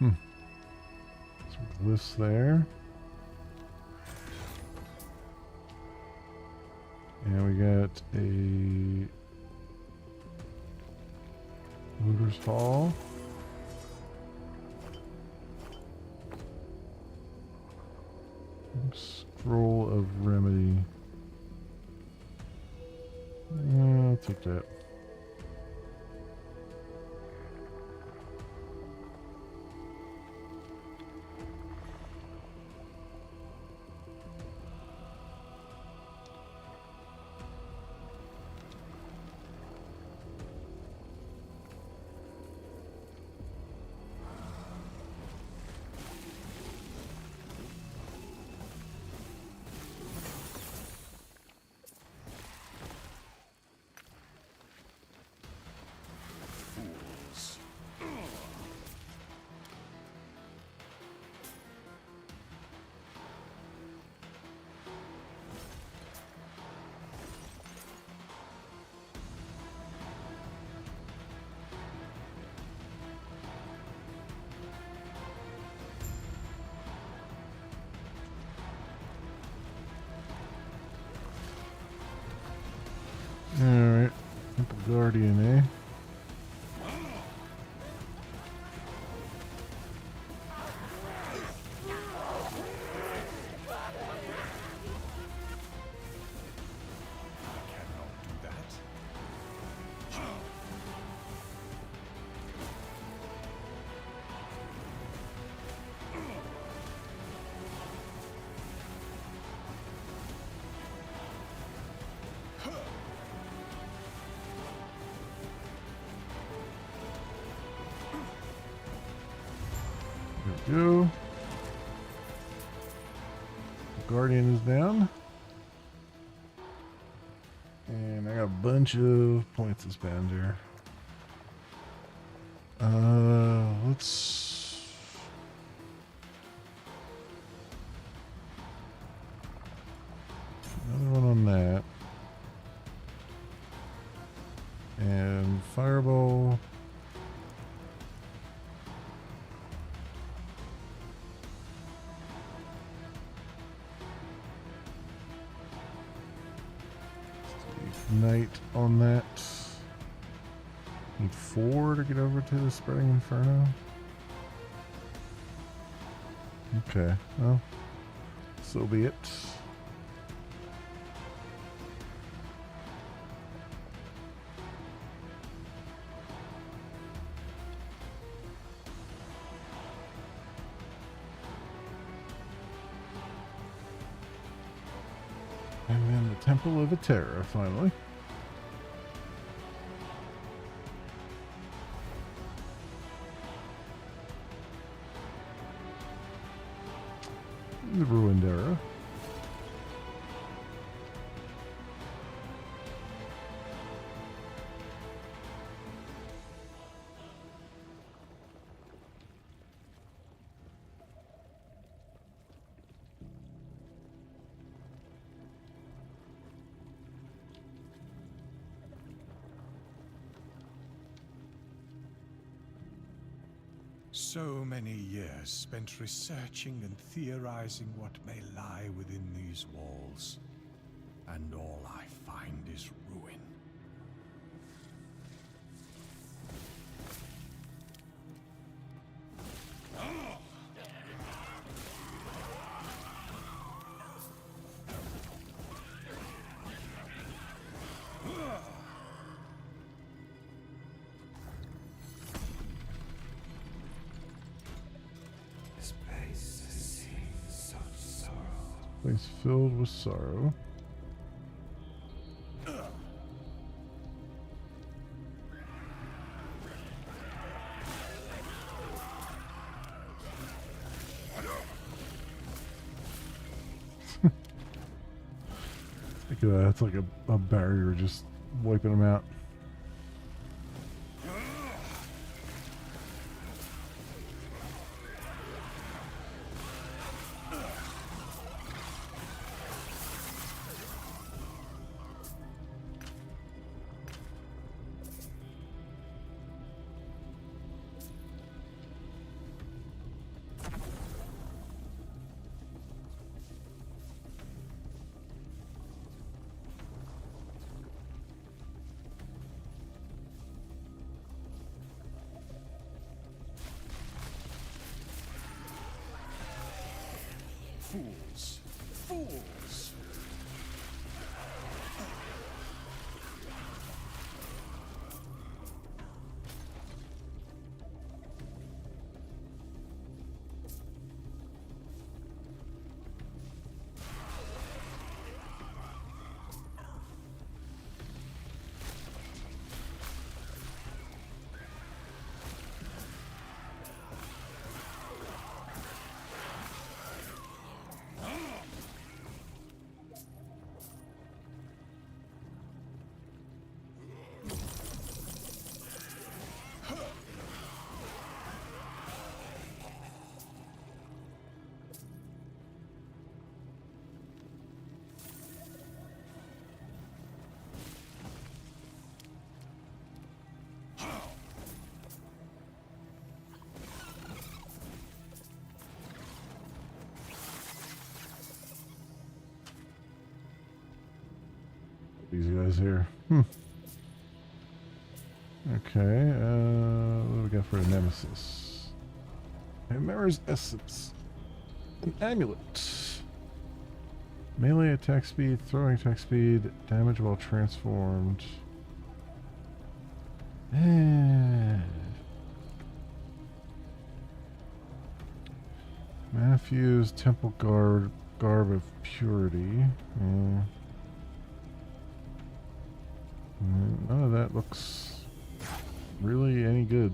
Some glyphs there. And we got a Looter's Hall. Scroll of Remedy. I'll take that. Fools. Alright. Temple Guardian, eh? Cannot do that. There we go. Guardian is down. And I got a bunch of points to spend here. Let's... Another one on that. And Fireball. Ignite on that. Need 4 to get over to the Spreading Inferno. Okay, well, so be it. And then the Temple of Atera, finally. The Ruined Era. So many years spent researching and theorizing what may lie within these walls, and all I find is ruin. This place has seen such sorrow. Place filled with sorrow. Look at that, that's like a barrier just wiping them out. Fools! Fools! These guys here. Okay, what do we got for a nemesis? Chimera's Essence. An amulet. Melee attack speed, throwing attack speed, damage while transformed. Matthew's Temple Garb of Purity. None of that looks really any good.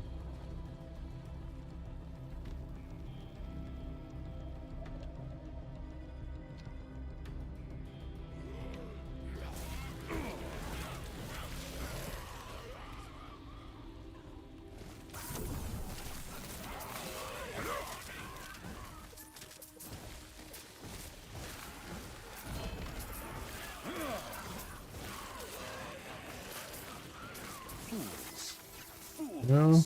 No,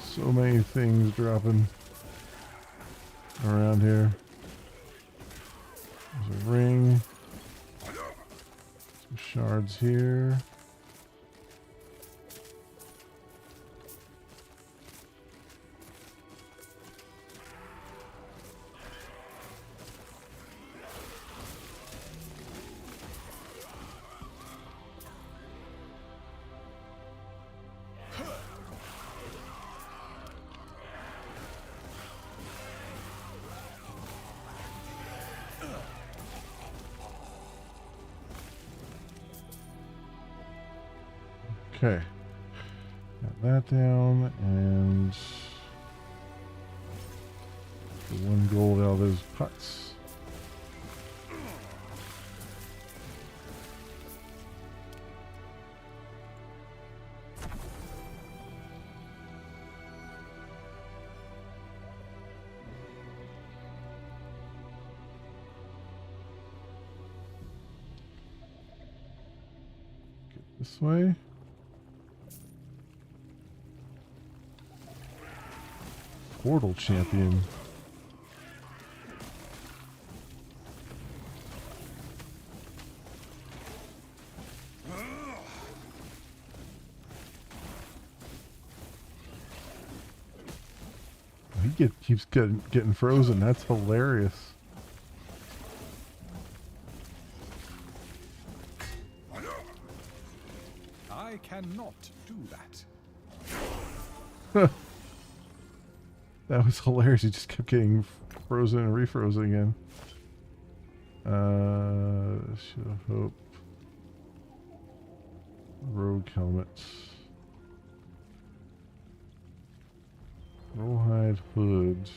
so many things dropping around here. There's a ring, some shards here. Okay. Got that down, and the 1 gold out of those pots. Get this way. Portal champion. Keeps getting frozen. That's hilarious. I cannot do that. That was hilarious. He just kept getting frozen and refrozen again. Should have hope. Rogue helmets. Rawhide hood.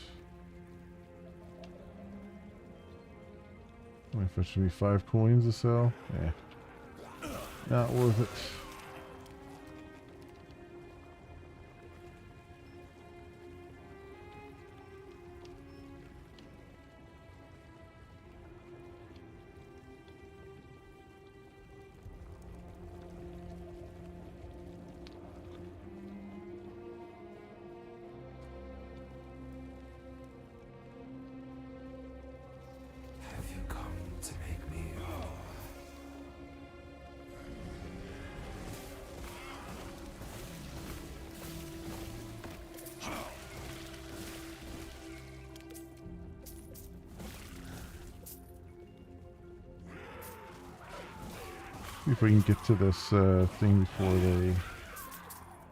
Only fetching me 5 coins to sell. Eh. Not worth it. Have you come to make me whole? See if we can get to this thing before they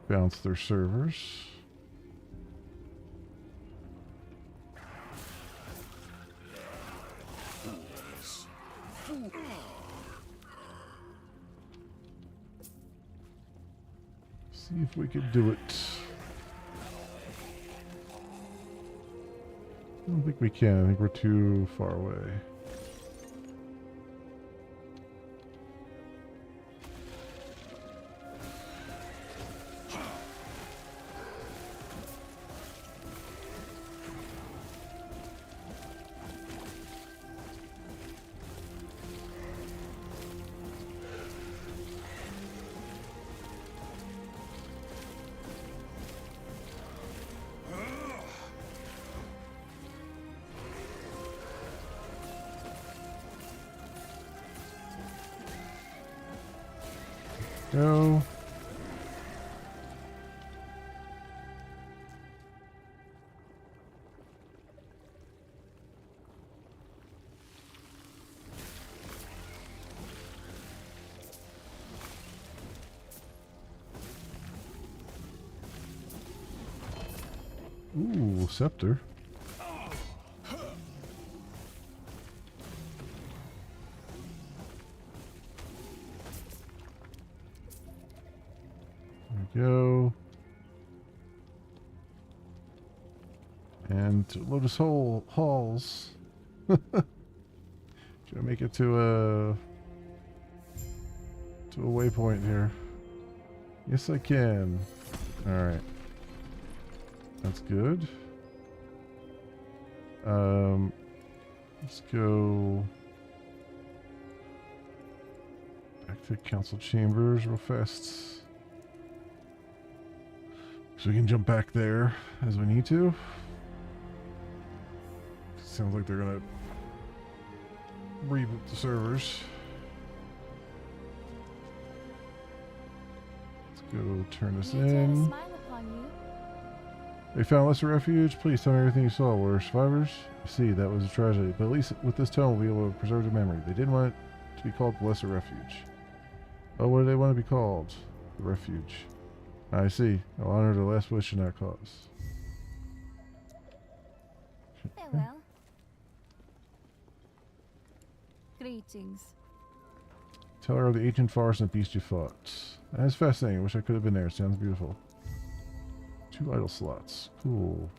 bounce their servers. See if we could do it. I don't think we can. I think we're too far away. Go. Ooh, scepter. Go. And Lotus Halls. Should I make it to a waypoint here? Yes, I can. All right. That's good. Let's go back to council chambers real fast. So we can jump back there as we need to. Sounds like they're gonna reboot the servers. Let's go turn this in. They found lesser refuge. Please tell me everything you saw. Were survivors? I see, that was a tragedy. But at least with this tome, we'll be able to preserve the memory. They didn't want it to be called the lesser refuge. Oh, what do they want to be called? The refuge. I see. I'll honor the last wish in that cause. Farewell. Greetings. Tell her of the ancient forest and beast you fought. That's fascinating. I wish I could have been there. Sounds beautiful. 2 idle slots. Cool.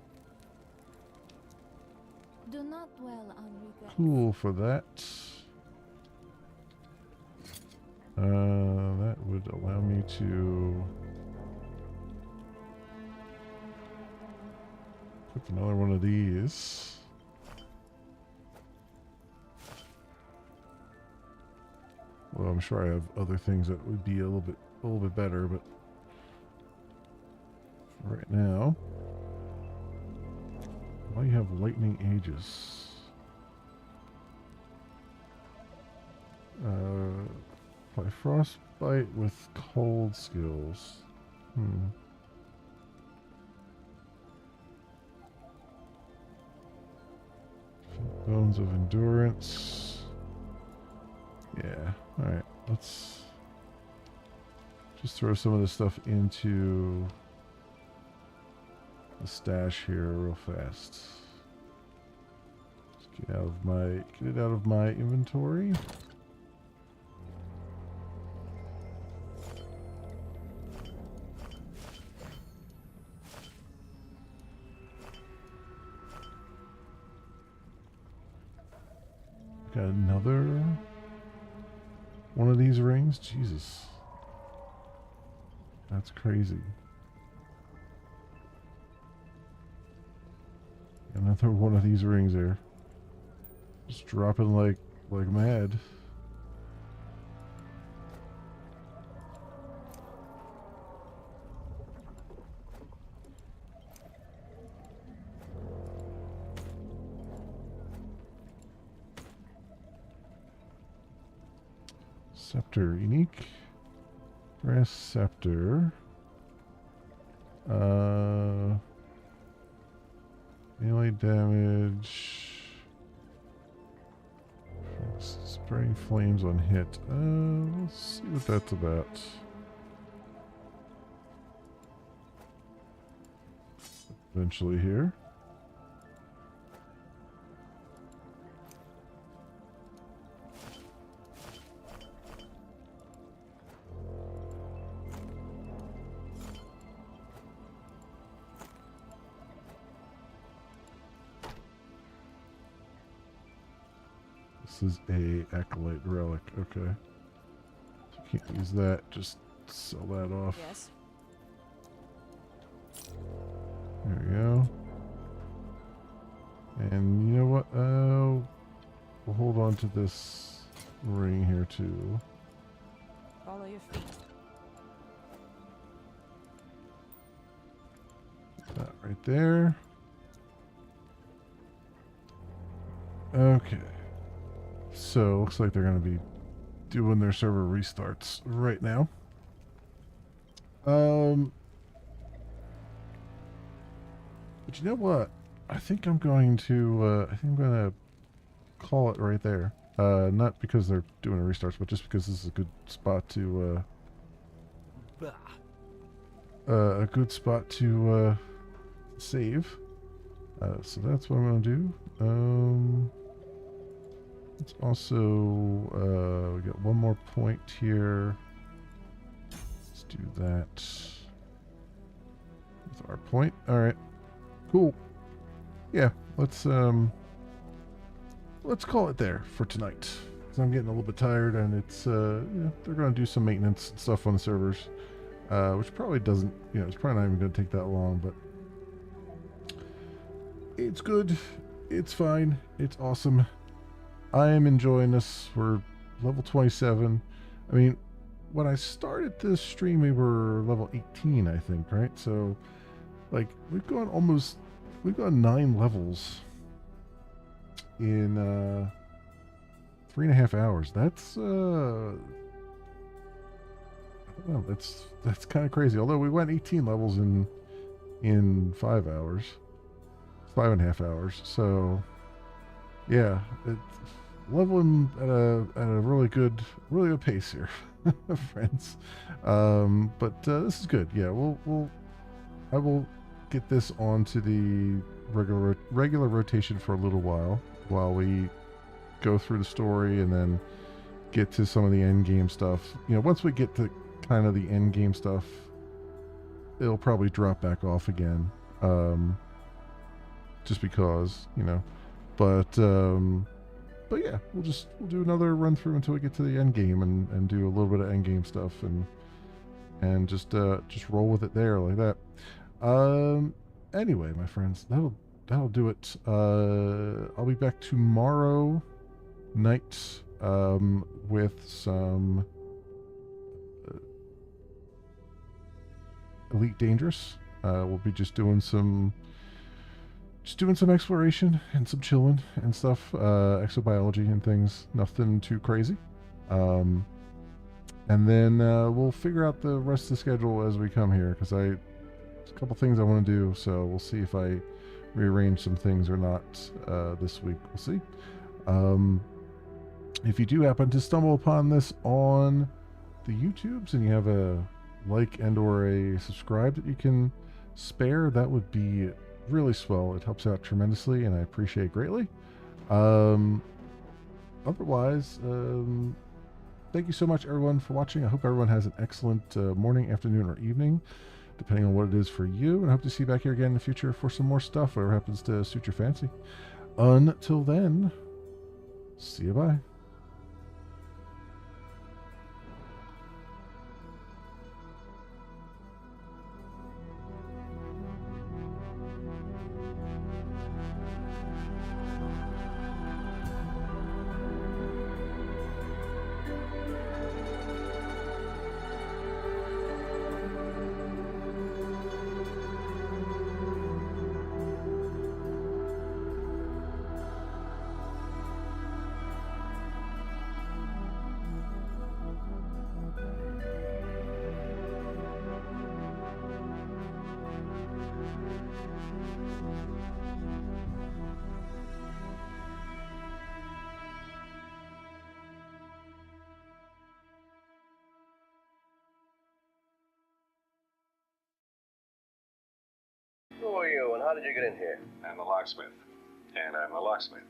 Do not dwell on regrets. Cool for that. That would allow me to equip another one of these. Well, I'm sure I have other things that would be a little bit better, but for right now, why you have lightning aegis? By frostbite with cold skills. Bones of endurance. Yeah. Alright, let's just throw some of this stuff into the stash here real fast. Just get it out of my inventory. Got another one of these rings? Jesus. That's crazy. Another one of these rings there. Just dropping like mad. Scepter, unique. Brass scepter. Melee damage. Spraying flames on hit. Let's see what that's about. Eventually here. This is a acolyte relic. Okay. So you can't use that. Just sell that off. Yes. There we go. And you know what? We'll hold on to this ring here too. Follow your feet. That right there. Okay. So, looks like they're going to be doing their server restarts right now. But you know what? I think I'm going to call it right there. Not because they're doing a restart, but just because this is a good spot to save. So that's what I'm going to do. Let's also, we got one more point here. Let's do that with our point. All right, cool. Yeah, let's call it there for tonight. Because I'm getting a little bit tired, and it's, they're going to do some maintenance and stuff on the servers, which probably doesn't, it's probably not even going to take that long, but it's good. It's fine. It's awesome. I am enjoying this. We're level 27. I mean, when I started this stream, we were level 18, I think, right? So, like, we've gone 9 levels in 3.5 hours. That's I don't know, that's kind of crazy. Although we went 18 levels in 5 hours, 5.5 hours. So, yeah, it's leveling at a really good pace here, friends. But this is good. Yeah, I will get this onto the regular rotation for a little while we go through the story, and then get to some of the end game stuff. You know, once we get to kind of the end game stuff, it'll probably drop back off again. Just because, you know. But yeah, we'll do another run through until we get to the end game and do a little bit of end game stuff and just roll with it there like that. Anyway, my friends, that'll do it. I'll be back tomorrow night with some Elite Dangerous. We'll be just doing some exploration and some chilling and stuff, exobiology and things. Nothing too crazy. And then we'll figure out the rest of the schedule as we come here, because there's a couple things I want to do, so we'll see if I rearrange some things or not this week. We'll see. If you do happen to stumble upon this on the YouTubes and you have a like and or a subscribe that you can spare, that would be really swell. It helps out tremendously and I appreciate it greatly. Otherwise, thank you so much everyone for watching. I hope everyone has an excellent morning, afternoon, or evening, depending on what it is for you, and I hope to see you back here again in the future for some more stuff, whatever happens to suit your fancy. Until then, see you, bye. Who are you, and how did you get in here? I'm a locksmith. And I'm a locksmith.